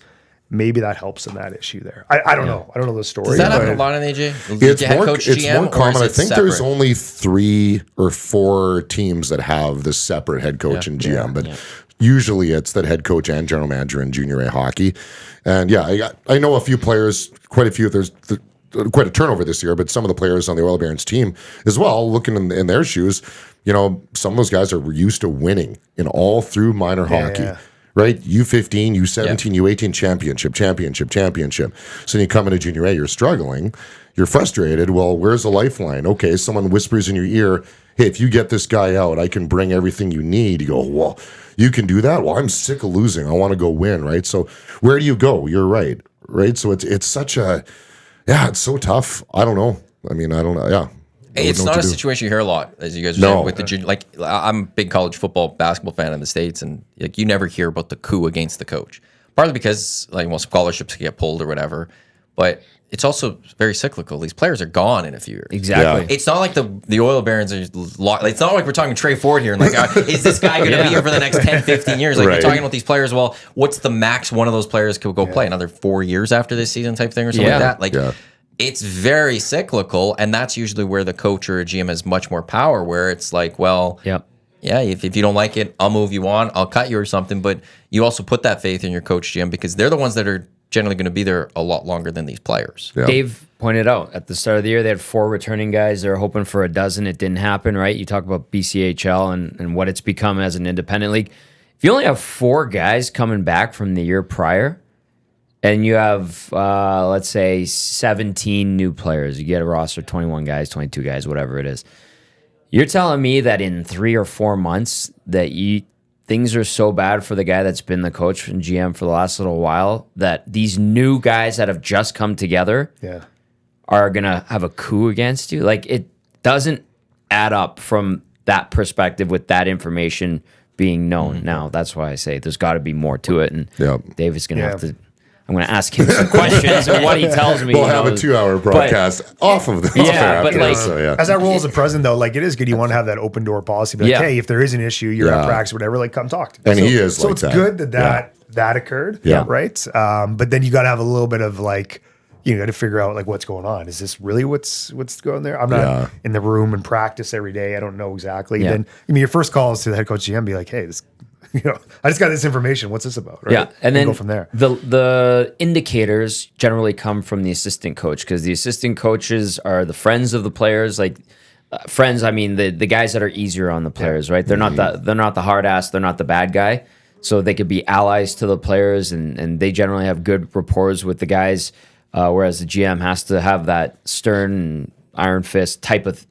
Maybe that helps in that issue there. I don't know. I don't know the story. Does that happen a lot in AJ? It's more common. I think there's only 3 or 4 teams that have this separate head coach and GM, but usually it's that head coach and general manager in junior A hockey. And I know a few players, quite a few. There's quite a turnover this year, but some of the players on the Oil Barons team as well, looking in their shoes, some of those guys are used to winning in all through minor hockey. Yeah. Right? U15, U17, U18, championship. So you come into junior A, you're struggling, you're frustrated. Well, where's the lifeline? Okay, someone whispers in your ear, hey, if you get this guy out, I can bring everything you need. You go, well, you can do that? Well, I'm sick of losing. I want to go win, right? So where do you go? You're right? So it's such a, it's so tough. I don't know. I mean, I don't know. Yeah. It's not a situation you hear a lot, as you guys are saying, with the junior. Like, I'm a big college football, basketball fan in the States, and like you never hear about the coup against the coach. Partly because scholarships get pulled or whatever, but it's also very cyclical. These players are gone in a few years. Exactly. Yeah. It's not like the Oil Barons are. It's not like we're talking Trey Ford here and is this guy going to be here for the next 10, 15 years? Like we're talking about these players. Well, what's the max one of those players could go play? Another 4 years after this season type thing or something like that. It's very cyclical, and that's usually where the coach or a GM has much more power, where it's like, if you don't like it, I'll move you on, I'll cut you or something, but you also put that faith in your coach, GM, because they're the ones that are generally going to be there a lot longer than these players. Yeah. Dave pointed out, at the start of the year, they had 4 returning guys. They were hoping for a dozen. It didn't happen, right? You talk about BCHL and what it's become as an independent league. If you only have 4 guys coming back from the year prior, and you have, let's say, 17 new players. You get a roster of 21 guys, 22 guys, whatever it is. You're telling me that in 3 or 4 months that things are so bad for the guy that's been the coach and GM for the last little while that these new guys that have just come together are going to have a coup against you? Like, it doesn't add up from that perspective with that information being known. Now, that's why I say there's got to be more to it. And Dave is going to have to... I'm going to ask him some questions and what he tells me. We'll have a 2-hour broadcast off of this. As that role as a president, though, like, it is good. You want to have that open door policy. Like, hey, if there is an issue, you're at practice, whatever, like, come talk to me. And he is so it's good that occurred, right? But then you got to have a little bit of, like, you got to figure out like what's going on. Is this really what's going there? I'm not in the room and practice every day. I don't know exactly. Then your first call is to the head coach GM, be like, hey, this, I just got this information. What's this about? Right? Yeah, and then go from there. The indicators generally come from the assistant coach, because the assistant coaches are the friends of the players. Like friends, I mean the guys that are easier on the players, right? They're not the hard ass. They're not the bad guy. So they could be allies to the players, and they generally have good rapport with the guys. Whereas the GM has to have that stern iron fist type of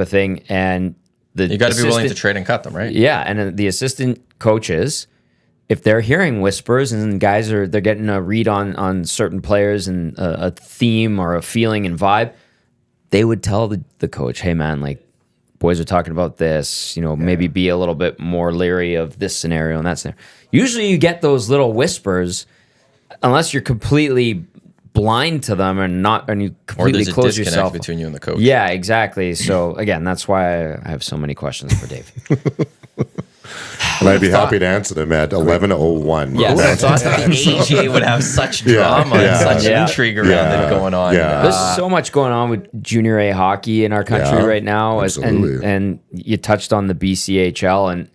thing, and you got to be willing to trade and cut them, right? Yeah, and the assistant coaches, if they're hearing whispers and guys they're getting a read on certain players and a theme or a feeling and vibe, they would tell the coach, hey man, like boys are talking about this, maybe be a little bit more leery of this scenario and that scenario. Usually you get those little whispers unless you're completely blind to them and you completely close yourself between you and the coach. Yeah, exactly. So again, that's why I have so many questions for Dave. And I'd be happy to answer them at 11:01. Yes, I thought that the AJ would have such drama and such intrigue around it going on. Yeah. There's so much going on with Junior A hockey in our country right now, and you touched on the BCHL, and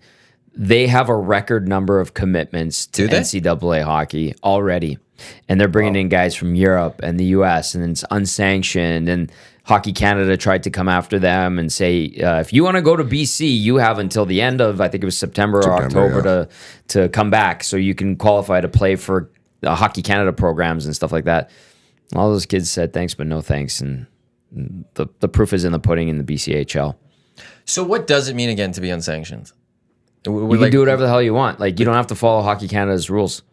they have a record number of commitments to NCAA hockey already. And they're bringing in guys from Europe and the US, and it's unsanctioned. And Hockey Canada tried to come after them and say, if you want to go to BC, you have until the end of, I think it was September or October to come back so you can qualify to play for Hockey Canada programs and stuff like that. All those kids said thanks, but no thanks. And the proof is in the pudding in the BCHL. So what does it mean again to be unsanctioned? You can do whatever the hell you want. Like, you don't have to follow Hockey Canada's rules.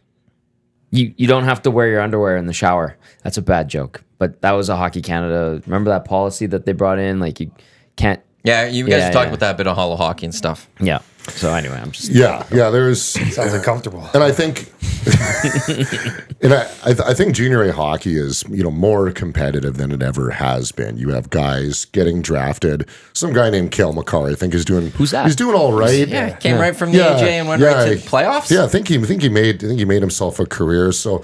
You don't have to wear your underwear in the shower. That's a bad joke. But that was a Hockey Canada. Remember that policy that they brought in? Like, you can't. Yeah, you guys were talking about that bit of Hollow Hockey and stuff. Yeah. So anyway, I'm just. There's. Sounds uncomfortable. And I think. I think junior A hockey is more competitive than it ever has been. You have guys getting drafted. Some guy named Cale Makar, I think, is doing. Who's that? He's doing all right. Came right from the AJ and went right to the playoffs. Yeah, I think he made himself a career. So,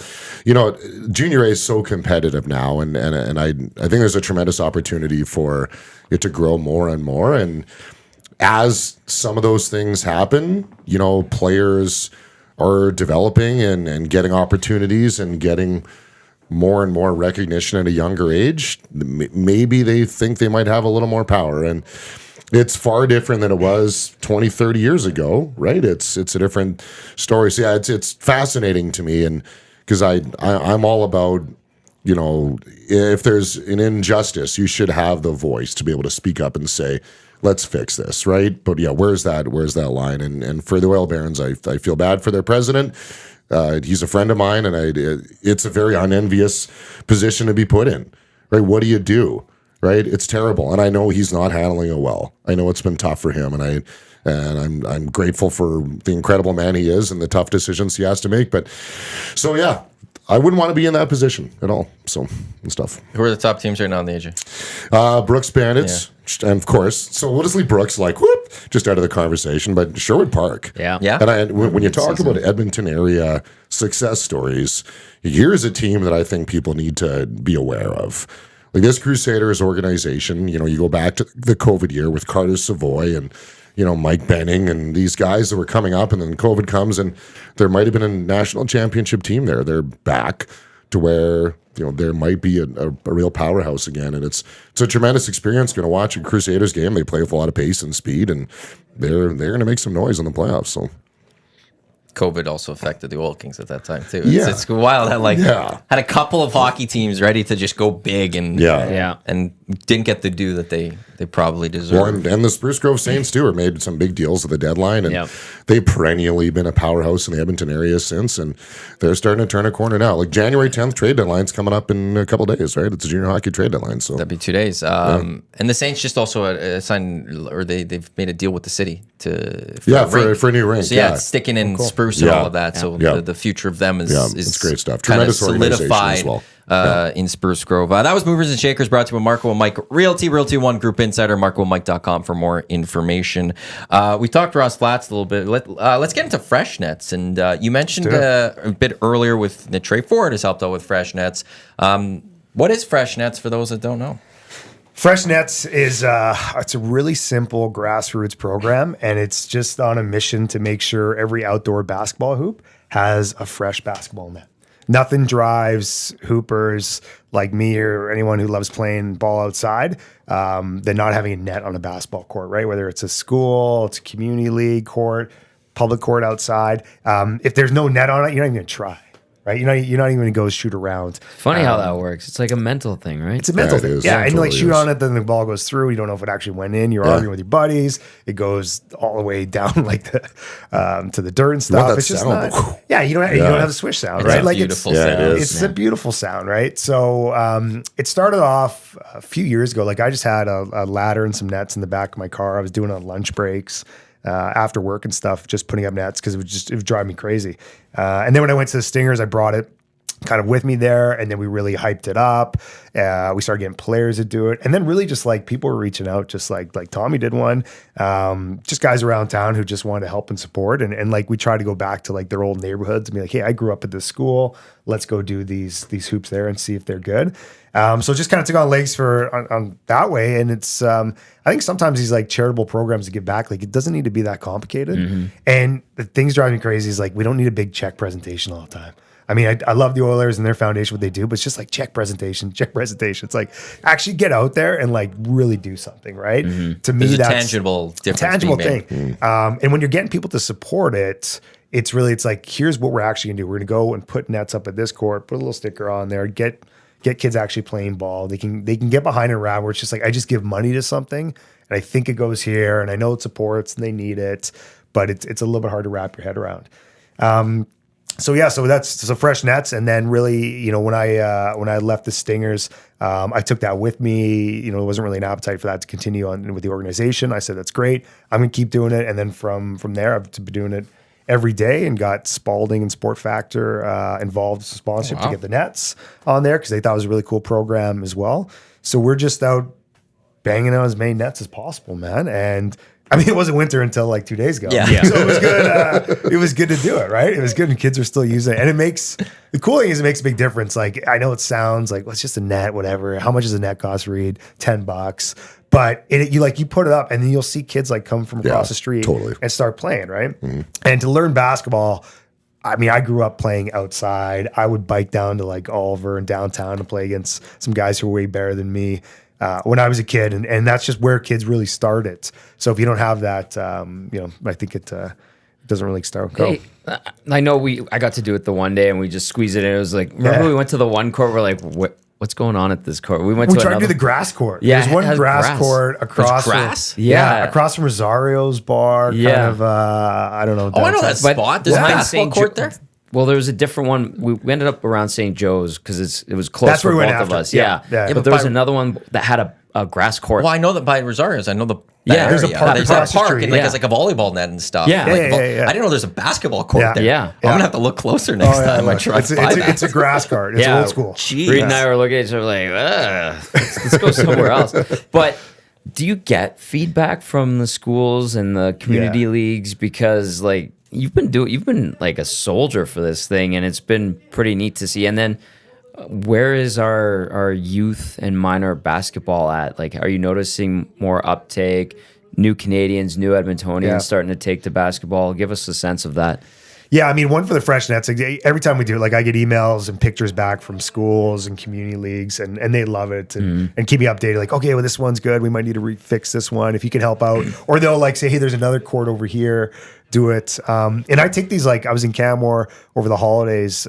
junior A is so competitive now, and I think there's a tremendous opportunity for it to grow more and more. And as some of those things happen, players are developing and getting opportunities and getting more and more recognition at a younger age. Maybe they think they might have a little more power, and it's far different than it was 20, 30 years ago, right? It's a different story. So yeah, it's fascinating to me, and because I'm all about, if there's an injustice, you should have the voice to be able to speak up and say, let's fix this, right? But yeah, where's that line? And for the Oil Barons, I feel bad for their president. He's a friend of mine, and it's a very unenvious position to be put in, right? What do you do, right? It's terrible, and I know he's not handling it well. I know it's been tough for him, and I'm grateful for the incredible man he is and the tough decisions he has to make. But so yeah, I wouldn't want to be in that position at all. So and stuff. Who are the top teams right now in the AJ? Brooks Bandits, and of course. So we'll just leave Brooks just out of the conversation. But Sherwood Park, yeah. And when you talk about Edmonton area success stories, here's a team that I think people need to be aware of. Like this Crusaders organization, you go back to the COVID year with Carter Savoy and Mike Benning and these guys that were coming up, and then COVID comes, and there might have been a national championship team there. They're back to where there might be a real powerhouse again, and it's a tremendous experience. Going to watch a Crusaders game. They play with a lot of pace and speed, and they're going to make some noise in the playoffs. So. COVID also affected the Oil Kings at that time too. It's wild that had a couple of hockey teams ready to just go big and didn't get the due that they probably deserve. Well, and the Spruce Grove Saints too have made some big deals at the deadline, and they've perennially been a powerhouse in the Edmonton area since, and they're starting to turn a corner now. Like January 10th trade deadline's coming up in a couple of days, right? It's a junior hockey trade deadline, so that'd be 2 days. And the Saints just also signed, or they've made a deal with the city for a new rink. So it's sticking in Spruce and all of that. So the future of them is it's great stuff. Tremendous Solidified as well. In Spruce Grove. That was Movers and Shakers, brought to you by Marco and Mike Realty One Group Insider, marcoandmike.com for more information. We talked Ross Flats a little bit. Let's get into fresh nets. And you mentioned a bit earlier with Trey Ford has helped out with fresh nets. What is Fresh Nets for those that don't know? Fresh Nets is it's a really simple grassroots program, and it's just on a mission to make sure every outdoor basketball hoop has a fresh basketball net. Nothing drives hoopers like me or anyone who loves playing ball outside than not having a net on a basketball court, right? Whether it's a school, it's a community league court, public court outside. If there's no net on it, you're not even going to try. Right, you're not even going to go shoot around. Funny how that works. It's like a mental thing, right? It's a mental thing. Yeah, and totally like shoot on it, then the ball goes through. You don't know if it actually went in. You're arguing with your buddies. It goes all the way down like to the dirt and stuff. It's just sound. not. Yeah, you don't have the swish sound, right? Like beautiful sound. It's a beautiful sound, right? So it started off a few years ago. Like I just had a ladder and some nets in the back of my car. I was doing it on lunch breaks. After work and stuff, just putting up nets because it would drive me crazy. And then when I went to the Stingers, I brought it kind of with me there, and then we really hyped it up. We started getting players to do it, and then really just like people were reaching out, just like Tommy did one, just guys around town who just wanted to help and support, and like we try to go back to like their old neighborhoods and be like, hey, I grew up at this school, let's go do these hoops there and see if they're good. So it just kind of took on legs on that way, and it's I think sometimes these like charitable programs to give back, like it doesn't need to be that complicated. And the things driving me crazy is like we don't need a big check presentation all the time. I mean, I love the Oilers and their foundation, what they do, but it's just like check presentation. It's like actually get out there and like really do something, right? To me, There's that's a tangible difference. tangible thing. And when you're getting people to support it, it's like, here's what we're actually gonna do. We're gonna go and put nets up at this court, put a little sticker on there, get kids actually playing ball. They can get behind it around where it's just like, I just give money to something and I think it goes here and I know it supports and they need it, but it's a little bit hard to wrap your head around. So that's Fresh Nets, and then really, when I left the Stingers, I took that with me. There wasn't really an appetite for that to continue on with the organization. I said that's great. I'm gonna keep doing it, and then from there, I've been doing it every day, and got Spalding and Sport Factor involved with sponsorship to get the nets on there because they thought it was a really cool program as well. So we're just out banging out as many nets as possible, man, and. I mean, it wasn't winter until like 2 days ago. Yeah. So it was good. It was good to do it, right? It was good, and kids are still using it. And the cool thing is it makes a big difference. Like, I know it sounds like, well, it's just a net, whatever. How much does a net cost, Reed? $10. But you put it up, and then you'll see kids like come from across the street and start playing, right? And to learn basketball, I mean, I grew up playing outside. I would bike down to like Oliver and downtown to play against some guys who were way better than me. When I was a kid, and that's just where kids really started. So if you don't have that, I think it doesn't really go. Hey, I know I got to do it the one day, and we just squeezed it in. It was like, remember we went to the one court, we're like, what's going on at this court? We tried to do the grass court. Yeah, there's one grass court across. Grass? Across from Rosario's bar. Yeah. Kind of, I don't know. Oh, I know that spot. There's a basketball court there? Well, there was a different one. We ended up around St. Joe's because it was close for both of us. Yeah. But there was another one that had a grass court. Well, I know that by Rosario's. I know there's a park. There's a park and it's like a volleyball net and stuff. Yeah. I didn't know there's a basketball court there. Yeah. I'm gonna have to look closer next time I try. It's a grass court. It's old school. Jeez. Reed and I were looking at each other like, let's go somewhere else. But do you get feedback from the schools and the community leagues? Because like you've been like a soldier for this thing, and it's been pretty neat to see. And then where is our youth and minor basketball at? Like, are you noticing more uptake? New Canadians, new Edmontonians starting to take to basketball? Give us a sense of that. Yeah, I mean, one for the Fresh Nets. Like, every time we do it, like I get emails and pictures back from schools and community leagues, and they love it and keep me updated. Like, okay, well, this one's good. We might need to fix this one if you can help out. Or they'll like say, hey, there's another court over here. Do it. And I take these, like, I was in Canmore over the holidays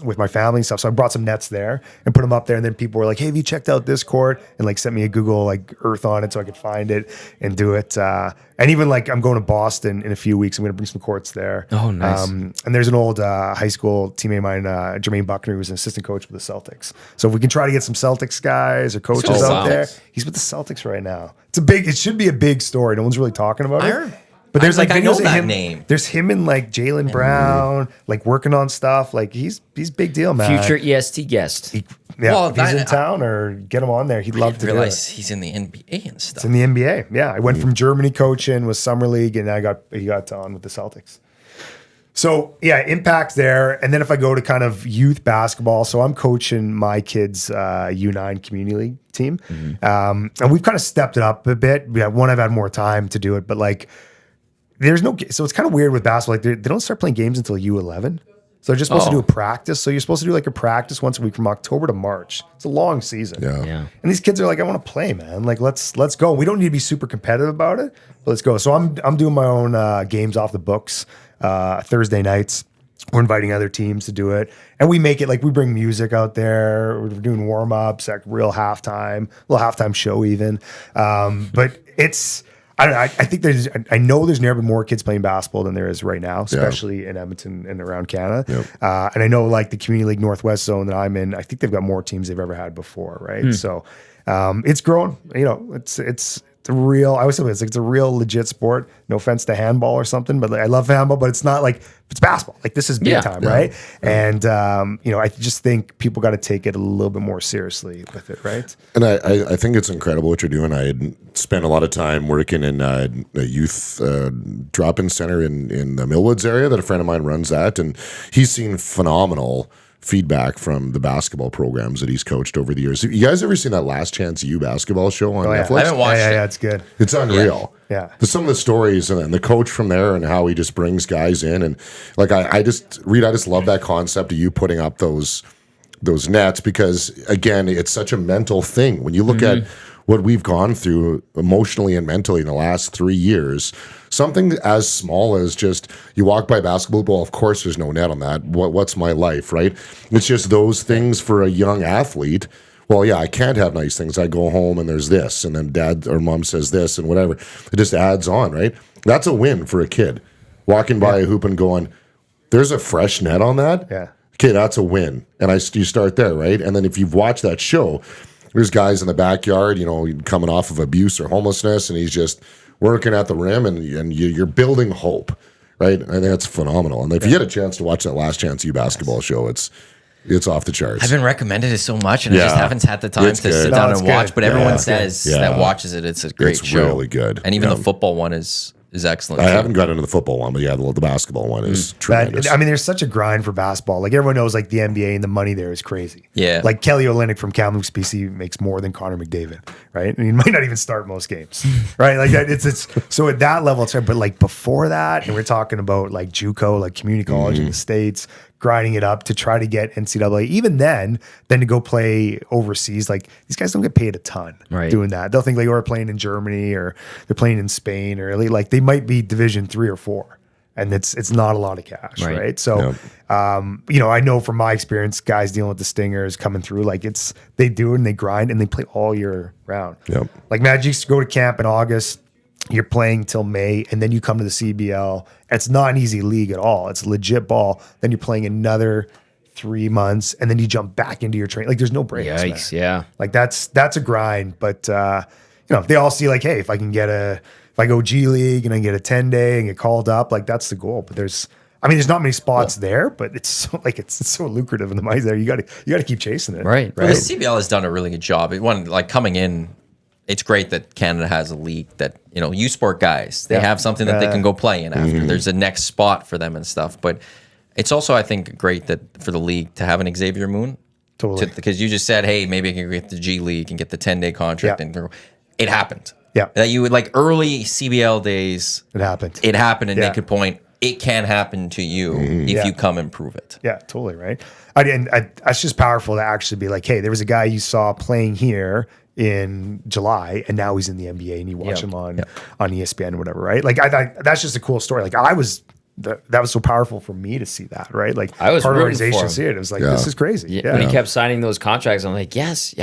with my family and stuff. So I brought some nets there and put them up there. And then people were like, hey, have you checked out this court? And like sent me a Google like Earth on it so I could find it and do it. And even like I'm going to Boston in a few weeks. I'm going to bring some courts there. Oh, nice. And there's an old high school teammate of mine, Jermaine Buckner, who was an assistant coach with the Celtics. So if we can try to get some Celtics guys or coaches out there, he's with the Celtics right now. It should be a big story. No one's really talking about it. But there's like I know that him, name. There's him and like Jaylen Brown, like working on stuff. Like he's big deal, man. Future EST guest. He's in town, or get him on there. He'd love to realize he's in the NBA and stuff. It's in the NBA. Yeah, I went from Germany coaching with Summer League, and he got on with the Celtics. So yeah, impact there. And then if I go to kind of youth basketball, so I'm coaching my kids' U9 community league team. And we've kind of stepped it up a bit. Yeah, one, I've had more time to do it, but like there's no, so it's kind of weird with basketball. Like they don't start playing games until U11. So they're just supposed to do a practice. So you're supposed to do like a practice once a week from October to March. It's a long season. Yeah. And these kids are like, I want to play, man. Like let's go. We don't need to be super competitive about it, but let's go. So I'm doing my own games off the books Thursday nights. We're inviting other teams to do it, and we make it like we bring music out there. We're doing warm ups, like little halftime show even. But it's. I don't know. I think I know there's never been more kids playing basketball than there is right now, especially in Edmonton and around Canada. Yep. And I know like the Community League Northwest zone that I'm in, I think they've got more teams they've ever had before, right? So it's growing. You know, it's a real. I always say it's a real legit sport. No offense to handball or something, but I love handball. But it's not like it's basketball. Like this is big time, right? And you know, I just think people got to take it a little bit more seriously with it, right? And I think it's incredible what you're doing. I had spent a lot of time working in a youth drop-in center in the Millwoods area that a friend of mine runs that, and he's seen phenomenal feedback from the basketball programs that he's coached over the years. Have you guys ever seen that Last Chance U basketball show on Netflix? I haven't watched it. Yeah, it's good. It's unreal. Yeah. Some of the stories and the coach from there and how he just brings guys in. And like, I just love that concept of you putting up those nets because, again, it's such a mental thing. When you look at what we've gone through emotionally and mentally in the last 3 years, something as small as just you walk by basketball, well, of course there's no net on that. What's my life, right? It's just those things for a young athlete. Well, yeah, I can't have nice things. I go home and there's this, and then dad or mom says this and whatever. It just adds on, right? That's a win for a kid. Walking by a hoop and going, there's a fresh net on that? Yeah. Okay, that's a win. And you start there, right? And then if you've watched that show, there's guys in the backyard, you know, coming off of abuse or homelessness, and he's just working at the rim, and you're building hope, right? I think that's phenomenal. And if you get a chance to watch that Last Chance U basketball show, it's off the charts. I've been recommended it so much, and I just haven't had the time to sit down and watch. But everyone says that watches it. It's a great show. It's really good. And even the football one is excellent. I haven't got into the football one, but yeah, the basketball one is tremendous. I mean, there's such a grind for basketball. Like everyone knows, like the NBA and the money there is crazy. Yeah. Like Kelly Olynyk from Kamloops, BC makes more than Connor McDavid, right? And he might not even start most games, right? Like that. It's so at that level, it's hard. But like before that, and we're talking about like JUCO, like community college in the States, grinding it up to try to get NCAA. Even then to go play overseas, like these guys don't get paid a ton doing that. They'll think like we're playing in Germany or they're playing in Spain or like they might be Division 3 or 4, and it's not a lot of cash, right? So, you know, I know from my experience, guys dealing with the Stingers coming through, like they do it and they grind and they play all year round. Yep. Like Magic used to go to camp in August. You're playing till May, and then you come to the CBL. It's not an easy league at all. It's legit ball. Then you're playing another 3 months, and then you jump back into your training. Like there's no breaks. Yikes, man. yeah. Like that's a grind. But you know, they all see like, hey, if I go G League and I get a 10-day and get called up, like that's the goal. But there's not many spots there, but it's so lucrative in the money there. You got to keep chasing it. Right. Well, the CBL has done a really good job. Like coming in. It's great that Canada has a league that, you know, U-Sport guys, they have something that they can go play in after. There's a next spot for them and stuff. But it's also, I think, great that for the league to have an Xavier Moon. Totally. Because you just said, hey, maybe I can get the G League and get the 10-day contract. Yeah. And it happened. Yeah. That you would like early CBL days. It happened. And make a point. It can happen to you if you come and prove it. Yeah, totally, right? That's just powerful to actually be like, hey, there was a guy you saw playing here in July, and now he's in the NBA, and you watch him on ESPN or whatever, right? Like, that's just a cool story. Like, that was so powerful for me to see that, right? Like, I was part of the rooting for organization him. see it. It was like, this is crazy. When he kept signing those contracts, I'm like, yes,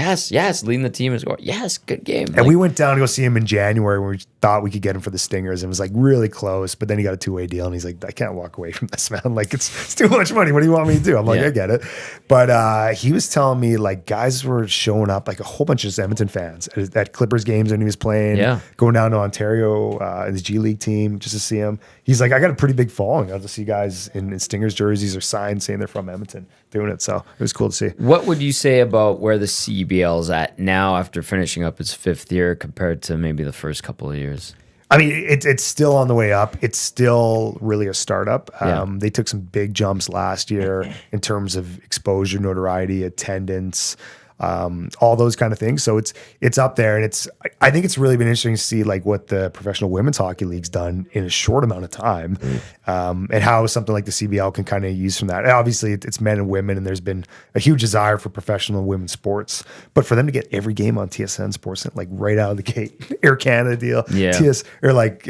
leading the team is going, yes, good game. And we went down to go see him in January when we thought we could get him for the Stingers, and it was like really close, but then he got a 2-way deal, and he's like, I can't walk away from this, man. Like, it's too much money. What do you want me to do? I'm like, I get it. But he was telling me, like, guys were showing up, like a whole bunch of Edmonton fans at Clippers games when he was playing, going down to Ontario, his G League team, just to see him. He's like, I got a pretty big following. I'll just see guys in Stingers jerseys or signs saying they're from Edmonton doing it. So it was cool to see. What would you say about where the CBL is at now after finishing up its 5th year compared to maybe the first couple of years? I mean, it's still on the way up. It's still really a startup. They took some big jumps last year in terms of exposure, notoriety, attendance, all those kind of things. So it's up there, and I think it's really been interesting to see like what the Professional Women's Hockey League's done in a short amount of time, and how something like the CBL can kind of use from that. And obviously, it's men and women, and there's been a huge desire for professional women's sports. But for them to get every game on TSN Sportsnet, like right out of the gate, Air Canada deal, or like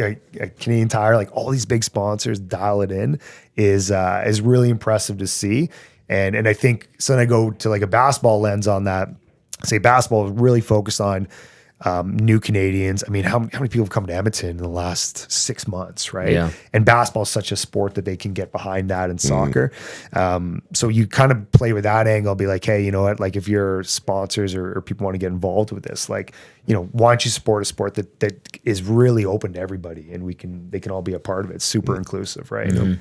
Canadian Tire, like all these big sponsors dial it in is really impressive to see. And I think, so then I go to like a basketball lens on that. Say basketball is really focused on new Canadians. I mean, how many people have come to Edmonton in the last 6 months, right? Yeah. And basketball is such a sport that they can get behind that in soccer. So you kind of play with that angle, be like, hey, you know what? Like if your sponsors or people want to get involved with this, like, you know, why don't you support a sport that is really open to everybody, and they can all be a part of it. It's super inclusive, right? And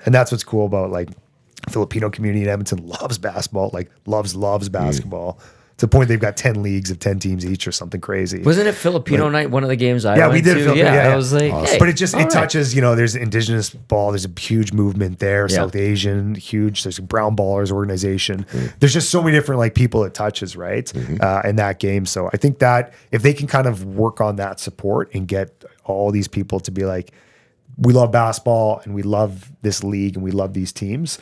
that's what's cool about like Filipino community in Edmonton loves basketball, like loves basketball. To the point they've got 10 leagues of 10 teams each or something crazy. Wasn't it Filipino night, one of the games I went we did to? Yeah. I was like, awesome. hey, but it touches, you know, there's Indigenous ball, there's a huge movement there, Yeah. South Asian, huge, there's a Brown Ballers organization. There's just so many different like people it touches, right? In that game. So I think that if they can kind of work on that support and get all these people to be like, we love basketball and we love this league and we love these teams,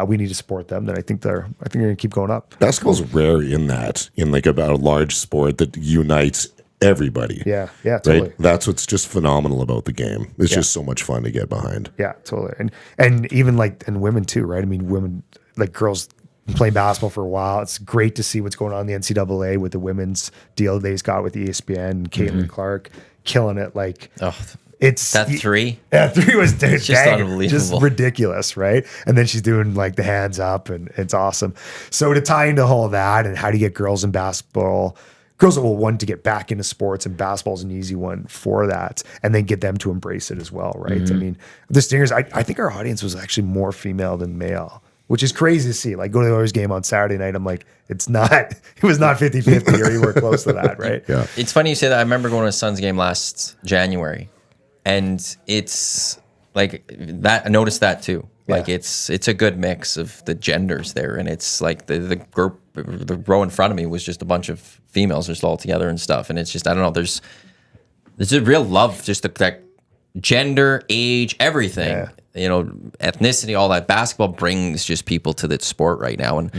we need to support them, then I think they're going to keep going up. Basketball's rare in like about a large sport that unites everybody. Yeah, totally. Right? That's what's just phenomenal about the game. It's just so much fun to get behind. Yeah, totally. And even like, and women too, right? I mean, women, like girls playing basketball for a while. It's great to see what's going on in the NCAA with the women's deal they've got with ESPN, Caitlin Clark killing it. Like, it's That three. Yeah, 3 was just unbelievable. just ridiculous, right? And then she's doing like the hands up, and it's awesome. So to tie into all that, and how do you get girls in basketball, girls that will want to get back into sports, and basketball's an easy one for that, and then get them to embrace it as well, right? I mean, the Stingers, I think our audience was actually more female than male, which is crazy to see. Like, go to the Oilers game on Saturday night, I'm like, it was not 50-50 or anywhere close to that, right? Yeah. It's funny you say that. I remember going to a Suns game last January, and it's like that. I noticed that too. Like it's a good mix of the genders there, and it's like the group, the row in front of me was just a bunch of females just all together and stuff, and it's just, I don't know. There's a real love, just that gender, age, everything. You know, ethnicity, all that. Basketball brings just people to the sport right now, and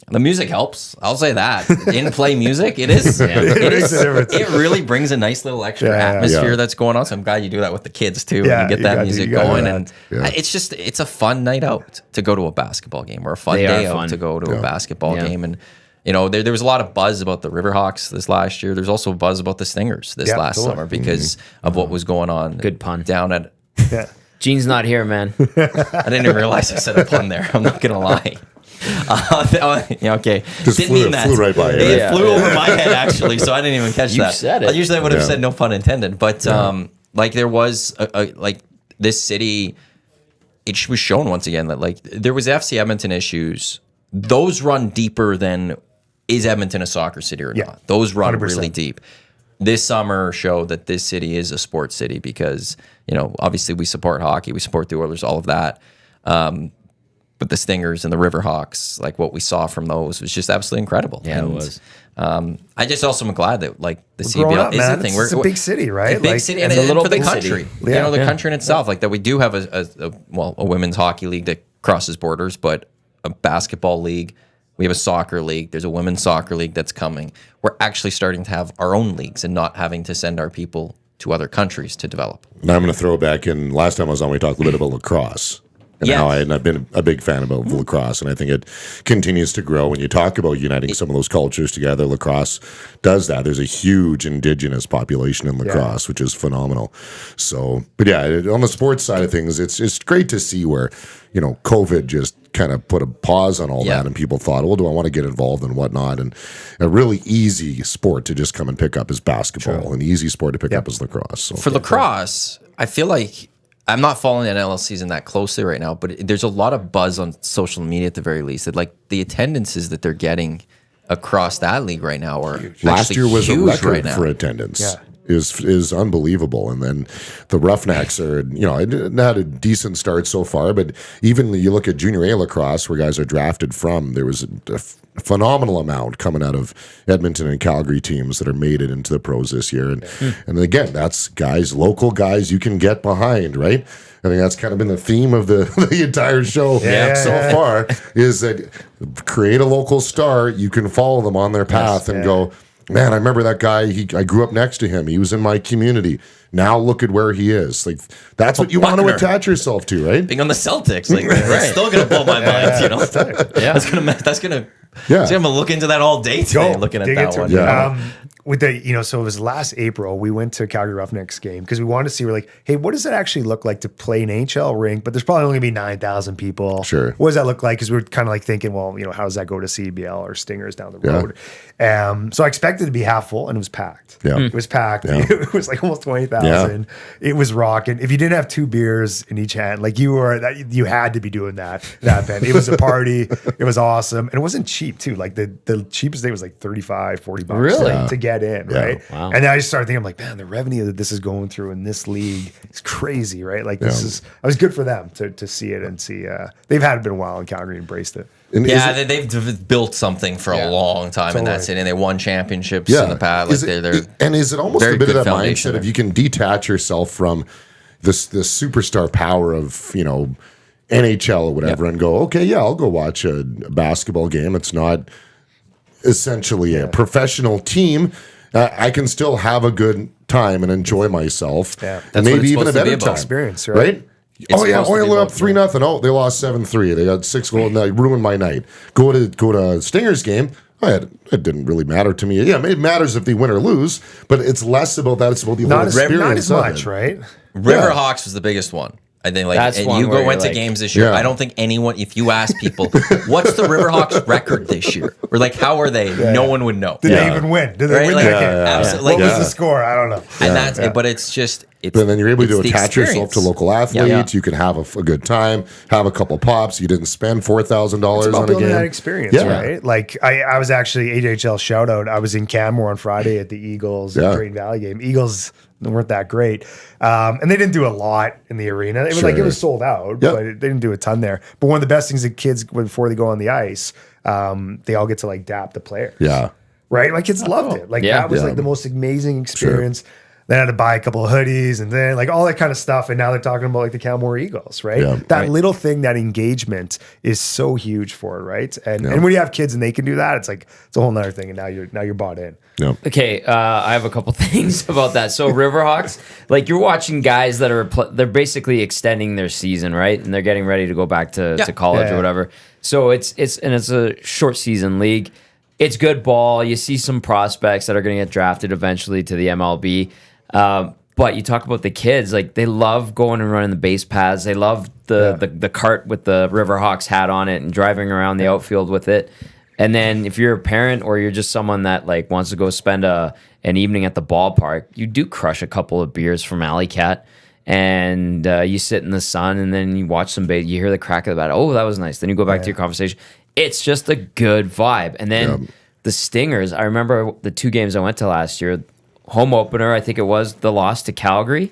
the music helps. I'll say that. In-play music, it is. It really brings a nice little extra atmosphere that's going on. So I'm glad you do that with the kids too. Yeah, and you get that music going, and Yeah. it's a fun night out to go to a basketball game, or a fun day out to go to a basketball game. And you know, there was a lot of buzz about the Riverhawks this last year. There's also buzz about the Stingers this last summer because of what was going on. Good pun. Down at. Gene's not here, man. I didn't even realize I said a pun there. I'm not gonna lie. Okay. Just Didn't flew mean that. right by you. It flew over my head, actually, so I didn't even catch that. Said it. Usually I would have said no pun intended, but like there was like this city, it was shown once again that like there was FC Edmonton issues. Those run deeper than is Edmonton a soccer city or not. Those run 100%. really deep. This summer showed that this city is a sports city because, you know, obviously we support hockey, we support the Oilers, all of that. But the Stingers and the Riverhawks, like what we saw from those was just absolutely incredible. Yeah, and, it was. I just also am glad that like the growing CBL up, is man. a thing. It's a big city, right? A big Like, city, it's and a little for the big country. city. You know, the country in itself, like that we do have a women's hockey league that crosses borders, but a basketball league. We have a soccer league. There's a women's soccer league that's coming. We're actually starting to have our own leagues and not having to send our people to other countries to develop. Now I'm going to throw back in. Last time I was on, we talked a little bit about lacrosse. And how I've been a big fan about lacrosse, and I think it continues to grow. When you talk about uniting some of those cultures together, lacrosse does that. There's a huge indigenous population in lacrosse, which is phenomenal. So, but yeah, on the sports side of things, it's great to see where, you know, COVID just kind of put a pause on all that, and people thought, well, do I want to get involved and whatnot? And a really easy sport to just come and pick up is basketball. An easy sport to pick up is lacrosse. So. For lacrosse, I feel like I'm not following the NLL season that closely right now, but there's a lot of buzz on social media at the very least. That like the attendances that they're getting across that league right now are last year was a huge record right now. for attendance. is unbelievable. And then the Roughnecks are, it had a decent start so far, but even you look at junior A lacrosse where guys are drafted from, there was a phenomenal amount coming out of Edmonton and Calgary teams that are made it into the pros this year. And again, that's local guys you can get behind, right? I think that's kind of been the theme of the entire show so far, is that create a local star, you can follow them on their path and go, man, I remember that guy. I grew up next to him. He was in my community. Now look at where he is. Like, that's what you want to attach yourself to, right? Being on the Celtics, like, it's still gonna blow my mind. That's gonna I'm gonna look into that all day today. Looking at that one. With the, so it was last April, we went to Calgary Roughnecks game because we wanted to see, we're like, hey, what does it actually look like to play an NHL rink? But there's probably only gonna be 9,000 people. Sure. What does that look like? Because we were kind of like thinking, well, how does that go to CBL or Stingers down the road? So I expected it to be half full, and it was packed. Yeah. It was packed. It was like almost 20,000. It was rocking. If you didn't have 2 beers in each hand, like you had to be doing that event. It was a party. It was awesome. And it wasn't cheap too. Like the cheapest day was like $35, $40 really? To get in, right? Wow. And then I just started thinking, I'm like, man, the revenue that this is going through in this league is crazy, right? Like I was good for them to see it and see. They've had it been a while in Calgary, embraced it. And they've built something for a long time in that city, and they won championships in the past. Like is it almost a bit of that mindset if you can detach yourself from this superstar power of NHL or whatever, and go, okay, I'll go watch a basketball game. It's not essentially a professional team. I can still have a good time and enjoy myself, and maybe even a better time. Experience, right? Oil up 3-0. Oh, they lost 7-3. They got 6 goals. That ruined my night. Go to Stingers game. It didn't really matter to me. Yeah, it matters if they win or lose, but it's less about that. It's about the whole experience. Not as much, right? Riverhawks was the biggest one. I think went to games this year. I don't think anyone, if you ask people, what's the Riverhawks record this year? Or like, how are they? No one would know. Did they even win? Did they win that game? Absolutely. What was the score? I don't know. And but it's just, but then you're able to attach yourself to local athletes. You can have a good time, have a couple pops. You didn't spend $4,000 on a game. That experience, right? Like I was actually AJHL shout out. I was in Canmore on Friday at the Eagles Green Valley game. Eagles weren't that great, and they didn't do a lot in the arena. It was like it was sold out, but they didn't do a ton there. But one of the best things that kids, before they go on the ice, they all get to like dap the player. Right. My kids loved it. Like that was like the most amazing experience. They had to buy a couple of hoodies and then like all that kind of stuff. And now they're talking about like the Calmore Eagles, right? That little thing, that engagement is so huge for it, right? And when you have kids and they can do that, it's like it's a whole nother thing. And now you're bought in. Okay, I have a couple things about that. So Riverhawks, like you're watching guys that are they're basically extending their season, right? And they're getting ready to go back to college or whatever. So it's a short season league. It's good ball. You see some prospects that are going to get drafted eventually to the MLB. But you talk about the kids, like they love going and running the base paths. They love the cart with the Riverhawks hat on it and driving around the outfield with it. And then if you're a parent or you're just someone that like wants to go spend an evening at the ballpark, you do crush a couple of beers from Alley Cat, and you sit in the sun and then you watch some base. You hear the crack of the bat. Oh, that was nice. Then you go back to your conversation. It's just a good vibe. And then the Stingers, I remember the 2 games I went to last year. Home opener, I think it was the loss to Calgary.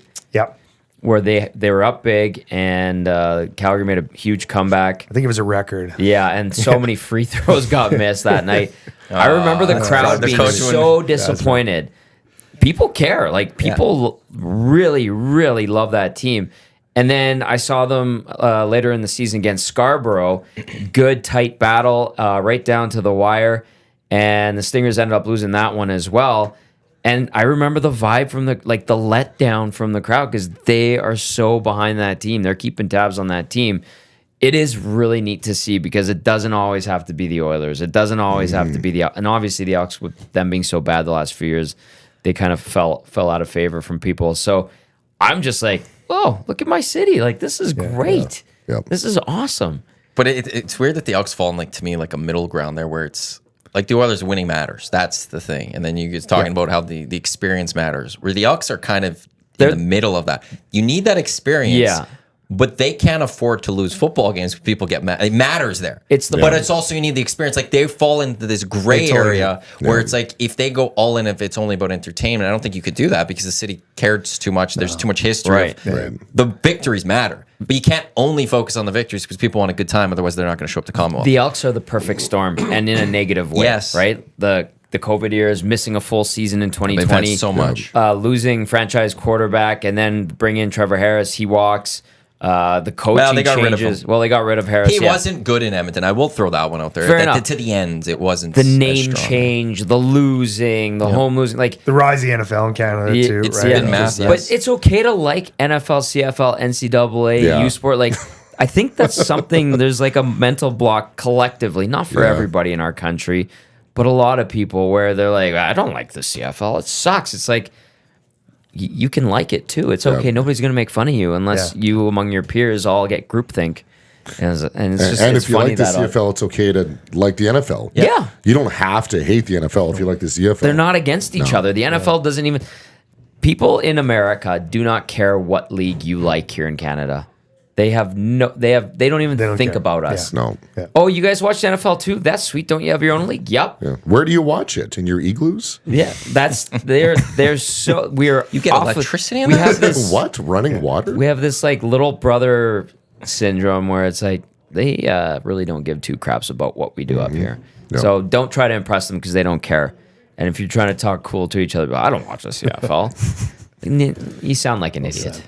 Where they were up big and Calgary made a huge comeback. I think it was a record. Yeah, and so many free throws got missed that night. I remember the crowd being so disappointed. People care. Like people really, really love that team. And then I saw them later in the season against Scarborough. Good tight battle, right down to the wire. And the Stingers ended up losing that one as well. And I remember the vibe from the letdown from the crowd because they are so behind that team. They're keeping tabs on that team. It is really neat to see because it doesn't always have to be the Oilers. It doesn't always have to be and obviously the Elks, with them being so bad the last few years, they kind of fell out of favor from people. So I'm just like, oh, look at my city. Like, this is great. This is awesome. But it's weird that the Elks fall in, to me, like a middle ground there where it's like the Oilers winning matters. That's the thing. And then you guys talking about how the experience matters, where the Elks are kind of in the middle of that. You need that experience. but they can't afford to lose football games. People get mad. It matters there. But it's also, you need the experience. Like, they fall into this gray area where it's like, if they go all in, if it's only about entertainment, I don't think you could do that because the city cares too much. There's too much history. The victories matter, but you can't only focus on the victories because people want a good time. Otherwise, they're not going to show up to Commonwealth. The Elks are the perfect storm, and in a negative way. Yes. Right? The COVID years, missing a full season in 2020. They've had so much. Losing franchise quarterback, and then bring in Trevor Harris. He walks. The coaching they got changes. rid of him. Well, they got rid of Harris. He wasn't good in Edmonton. I will throw that one out there. Fair enough. To the end, it wasn't. The name change, the losing, the home losing, like the rise of the NFL in Canada too. It's right? been massive. But it's okay to like NFL, CFL, NCAA, U Sport. Like, I think that's something. There's like a mental block collectively, not for everybody in our country, but a lot of people where they're like, I don't like the CFL. It sucks. It's like, you can like it too. It's okay. Nobody's going to make fun of you unless you among your peers all get groupthink. And if you like the CFL, it's okay to like the NFL. Yeah. You don't have to hate the NFL if you like the CFL. They're not against each other. The NFL doesn't even... People in America do not care what league you like here in Canada. They don't even think about us. No. Yeah. Oh, you guys watch the NFL too? That's sweet. Don't you have your own league? Yep. Yeah. Where do you watch it? In your igloos? Yeah, they're so we're You get electricity in we there? have this What? Running water? we have this like little brother syndrome where it's like they really don't give two craps about what we do up here. Yep. So don't try to impress them because they don't care. And if you're trying to talk cool to each other, I don't watch the CFL. You sound like an idiot.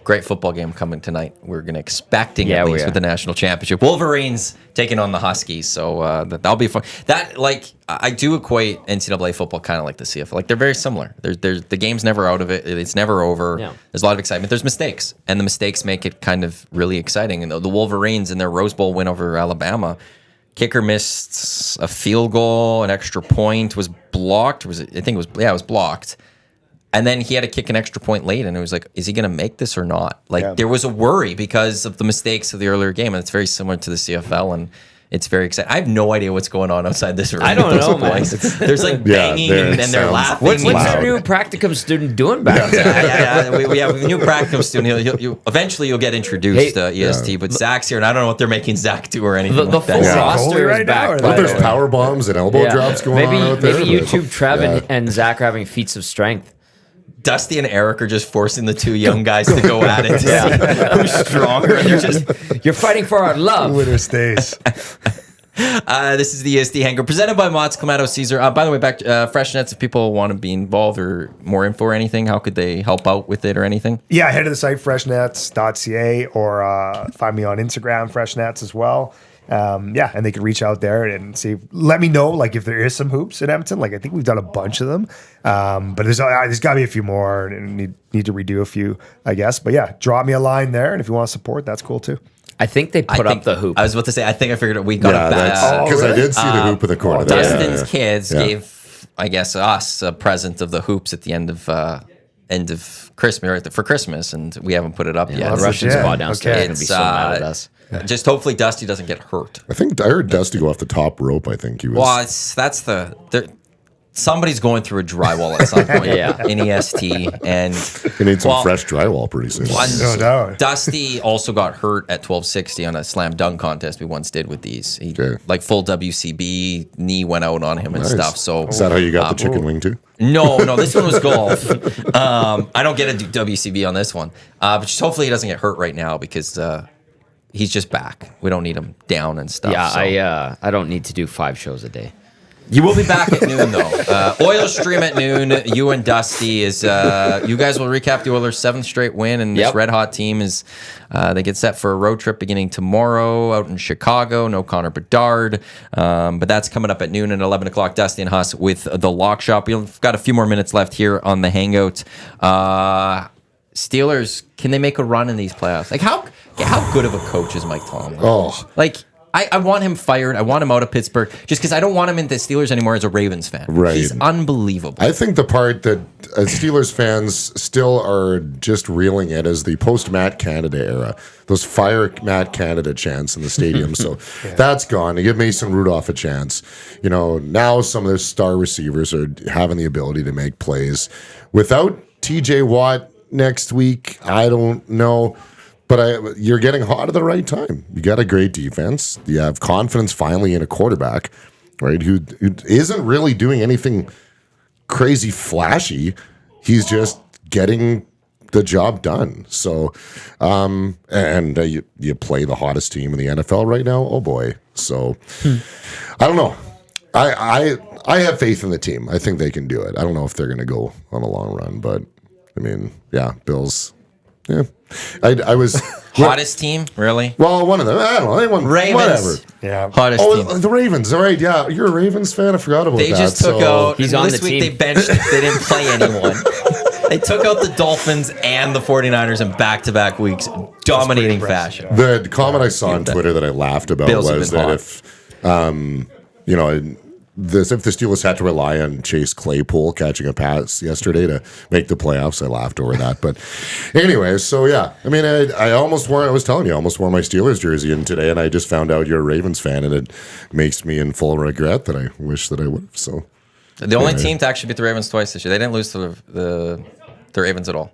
Great football game coming tonight. We're expecting Yeah, at we least are. with the national championship. Wolverines taking on the Huskies, so that'll be fun. I do equate NCAA football kind of like the CFL. Like, they're very similar. There's the game's never out of it. It's never over. Yeah. There's a lot of excitement. There's mistakes, and the mistakes make it kind of really exciting. And the Wolverines in their Rose Bowl win over Alabama, kicker missed a field goal, an extra point was blocked. It was blocked. And then he had to kick an extra point late, and it was like, is he going to make this or not? Like, there was a worry because of the mistakes of the earlier game, and it's very similar to the CFL, and it's very exciting. I have no idea what's going on outside this room. I don't know, man. There's like banging, and they're laughing. What's our new practicum student doing back there? We have a new practicum student. Eventually, you'll get introduced to EST, but Zach's here, and I don't know what they're making Zach do or anything The like full that. roster right is now, back. or There's power bombs and elbow drops going on out there. Maybe YouTube Trev and Zach are having feats of strength. Dusty and Eric are just forcing the two young guys to go at it to see who's stronger. And they're just You're fighting for our love. Winner stays. This is the EST Hangout presented by Mott's Clamato Caesar. By the way, back Fresh Nets, if people want to be involved or more info or anything, how could they help out with it or anything? Yeah, head to the site freshnets.ca or find me on Instagram, freshnets as well. And they can reach out there and see. Let me know, like, if there is some hoops in Edmonton. Like, I think we've done a bunch of them, but there's got to be a few more, and need to redo a few, I guess. But yeah, drop me a line there, and if you want to support, that's cool too. I think they put up the hoop. I was about to say, I think I figured we got it back. Because I did see the hoop in the corner. Dustin's kids gave, I guess, us a present of the hoops at the end of Christmas, right, for Christmas, and we haven't put it up yet. The Russian spa downstairs is going to be so mad at us. Just hopefully Dusty doesn't get hurt. I heard Dusty go off the top rope. I think he was. Well, somebody's going through a drywall at some point in EST, and he needs some fresh drywall pretty soon. No doubt. Dusty also got hurt at 1260 on a slam dunk contest we once did with these. Like full WCB, knee went out on him and stuff. So is that how you got the chicken wing too? No, this one was golf. I don't get a WCB on this one, but just hopefully he doesn't get hurt right now because he's just back. We don't need him down and stuff. Yeah, I don't need to do 5 shows a day. You will be back at noon, though. Oilers stream at noon. You and Dusty you guys will recap the Oilers' 7th straight win, and this red hot team they get set for a road trip beginning tomorrow out in Chicago. No Connor Bedard, but that's coming up at noon and 11 o'clock. Dusty and Huss with the Lock Shop. We've got a few more minutes left here on the Hangout. Steelers, can they make a run in these playoffs? Like, how good of a coach is Mike Tomlin? I want him fired. I want him out of Pittsburgh just because I don't want him in the Steelers anymore as a Ravens fan. Right. He's unbelievable. I think the part that Steelers fans still are just reeling in is the post-Matt Canada era. Those fire Matt Canada chants in the stadium. So that's gone. To give Mason Rudolph a chance. Now some of their star receivers are having the ability to make plays. Without TJ Watt next week, I don't know. But you're getting hot at the right time. You got a great defense. You have confidence finally in a quarterback, right? Who isn't really doing anything crazy flashy. He's just getting the job done. So, you play the hottest team in the NFL right now. Oh boy. So, I don't know. I have faith in the team. I think they can do it. I don't know if they're going to go on a long run, but I mean, yeah, Bills. Yeah, I was hottest team, really? Well, one of them. I don't know. They won, Ravens. whatever. Yeah, hottest team. The Ravens. All right. Yeah, you're a Ravens fan. I forgot about that. They just took out. He's on this the week. team. They benched. They didn't play anyone. They took out the Dolphins and the 49ers in back-to-back weeks, dominating fashion. The comment I saw on Twitter that I laughed about Bills was that if if the Steelers had to rely on Chase Claypool catching a pass yesterday to make the playoffs, I laughed over that. But anyway, so yeah, I mean, I almost wore. I was telling you, I almost wore my Steelers jersey in today, and I just found out you're a Ravens fan, and it makes me in full regret that I wish that I would have. So the only team to actually beat the Ravens twice this year. They didn't lose to the Ravens at all.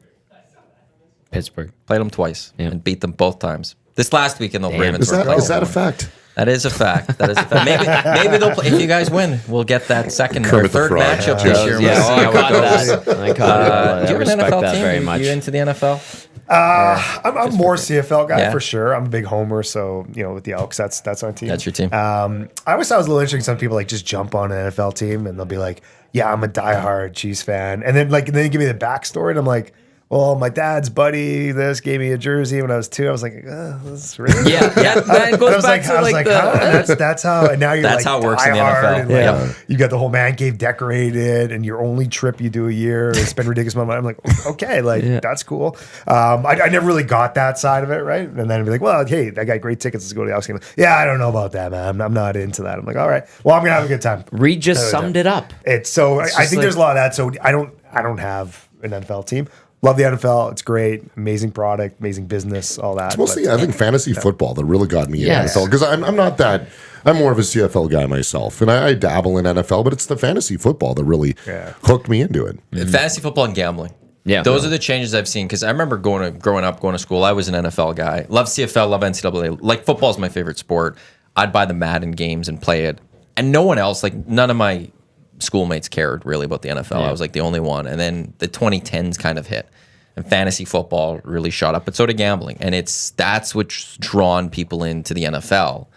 Pittsburgh Played them twice and beat them both times. This last weekend, the Ravens. Is that a fact? That is a fact. That is a fact. Maybe they'll play. If you guys win, we'll get that second or Kermit the third Frog. matchup this year. Yeah, We'll see how it goes. I caught it. Do you I have an respect NFL that team? very much. You into the NFL? I'm more CFL guy Yeah. for sure. I'm a big homer, so with the Elks, that's my team. That's your team. I always thought it was a little interesting. Some people just jump on an NFL team and they'll be like, "Yeah, I'm a diehard Chiefs fan," and then they give me the backstory, and I'm like, "Well, my dad's buddy gave me a jersey when I was 2." I was like, "This really?" Yeah, that goes back to like the. Huh? That's how. And now you're That's like how it works in the diehard, NFL. and you got the whole man cave decorated, and your only trip you do a year is spend ridiculous amount of money. I'm like, okay, that's cool. I never really got that side of it, right? And then I'd be like, well, hey, I got great tickets. Let's go to the Elks game. Yeah, I don't know about that, man. I'm not into that. I'm like, all right, well, I'm gonna have a good time. Reed just summed it up. It's so I think there's a lot of that. So I don't have an NFL team. Love the NFL. It's great. Amazing product, amazing business, all that. It's mostly, I think, fantasy football that really got me Yes. in NFL. Because I'm not that, I'm more of a CFL guy myself. And I dabble in NFL, but it's the fantasy football that really hooked me into it. Fantasy football and gambling. Yeah. Those are the changes I've seen. Because I remember growing up, going to school, I was an NFL guy. Love CFL, love NCAA. Like, football is my favorite sport. I'd buy the Madden games and play it. And no one else, like, none of my schoolmates cared really about the NFL. Yeah. I was like the only one. And then the 2010s kind of hit. And fantasy football really shot up, but so did gambling. And that's what's drawn people into the NFL.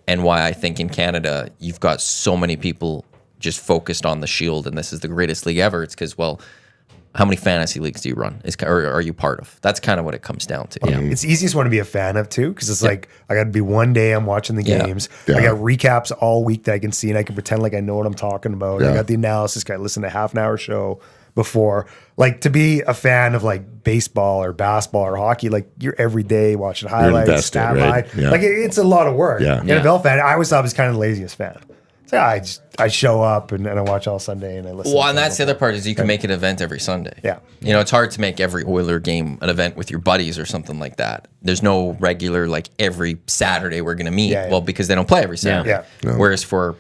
And why I think in Canada, you've got so many people just focused on the Shield, and this is the greatest league ever. It's because, well, how many fantasy leagues do you run? Or are you part of? That's kind of what it comes down to. Yeah. It's the easiest one to be a fan of too, because it's like I got to be one day I'm watching the games. Yeah. I got recaps all week that I can see, and I can pretend like I know what I'm talking about. Yeah. I got the analysis. I listen to a half an hour show before. Like, to be a fan of like baseball or basketball or hockey, like you're every day watching highlights, invested, stat right? line. Yeah. Like it's a lot of work. Yeah. NFL fan, I always thought I was kind of the laziest fan. So I show up and I watch all Sunday and I listen. Well, and that's the other part is you can make an event every Sunday. Yeah. You know, it's hard to make every Oiler game an event with your buddies or something like that. There's no regular, like, every Saturday we're going to meet. Yeah, yeah. Well, because they don't play every Saturday. Yeah. No. Whereas for,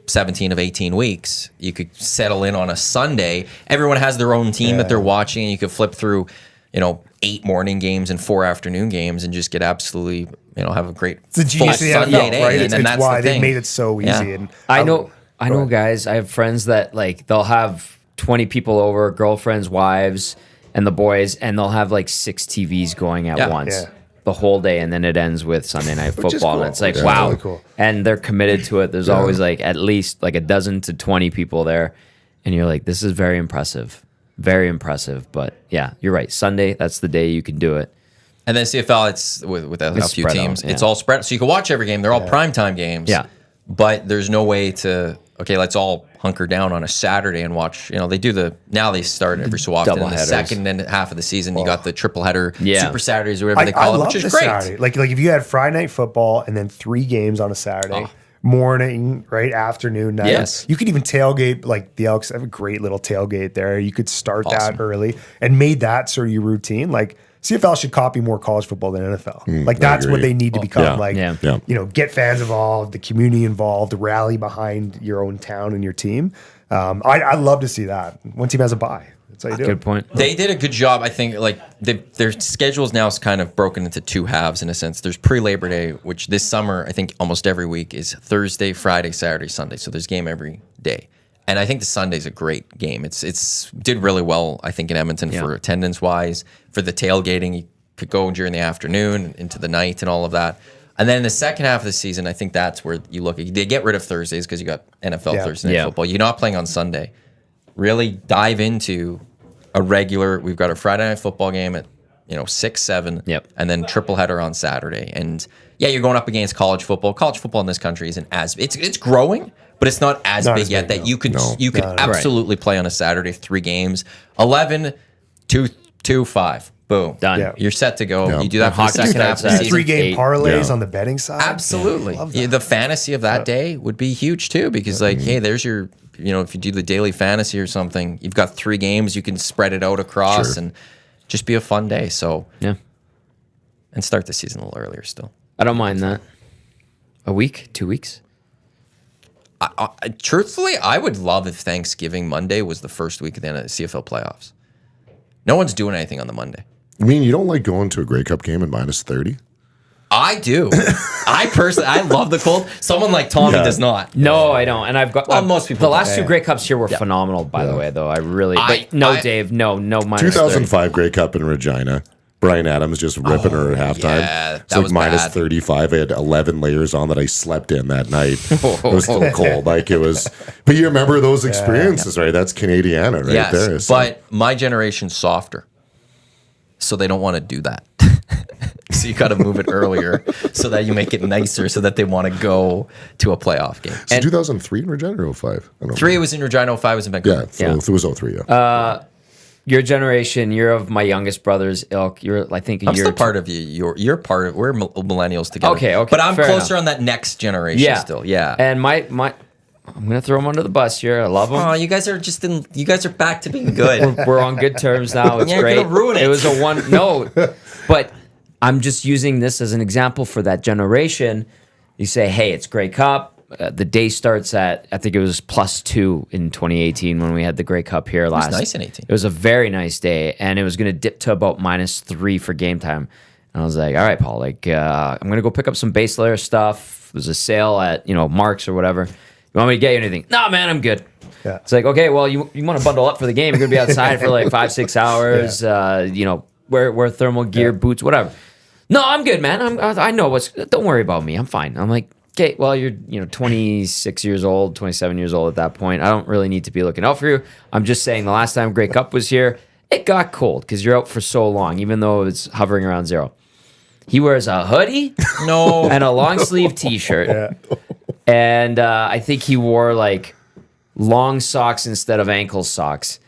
17 of 18 weeks, you could settle in on a Sunday. Everyone has their own team that they're watching, and you could flip through, 8 morning games and 4 afternoon games and just get absolutely, have a great It's the genius of the NFL, day. right? And It's that's why the they thing. made it so easy. Yeah. And I know guys. I have friends that like they'll have 20 people over, girlfriends, wives, and the boys, and they'll have like 6 TVs going at once. Yeah. The whole day, and then it ends with Sunday Night Which is Football, cool. and it's like, Which is wow, really cool. and they're committed to it. There's always like at least like a dozen to 20 people there, and you're like, this is very impressive, but yeah, you're right. Sunday, that's the day you can do it. And then CFL, it's with a few spread teams. out, It's yeah. all spread. So you can watch every game. They're all primetime games. Yeah. But there's no way to, let's all hunker down on a Saturday and watch. Now they start every so often in the Doubleheaders. second and half of the season. You got the triple header, Yeah. Super Saturdays, or whatever they call it, love which is the great. Saturday. Like if you had Friday night football and then 3 games on a Saturday morning, right, afternoon, night. Yes. You could even tailgate. Like the Elks have a great little tailgate there. You could start Awesome. that early and made that sort of your routine. Like CFL should copy more college football than NFL. Like that's what agree. they need to become. yeah. Like Yeah. get fans involved, the community involved, rally behind your own town and your team. I'd love to see that. One team has a bye. That's how you do Good it. point. They did a good job, I think. Like their schedules now is kind of broken into two halves in a sense. There's pre-Labor Day, which this summer I think almost every week is Thursday, Friday, Saturday, Sunday. So there's game every day, and I think the Sunday's a great game. It's did really well, I think, in Edmonton for attendance wise. For the tailgating, you could go during the afternoon into the night and all of that. And then in the second half of the season, I think that's where you look. They get rid of Thursdays because you got NFL Thursday Night Football. You're not playing on Sunday. Really dive into a regular. We've got a Friday Night Football game at 6, 7, and then triple header on Saturday. And you're going up against college football. College football in this country isn't as it's growing, but it's not as big yet that you could absolutely play on a Saturday 3 games, 11, 2, 5. Boom. Done. Yeah. You're set to go. Yeah. You do that for the second half of the season. 3-game parlays on the betting side. Absolutely. The fantasy of that day would be huge too, because hey, there's your, if you do the daily fantasy or something, you've got 3 games, you can spread it out across and just be a fun day. So and start the season a little earlier still. I don't mind that. A week, 2 weeks. Truthfully, I would love if Thanksgiving Monday was the first week of the CFL playoffs. No one's doing anything on the Monday. I mean, you don't like going to a Grey Cup game at -30? I do. I love the cold. Someone like Tommy does not. No, I don't. And I've got most people. The last 2 Grey Cups here were phenomenal, by the way. Though I really, Dave, no, minus 2005 Grey Cup in Regina. Brian Adams just ripping her at halftime. Yeah, it's like -35. I had 11 layers on that I slept in that night. It was still cold. Like it was. But you remember those experiences, right? That's Canadiana right there. So. But my generation's softer, so they don't want to do that. So you got to move it earlier so that you make it nicer, so that they want to go to a playoff game. So 2003 in Regina or 05? 3 was in Regina, 05 was in Vancouver. Yeah, it was 03. Yeah. Your generation, you're of my youngest brother's ilk. You're, I think, I'm still part of you. You're part of. We're millennials together. Okay. But I'm closer enough. on that next generation still. Yeah. And my, I'm gonna throw him under the bus here. I love him. Oh, you guys are you guys are back to being good. We're on good terms now. It's You're great. gonna ruin it. It was a one. No, but I'm just using this as an example for that generation. You say, hey, it's Grey Cup. The day starts at, I think it was +2 in 2018 when we had the Grey Cup here last. It was nice in 18. It was a very nice day, and it was going to dip to about -3 for game time. And I was like, all right, Paul, I'm going to go pick up some base layer stuff. There's a sale at, Mark's or whatever. You want me to get you anything? No, man, I'm good. Yeah. It's like, okay, well, you want to bundle up for the game. You're going to be outside for like 5-6 hours, wear thermal gear, boots, whatever. No, I'm good, man. I know don't worry about me. I'm fine. I'm like, okay, well, you're 26 years old, 27 years old at that point. I don't really need to be looking out for you. I'm just saying the last time Grey Cup was here, it got cold because you're out for so long, even though it's hovering around 0. He wears a hoodie and a long sleeve T-shirt. And I think he wore like long socks instead of ankle socks.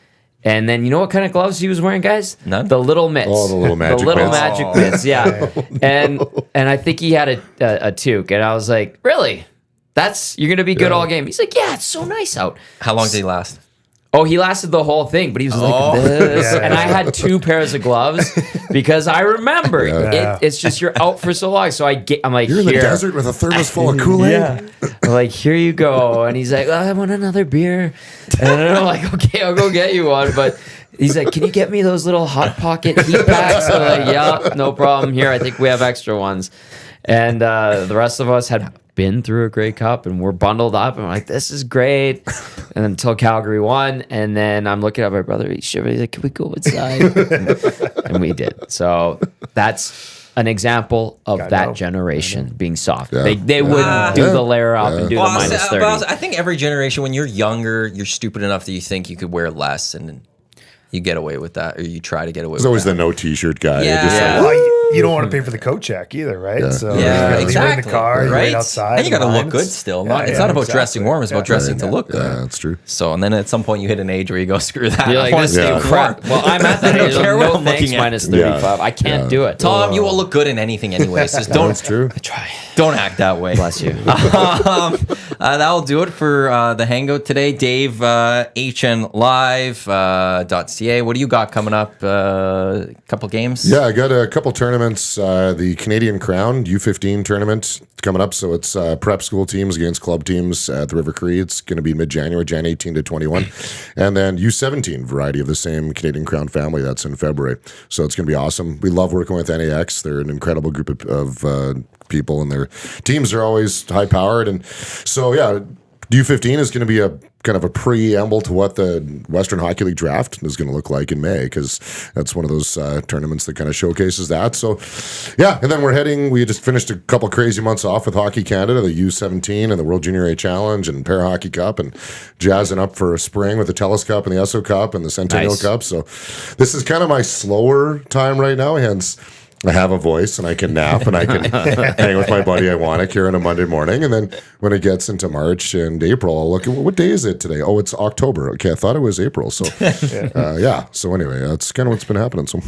And then you know what kind of gloves he was wearing, guys? None. The little mitts. Oh, the little magic mitts. Magic mitts, yeah. And I think he had a toque. And I was like, really? You're going to be good all game? He's like, yeah, it's so nice out. How long did he last? Oh, he lasted the whole thing, but he was like this. And I had 2 pairs of gloves because I remember it's just you're out for so long. So I'm like, you're in the desert with a thermos full of Kool-Aid. I'm like, here you go. And he's like, I want another beer. And I'm like, okay, I'll go get you one. But he's like, can you get me those little Hot Pocket heat packs? I'm like, yeah, no problem. Here, I think we have extra ones. And the rest of us had been through a Grey Cup and we're bundled up and I'm like, this is great. And until Calgary won, and then I'm looking at my brother, he's shivering, he's like, can we go inside? And we did. So that's an example of that generation being soft. Yeah. They wouldn't do the layer up and do the -30. I think every generation, when you're younger, you're stupid enough that you think you could wear less and you get away with that, or you try to get away with that. There's always the no T-shirt guy. Yeah. Well, you don't want to pay for the coat check either, right? Yeah. So exactly. you wait in the car, you wait outside. And you got to look good still. It's not about dressing warm, it's about dressing to look good. Yeah, that's true. So, and then at some point you hit an age where you go, screw that. You're like, this is crap. Well, I'm at that age. care what No I'm thanks, looking at. -35. I can't do it. Tom, you will look good in anything anyway. So don't. That's true. Try. Don't act that way. Bless you. That'll do it for the Hangout today. Dave, HNLive.ca. What do you got coming up? A couple games? Yeah, I got a couple tournaments tournaments, the Canadian Crown U15 tournament coming up. So it's prep school teams against club teams at the River Cree. It's going to be mid-January, Jan 18 to 21. And then U17 variety of the same Canadian Crown family. That's in February. So it's going to be awesome. We love working with NAX. They're an incredible group of people, and their teams are always high-powered. And so, yeah, U15 is going to be a kind of a preamble to what the Western Hockey League draft is going to look like in May, because that's one of those tournaments that kind of showcases that. So, yeah, and then we just finished a couple crazy months off with Hockey Canada, the U17 and the World Junior A Challenge and Para Hockey Cup, and jazzing up for spring with the TELUS Cup and the Esso Cup and the Centennial Cup. So this is kind of my slower time right now, hence I have a voice and I can nap and I can hang with my buddy Iwanyk here on a Monday morning. And then when it gets into March and April, I'll look at what day is it today? Oh, it's October. Okay, I thought it was April. So, yeah. So anyway, that's kind of what's been happening. So,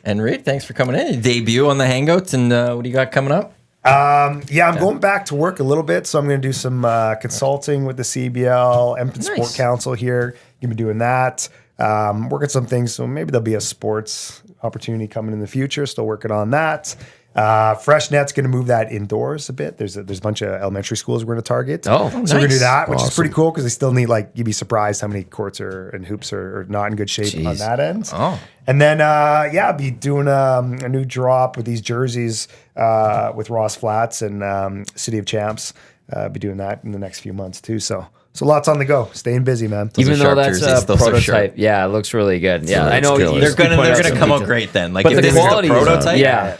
and Reed, thanks for coming in. Your debut on the Hangouts, and what do you got coming up? I'm going back to work a little bit, so I'm going to do some consulting with the CBL, Edmonton Sport Council here. Going to be doing that. Working some things, so maybe there'll be a sports opportunity coming in the future. Still working on that. FreshNet's going to move that indoors a bit. There's a bunch of elementary schools we're going to target. So we're going to do that, which is pretty cool, because they still need, you'd be surprised how many courts and hoops are not in good shape on that end. And then I'll be doing a new drop with these jerseys with Ross Flats and City of Champs. Be doing that in the next few months too. So lots on the go. Staying busy, man. Even though that's a prototype, yeah, it looks really good. Yeah, I know they're gonna come out great then. Like, but if the quality is a prototype,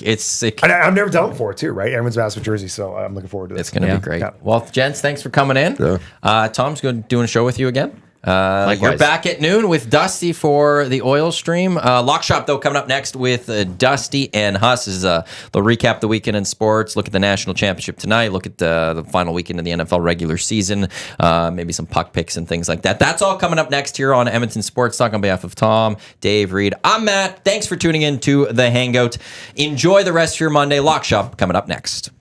it's I've never done it before too, right? Everyone's asked for jerseys, so I'm looking forward to it. It's gonna be great. Well, gents, thanks for coming in. Tom's doing a show with you again. You're back at noon with Dusty for the oil stream. Lock Shop, though, coming up next with Dusty and Huss. They'll recap the weekend in sports, look at the national championship tonight, look at the final weekend of the NFL regular season, maybe some puck picks and things like that. That's all coming up next here on Edmonton Sports Talk. On behalf of Tom, Dave, Reed, I'm Matt. Thanks for tuning in to The Hangout. Enjoy the rest of your Monday. Lock Shop coming up next.